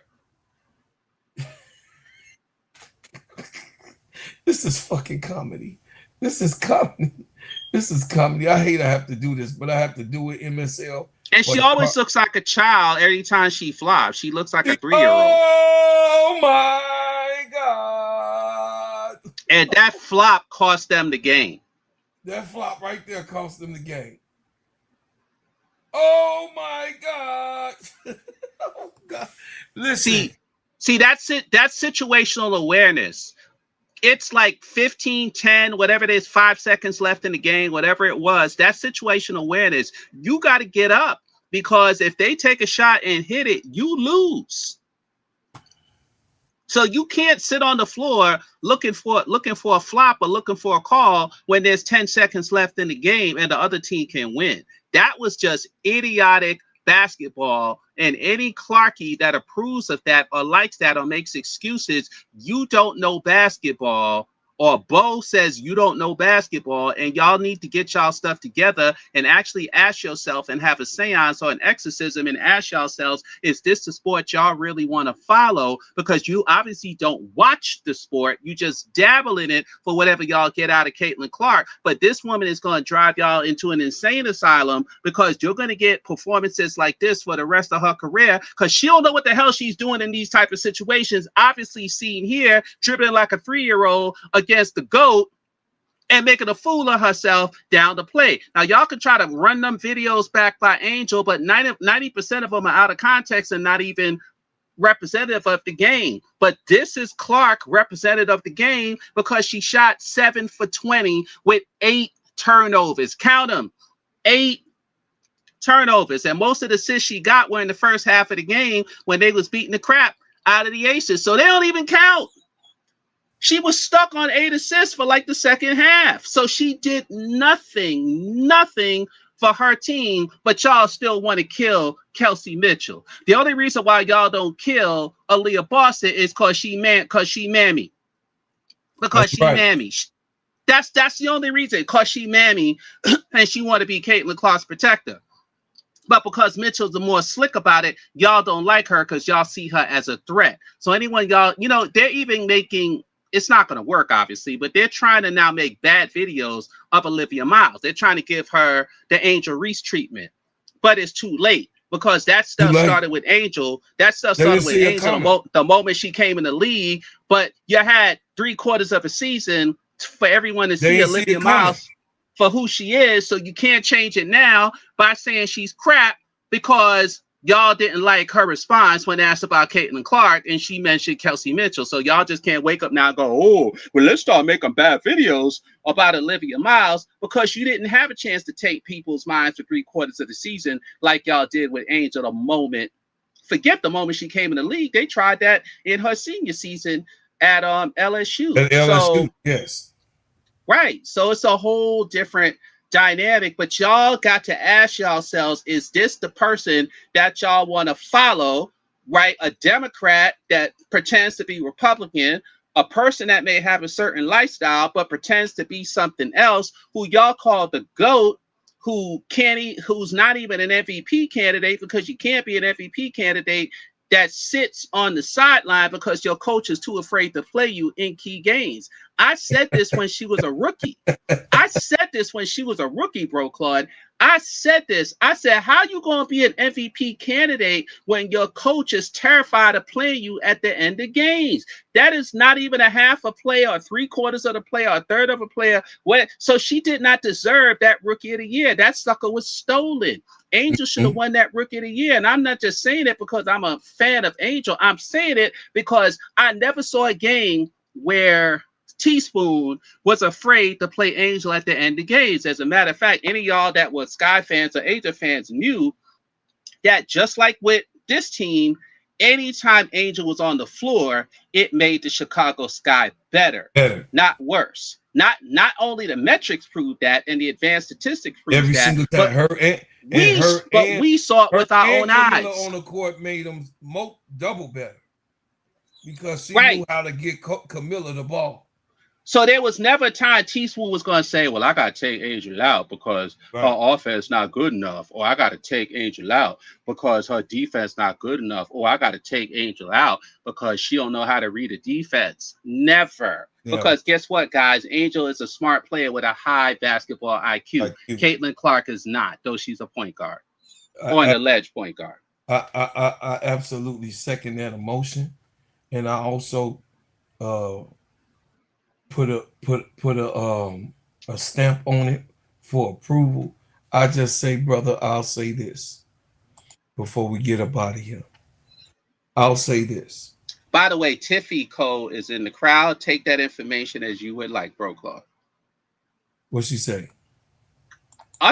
This is fucking comedy. This is comedy. I hate I have to do this, but I have to do it, MSL. And she always looks like a child every time she flops. She looks like a 3-year-old. Oh my God. And that flop cost them the game. That flop right there cost them the game. Oh my God. Oh God. Listen. See, that's it. That's situational awareness. It's like 15, 10, whatever it is, 5 seconds left in the game, whatever it was. That's situational awareness. You got to get up, because if they take a shot and hit it, you lose. So you can't sit on the floor looking for a flop or looking for a call when there's 10 seconds left in the game and the other team can win. That was just idiotic basketball. And any Clarkie that approves of that or likes that or makes excuses, you don't know basketball, or Bo says you don't know basketball, and y'all need to get y'all stuff together and actually ask yourself and have a seance or an exorcism and ask yourselves, is this the sport y'all really want to follow? Because you obviously don't watch the sport. You just dabble in it for whatever y'all get out of Caitlin Clark. But this woman is going to drive y'all into an insane asylum, because you're going to get performances like this for the rest of her career, because she don't know what the hell she's doing in these type of situations. Obviously seen here dribbling like a 3-year-old against the GOAT and making a fool of herself down the play. Now, y'all can try to run them videos back by Angel, but 90% of them are out of context and not even representative of the game. But this is Clark representative of the game, because she shot 7 for 20 with 8 turnovers. Count them, 8 turnovers. And most of the assists she got were in the first half of the game when they was beating the crap out of the Aces. So they don't even count. She was stuck on 8 assists for like the second half. So she did nothing for her team, but y'all still want to kill Kelsey Mitchell. The only reason why y'all don't kill Aaliyah Boston is because she mammy. Because she mammy. That's the only reason. Because she mammy and she want to be Caitlin Clark's protector. But because Mitchell's the more slick about it, y'all don't like her because y'all see her as a threat. So anyone y'all, they're even making, it's not going to work, obviously, but they're trying to now make bad videos of Olivia Miles. They're trying to give her the Angel Reese treatment. But it's too late because that stuff started with Angel. That stuff started with Angel the moment she came in the league. But you had 3/4 of a season for everyone to see Olivia Miles for who she is, so you can't change it now by saying she's crap because y'all didn't like her response when asked about Caitlin Clark and she mentioned Kelsey Mitchell. So y'all just can't wake up now and go, oh, well, let's start making bad videos about Olivia Miles because you didn't have a chance to take people's minds for 3/4 of the season like y'all did with Angel the moment. Forget the moment she came in the league. They tried that in her senior season at LSU. At LSU, yes. Right. So it's a whole different dynamic, but y'all got to ask yourselves, is this the person that y'all want to follow, right? A Democrat that pretends to be Republican, a person that may have a certain lifestyle, but pretends to be something else, who y'all call the GOAT, who's not even an MVP candidate because you can't be an MVP candidate that sits on the sideline because your coach is too afraid to play you in key games. I said this when she was a rookie. Bro, Claude. I said this. I said, how you going to be an MVP candidate when your coach is terrified of playing you at the end of games? That is not even a half a play or 3/4 of the play or a third of a player. So she did not deserve that Rookie of the Year. That sucker was stolen. Angel should have won that Rookie of the Year. And I'm not just saying it because I'm a fan of Angel. I'm saying it because I never saw a game where Teaspoon was afraid to play Angel at the end of games. As a matter of fact, any of y'all that were Sky fans or Angel fans knew that just like with this team, anytime Angel was on the floor, it made the Chicago Sky better. Not worse. Not only the metrics proved that and the advanced statistics proved every that, single time. But we saw it with our own eyes. On the court made them double better because she knew how to get Camilla the ball. So there was never a time Teaspoon was going to say, well, I got to take Angel out because her offense not good enough, or I got to take Angel out because her defense not good enough, or I got to take Angel out because she don't know how to read a defense. Never. Yeah. Because guess what, guys? Angel is a smart player with a high basketball IQ. Caitlin Clark is not, though she's a point guard or an alleged point guard. I absolutely second that emotion. And I also put a stamp on it for approval. I just say, brother, I'll say this before we get up out of here. I'll say this. By the way, Tiffy Cole is in the crowd. Take that information as you would like, Bro Claude. What'd she say?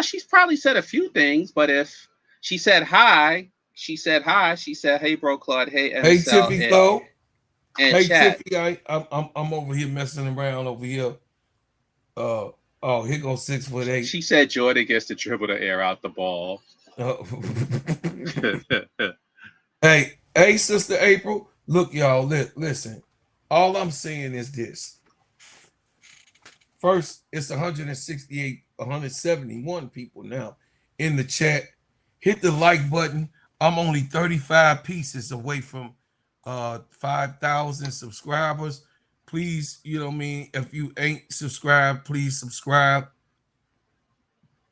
She's probably said a few things, but if she said hi, she said, hey, Bro Claude, hey, MSL, hey, Tiffy Cole. Hey, chat. Tiffy, I'm over here messing around over here. Here goes 6'8". She said Jordan gets to dribble the air out the ball. Hey, Sister April. Look, y'all, listen. All I'm saying is this. First, it's 171 people now in the chat. Hit the like button. I'm only 35 pieces away from 5,000 subscribers. Please, you know what I mean? If you ain't subscribed, please subscribe.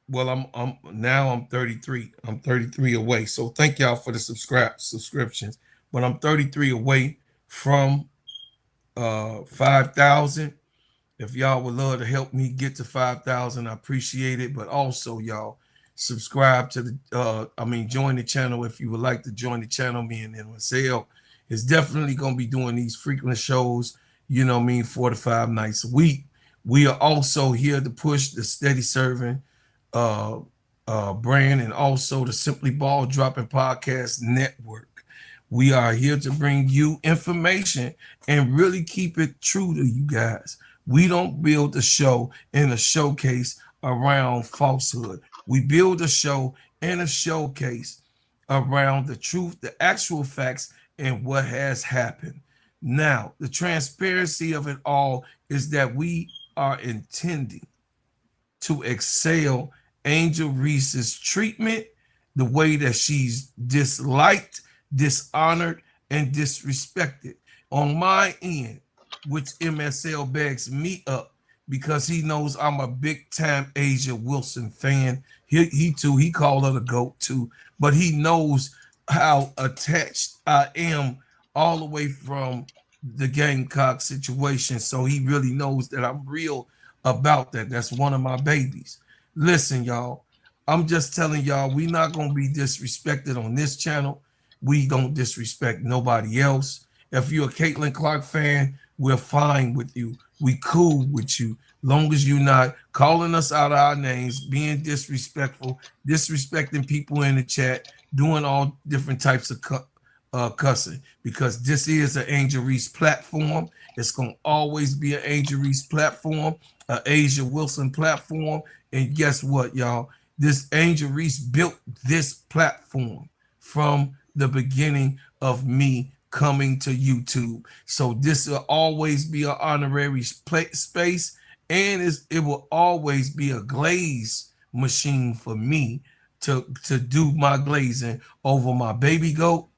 Well, I'm 33. I'm 33 away. So thank y'all for the subscriptions. But I'm 33 away from 5,000. If y'all would love to help me get to 5,000, I appreciate it. But also, y'all subscribe to join the channel if you would like to join the channel. Me and MSL is definitely going to be doing these frequent shows, 4 to 5 nights a week. We are also here to push the Steady Serv'n brand and also the Simply Ball Dropping Podcast Network. We are here to bring you information and really keep it true to you guys. We don't build the show in a showcase around falsehood. We build a show and a showcase around the truth, the actual facts, and what has happened. Now, the transparency of it all is that we are intending to excel Angel Reese's treatment, the way that she's disliked, dishonored, and disrespected. On my end, which MSL bags me up because he knows I'm a big time Asia Wilson fan. He too, he called her the GOAT too, but he knows how attached I am all the way from the Gamecock situation. So he really knows that I'm real about that. That's one of my babies. Listen, y'all, I'm just telling y'all, we not gonna be disrespected on this channel. We don't disrespect nobody else. If you're a Caitlin Clark fan, we're fine with you. We cool with you, long as you're not calling us out of our names, being disrespectful, disrespecting people in the chat, doing all different types of cussing. Because this is an Angel Reese platform. It's gonna always be an Angel Reese platform, an Asia Wilson platform. And guess what, y'all? This Angel Reese built this platform from the beginning of me coming to YouTube. So this will always be an honorary space, and it will always be a glaze machine for me to do my glazing over my baby goat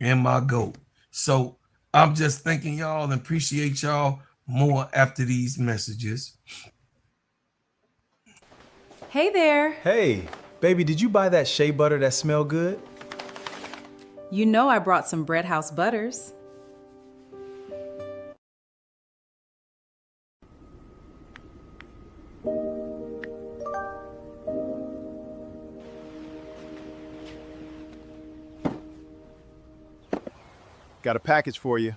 and my goat. So I'm just thanking y'all and appreciate y'all more after these messages. Hey there. Hey, baby, did you buy that shea butter that smell good? You know I brought some Bread House butters. Got a package for you.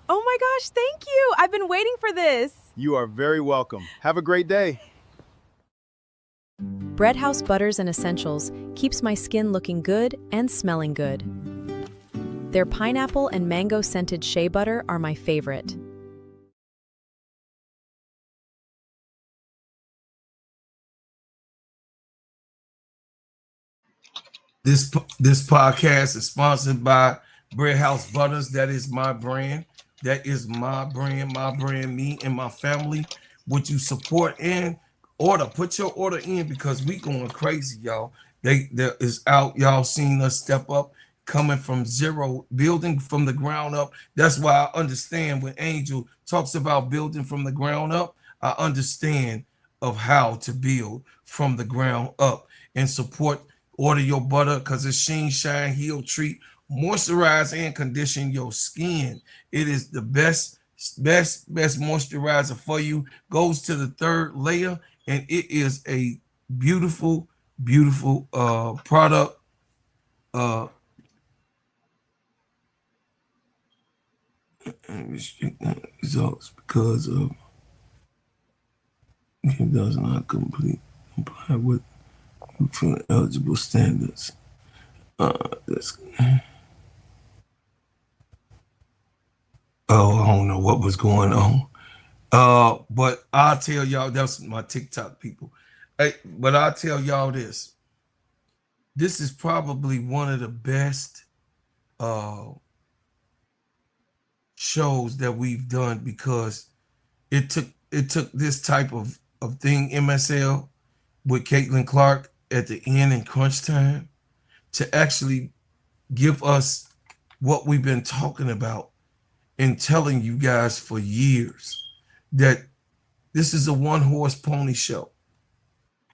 Oh my gosh, thank you. I've been waiting for this. You are very welcome. Have a great day. Bread House Butters and Essentials keeps my skin looking good and smelling good. Their pineapple and mango scented shea butter are my favorite. This podcast is sponsored by Bread House Butters. That is my brand. That is my brand, me and my family. Would you support and order? Put your order in because we going crazy, y'all. There is out. Y'all seen us step up, coming from zero, building from the ground up. That's why I understand when Angel talks about building from the ground up, I understand of how to build from the ground up and support. Order your butter because it's Sheen Shine Heal Treat. Moisturize and condition your skin. It is the best moisturizer for you. Goes to the third layer, and it is a beautiful, beautiful product. Results because of it does not comply with eligible standards. I don't know what was going on. But I'll tell y'all, that's my TikTok people. Hey, but I'll tell y'all this. This is probably one of the best shows that we've done because it took this type of thing, MSL, with Caitlin Clark at the end in crunch time to actually give us what we've been talking about and telling you guys for years, that this is a one-horse pony show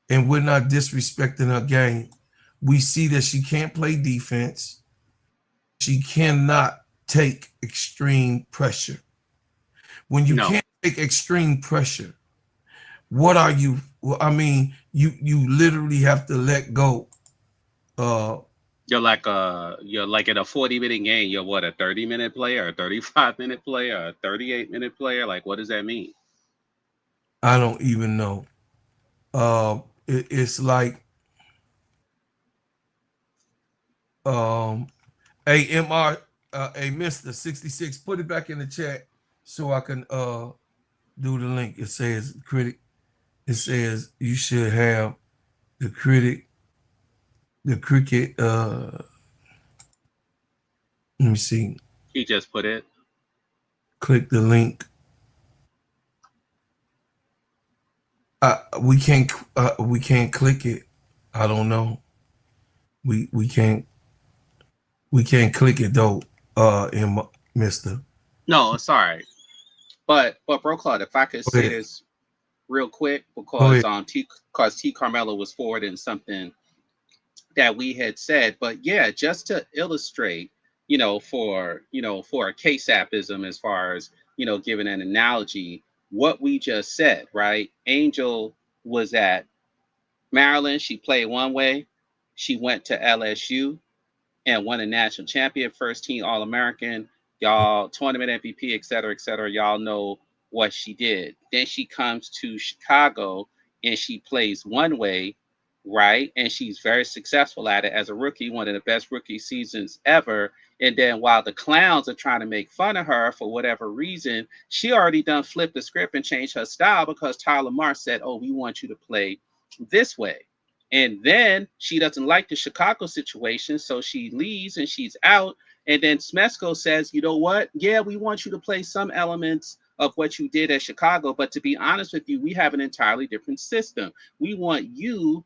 and we're not disrespecting her game. We see that she can't play defense. She cannot take extreme pressure. When you can't take extreme pressure, what are you? I mean, you literally have to let go. You're like in a 40-minute game. You're what, a 30-minute player, a 35-minute player, a 38-minute player? Like, what does that mean? I don't even know. It's like AMR, a Mr. 66, put it back in the chat so I can do the link. It says critic. It says you should have the cricket. Let me see. He just put it. Click the link. We can't click it. I don't know. We can't click it though. In Mister. No, it's all right. But Bro Claude, if I could say this real quick, because T Carmelo was forwarding something that we had said, but yeah, just to illustrate, for a KSAPism, as far as giving an analogy, what we just said, right? Angel was at Maryland. She played one way. She went to LSU and won a national champion, first team All-American, y'all, tournament MVP, et cetera, et cetera. Y'all know what she did. Then she comes to Chicago and she plays one way, right? And she's very successful at it as a rookie, one of the best rookie seasons ever. And then while the clowns are trying to make fun of her for whatever reason, she already done flipped the script and changed her style because Tyler Marsh said, oh, we want you to play this way. And then she doesn't like the Chicago situation, so she leaves and she's out. And then Smesco says, you know what? Yeah, we want you to play some elements of what you did at Chicago, but to be honest with you, we have an entirely different system. We want you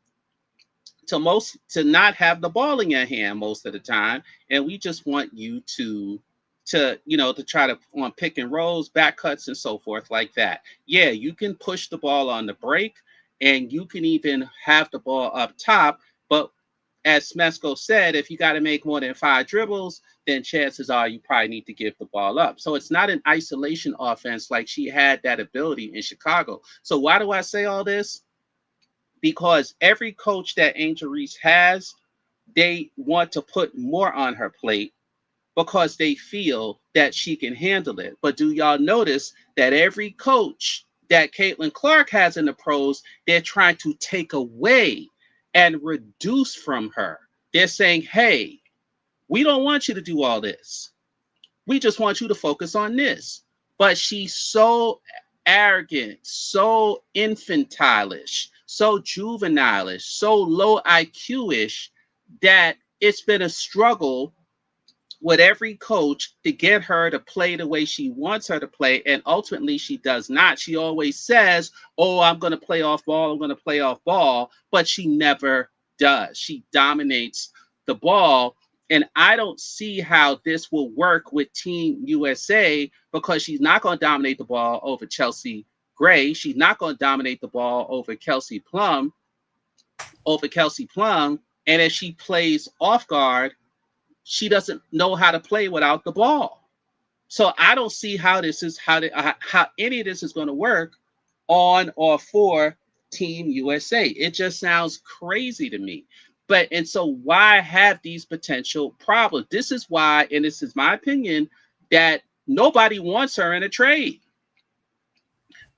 to not have the ball in your hand most of the time, and we just want you to try to on pick and rolls, back cuts, and so forth like that. Yeah, you can push the ball on the break, and you can even have the ball up top, but as Smesco said, if you got to make more than 5 dribbles, then chances are you probably need to give the ball up. So it's not an isolation offense like she had that ability in Chicago. So why do I say all this? Because every coach that Angel Reese has, they want to put more on her plate because they feel that she can handle it. But do y'all notice that every coach that Caitlin Clark has in the pros, they're trying to take away and reduce from her. They're saying, hey, we don't want you to do all this. We just want you to focus on this. But she's so arrogant, so infantile-ish, so juvenile-ish, so low IQ-ish that it's been a struggle with every coach to get her to play the way she wants her to play. And ultimately she does not. She always says, oh, I'm going to play off ball. I'm going to play off ball. But she never does. She dominates the ball. And I don't see how this will work with Team USA because she's not going to dominate the ball over Chelsea Gray. She's not going to dominate the ball over Kelsey Plum. And if she plays off guard, she doesn't know how to play without the ball. So I don't see how any of this is going to work on or for Team USA. It just sounds crazy to me. And so why have these potential problems? This is why, and this is my opinion, that nobody wants her in a trade.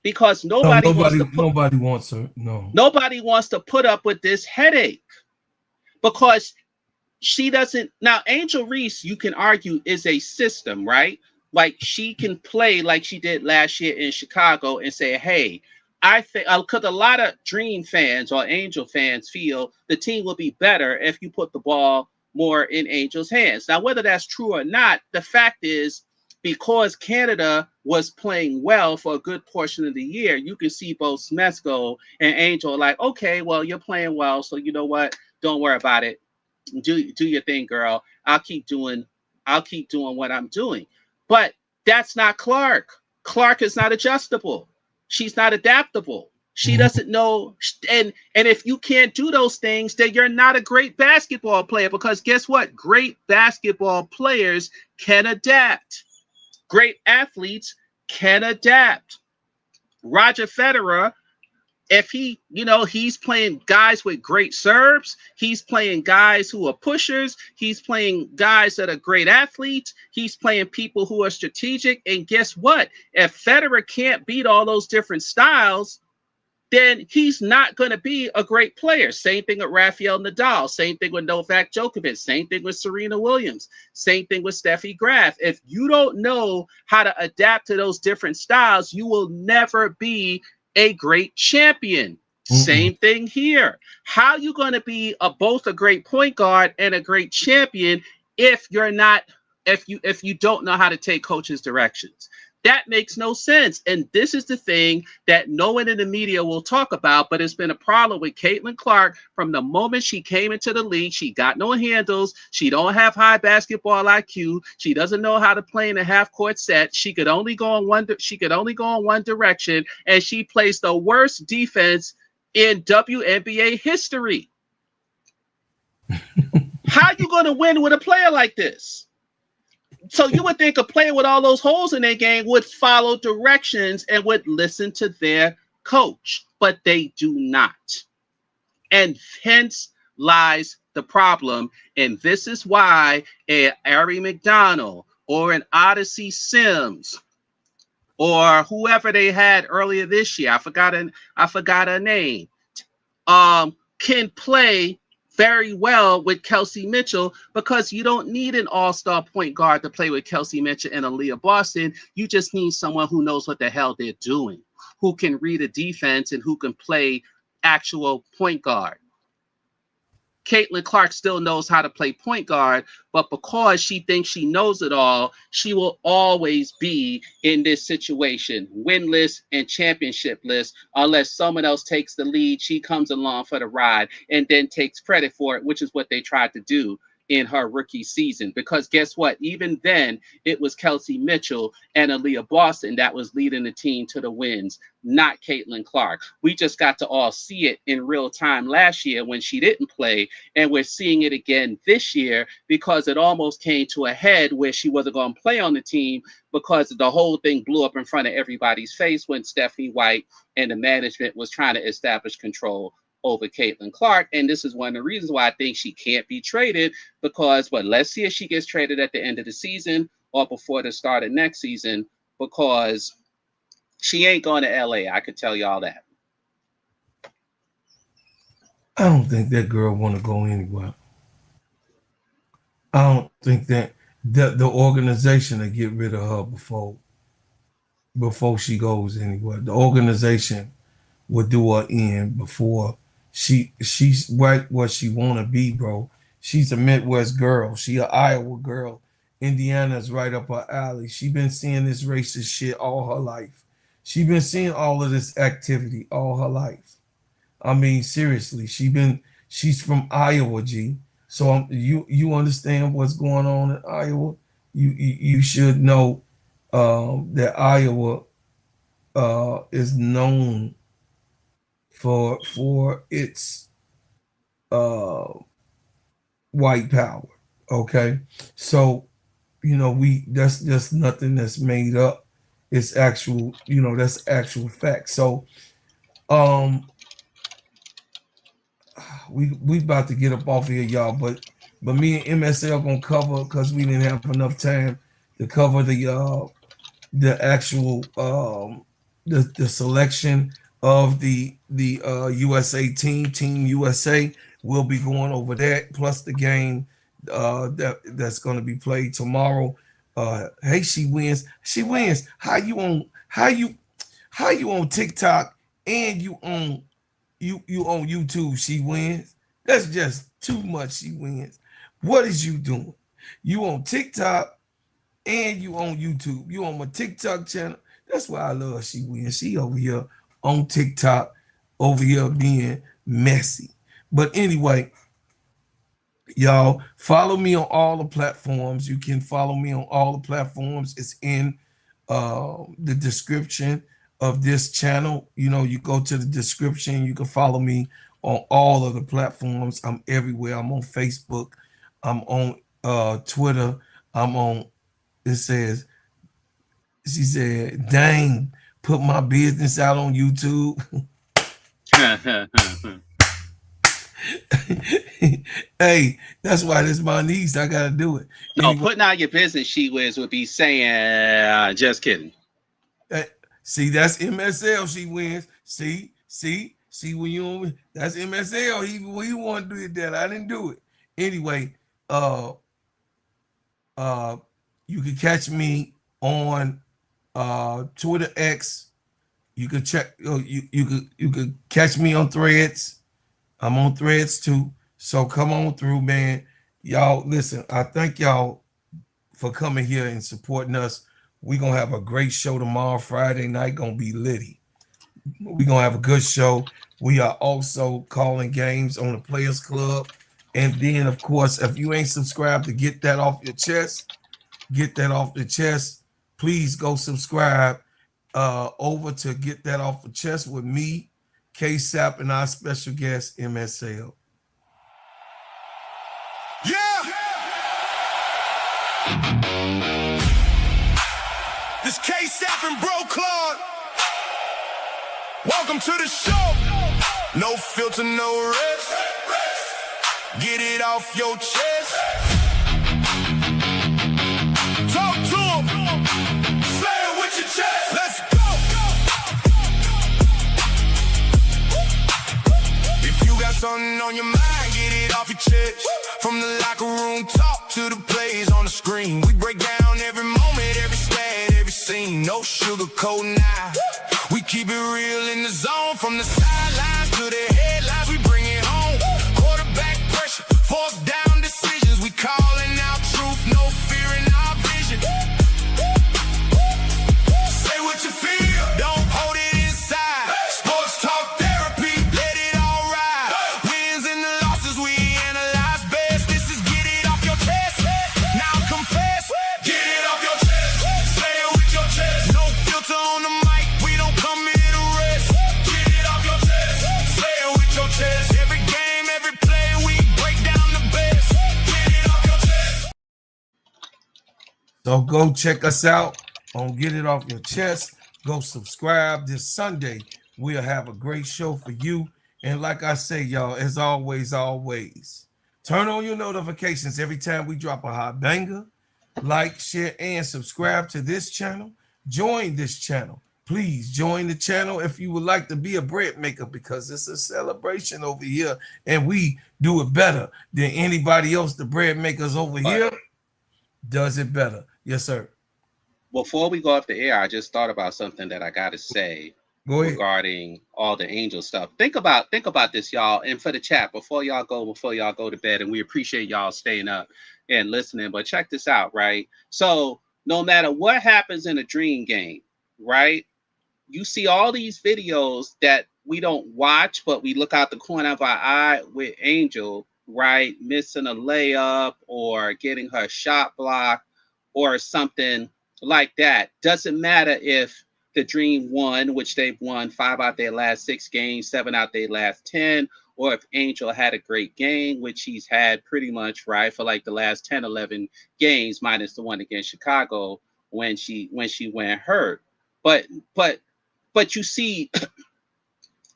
Because nobody wants her. No. Nobody wants to put up with this headache. Because she doesn't. Now, Angel Reese, you can argue, is a system, right? Like she can play like she did last year in Chicago and say, hey, I think, because a lot of Dream fans or Angel fans feel the team will be better if you put the ball more in Angel's hands. Now, whether that's true or not, the fact is, because Canada was playing well for a good portion of the year, you can see both Smesco and Angel like, okay, well, you're playing well, so you know what? Don't worry about it. Do your thing, girl. I'll keep doing what I'm doing. But that's not Clark. Clark is not adjustable. She's not adaptable. She doesn't know. And if you can't do those things, then you're not a great basketball player, because guess what? Great basketball players can adapt. Great athletes can adapt. Roger Federer, if he's playing guys with great serves, he's playing guys who are pushers, he's playing guys that are great athletes, he's playing people who are strategic. And guess what? If Federer can't beat all those different styles, then he's not going to be a great player. Same thing with Rafael Nadal, same thing with Novak Djokovic, same thing with Serena Williams, same thing with Steffi Graf. If you don't know how to adapt to those different styles, you will never be a great champion. Same thing here. How you going to be both a great point guard and a great champion if you're not if you don't know how to take coaches' directions? That makes no sense. And this is the thing that no one in the media will talk about, but it's been a problem with Caitlin Clark from the moment she came into the league. She got no handles. She don't have high basketball IQ. She doesn't know how to play in a half-court set. She could only go in one direction, and she plays the worst defense in WNBA history. How you going to win with a player like this? So you would think a player with all those holes in their game would follow directions and would listen to their coach, but they do not. And hence lies the problem. And this is why an Ari McDonald or an Odyssey Sims or whoever they had earlier this year, I forgot her name, can play very well with Kelsey Mitchell, because you don't need an all-star point guard to play with Kelsey Mitchell and Aaliyah Boston. You just need someone who knows what the hell they're doing, who can read a defense and who can play actual point guard. Caitlin Clark still knows how to play point guard, but because she thinks she knows it all, she will always be in this situation, winless and championshipless, unless someone else takes the lead. She comes along for the ride and then takes credit for it, which is what they tried to do in her rookie season. Because guess what? Even then, it was Kelsey Mitchell and Aaliyah Boston that was leading the team to the wins, not Caitlin Clark. We just got to all see it in real time last year when she didn't play, and we're seeing it again this year because it almost came to a head where she wasn't going to play on the team because the whole thing blew up in front of everybody's face when Stephanie White and the management was trying to establish control over Caitlin Clark. And this is one of the reasons why I think she can't be traded, because let's see if she gets traded at the end of the season or before the start of next season, because she ain't going to LA. I could tell y'all that. I don't think that girl want to go anywhere. I don't think that the organization will get rid of her before she goes anywhere. The organization will do her in before she's right where she want to be, bro. She's a Midwest girl. She an Iowa girl. Indiana's right up her alley. She been seeing this racist shit all her life. She been seeing all of this activity all her life. I mean, seriously, she's from Iowa, G. So you understand what's going on in Iowa. You should know that Iowa is known for its white power. Okay, so that's just nothing that's made up. It's actual, that's actual fact. So we about to get up off here, y'all, but me and MSL gonna cover, because we didn't have enough time to cover the actual the selection of the USA team USA. We'll be going over that, plus the game that's going to be played tomorrow. Hey, she wins. How you on TikTok and you on YouTube? She wins. That's just too much. She wins. What is you doing? You on TikTok and you on YouTube. You on my TikTok channel. That's why I love She Wins. She over here on TikTok, over here being messy. But anyway, y'all, follow me on all the platforms. You can follow me on all the platforms. It's in the description of this channel. You go to the description. You can follow me on all of the platforms. I'm everywhere. I'm on Facebook. I'm on Twitter. I'm on, she said, dang, put my business out on YouTube. Hey, that's why this is my niece. I gotta do it. No, putting out your business, She Wins, would be saying, just kidding. See, that's MSL. She Wins. See, when you, that's MSL. He want to do that. I didn't do it. Anyway, you can catch me on Twitter X You could check. You could catch me on Threads. I'm on Threads too. So come on through, man. Y'all listen. I thank y'all for coming here and supporting us. We're gonna have a great show tomorrow, Friday night. Gonna be litty. We're gonna have a good show. We are also calling games on the Players Club. And then, of course, if you ain't subscribed to get that off your chest, please go subscribe over to Get That Off the Chest with me, K-Sap, and our special guest, MSL. This K-Sap and Bro Claude. Welcome to the show. No filter, no rest. Get it off your chest. Talk to him. Say it with your chest. Let's go. If you got something on your mind, get it off your chest. From the locker room talk to the plays on the screen. We break down every moment, every stat, every scene. No sugarcoat now. We keep it real in the zone. From the sidelines to the headlines, we bring it home. Quarterback pressure, fourth down decisions. We calling out truth, no fear in our vision. Say what you feel, don't hold it inside. Sports talk therapy, let it all ride. Wins and the losses we analyze best. This is get it off your chest. Now confess, get it off your chest. Say it with your chest. No filter on the mic, we don't come here to rest. Get it off your chest. Say it with your chest. Every game, every play, we break down the best. Get it off your chest. So go check us out on Get It Off Your Chest. Go subscribe this Sunday. We'll have a great show for you. And like I say, y'all, as always, turn on your notifications every time we drop a hot banger. Like, share, and subscribe to this channel. Join this channel. Please join the channel if you would like to be a bread maker, because it's a celebration over here and we do it better than anybody else. The bread makers over here does it better. Yes, sir. Before we go off the air, I just thought about something that I gotta say regarding all the angel stuff. Think about this, y'all, and for the chat before y'all go to bed. And we appreciate y'all staying up and listening. But check this out, right? So no matter what happens in a dream game, right? You see all these videos that we don't watch, but we look out the corner of our eye with Angel, right? Missing a layup or getting her shot blocked or something like that. Doesn't matter if the Dream won, which they've won 5 out their last 6 games, 7 out their last 10, or if Angel had a great game, which he's had pretty much, right, for like the last 10, 11 games, minus the one against Chicago when she went hurt. But you see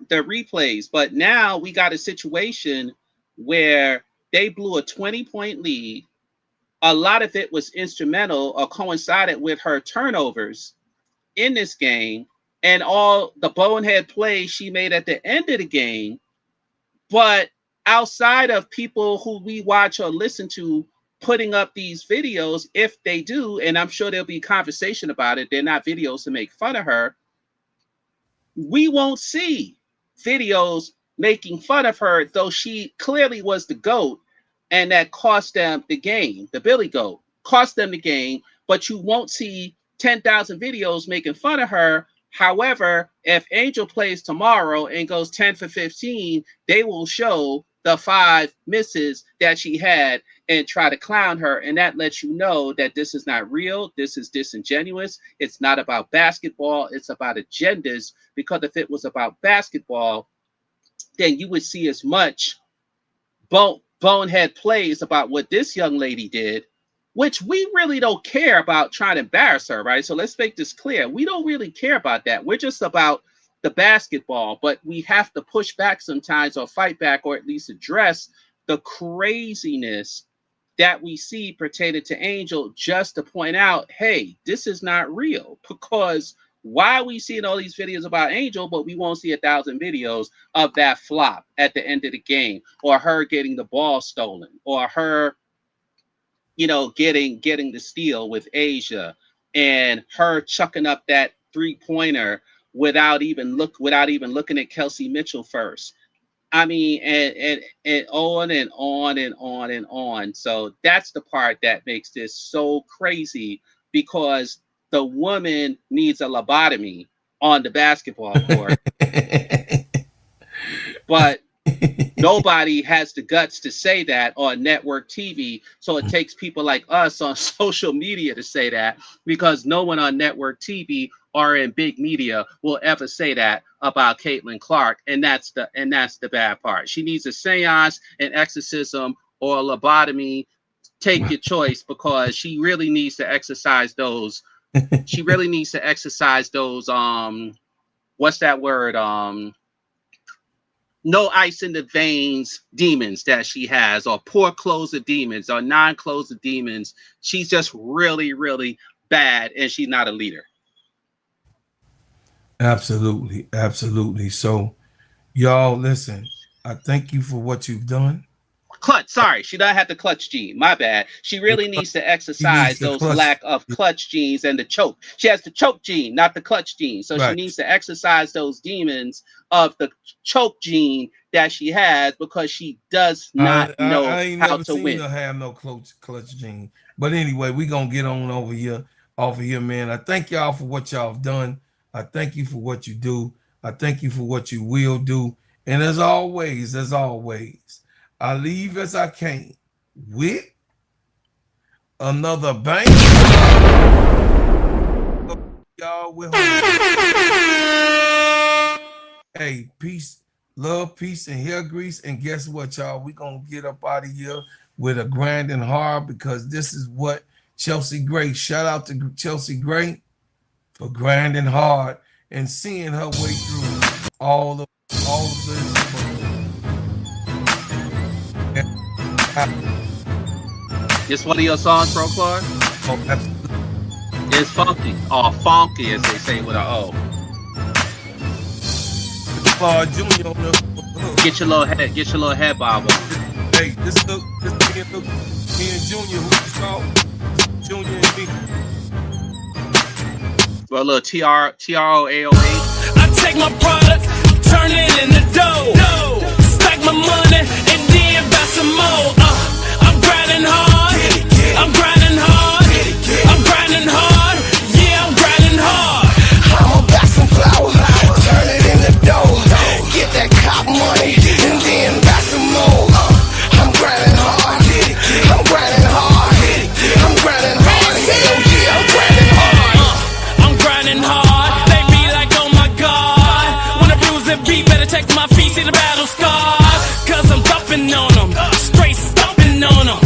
the replays. But now we got a situation where they blew a 20-point lead. A lot of it was instrumental or coincided with her turnovers in this game and all the bonehead plays she made at the end of the game. But outside of people who we watch or listen to putting up these videos, if they do, and I'm sure there'll be conversation about it, they're not videos to make fun of her, we won't see videos making fun of her, though she clearly was the GOAT, and that cost them the game. The Billy Goat cost them the game, but you won't see 10,000 videos making fun of her. However, if Angel plays tomorrow and goes 10 for 15, they will show the 5 misses that she had and try to clown her. And that lets you know that this is not real. This is disingenuous. It's not about basketball. It's about agendas. Because if it was about basketball, then you would see as much bonehead plays about what this young lady did, which we really don't care about trying to embarrass her, right? So let's make this clear. We don't really care about that. We're just about the basketball, but we have to push back sometimes or fight back or at least address the craziness that we see pertaining to Angel, just to point out, hey, this is not real. Because why are we seeing all these videos about Angel, but we won't see 1,000 videos of that flop at the end of the game, or her getting the ball stolen, or her, you know, getting the steal with Asia, and her chucking up that 3-pointer without even looking at Kelsey Mitchell first. I mean, and on and on and on and on. So that's the part that makes this so crazy, because the woman needs a lobotomy on the basketball court, but nobody has the guts to say that on network TV. So it takes people like us on social media to say that, because no one on network TV or in big media will ever say that about Caitlin Clark. And that's the bad part. She needs a seance, an exorcism, or a lobotomy. Take your choice, because she really needs to exercise those. She really needs to exercise those. What's that word? No ice in the veins demons that she has, or poor closer demons, or non-closer demons. She's just really, really bad, and she's not a leader. Absolutely, absolutely. So, y'all, listen, I thank you for what you've done. Clutch, sorry, she doesn't have the clutch gene. My bad. She really needs to exercise those lack of clutch genes and the choke. She has the choke gene, not the clutch gene. So she needs to exercise those demons of the choke gene that she has, because she does not know I ain't how never to seen win. her have no clutch gene. But anyway, we gonna get on off of here, man. I thank y'all for what y'all have done. I thank you for what you do. I thank you for what you will do. And as always, I leave as I came, with another bang. Y'all with hey, peace, love, peace, and hair grease. And guess what, y'all? We gonna get up out of here with a grinding hard, because this is what Chelsea Gray. Shout out to Chelsea Gray for grinding hard and seeing her way through all of this. This one of your songs, Pro Clark? Oh, absolutely. It's funky, or funky as they say with an O. Junior on the get your little head bob on. Hey, this me and Junior, who you saw? Junior and me. Well, a little TROAOA. I take my product, turn it in the dough, stack my money, and then buy some more. I'm grinding hard, I'm grinding hard, I'm grinding hard, yeah, I'm grinding hard. I'ma buy some flour, turn it in the dough, get that cop money, and then buy some more. I'm grinding hard, I'm grinding hard, I'm grinding hard, hell yeah, I'm grinding hard. I'm grinding hard, they be like, oh my God, when I bruise the beat, better check my feet, see the battle scars, cause I'm thumping on them, straight stomping on them.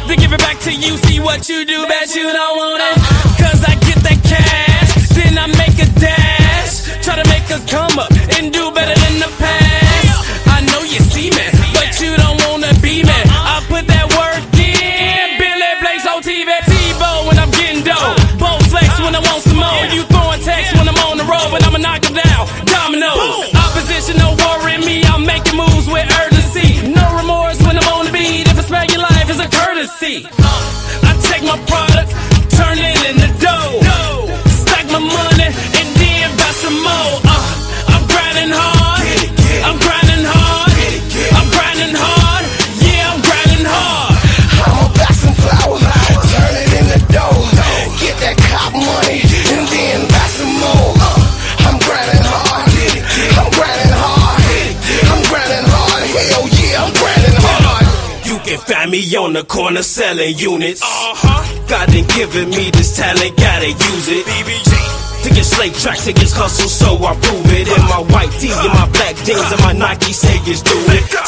To give it back to you, see what you do, bet you don't want it. Cause I get that cash, then I make a dash, try to make a come up and do better than the past. I know you see me, but you don't wanna be me. I put that work in, Billy Blaze on TV, T-Bow when I'm getting dough, Bo Flex when I want some more. You throwing text when I'm on the road, but I'ma knock them down, dominoes. Opposition don't worry me, I'm making moves with urgency. No remorse when I'm on the beat, if I spare your life is a courtesy. I take my product, turn it in the dough, stack my money, and then buy some more. I'm grinding hard, I'm grinding hard, I'm grinding hard, yeah, I'm grinding hard. I'ma buy some flour, turn it in the dough, get that cop money, and then buy some more. I'm grinding hard, I'm grinding hard, I'm grinding hard, hell yeah, I'm grinding hard. You can find me on the corner selling units. God done given me this talent, gotta use it. To get slave tracks, to get hustle, so I prove it. In my white tee, in my black jeans, and my Nike say it's do it.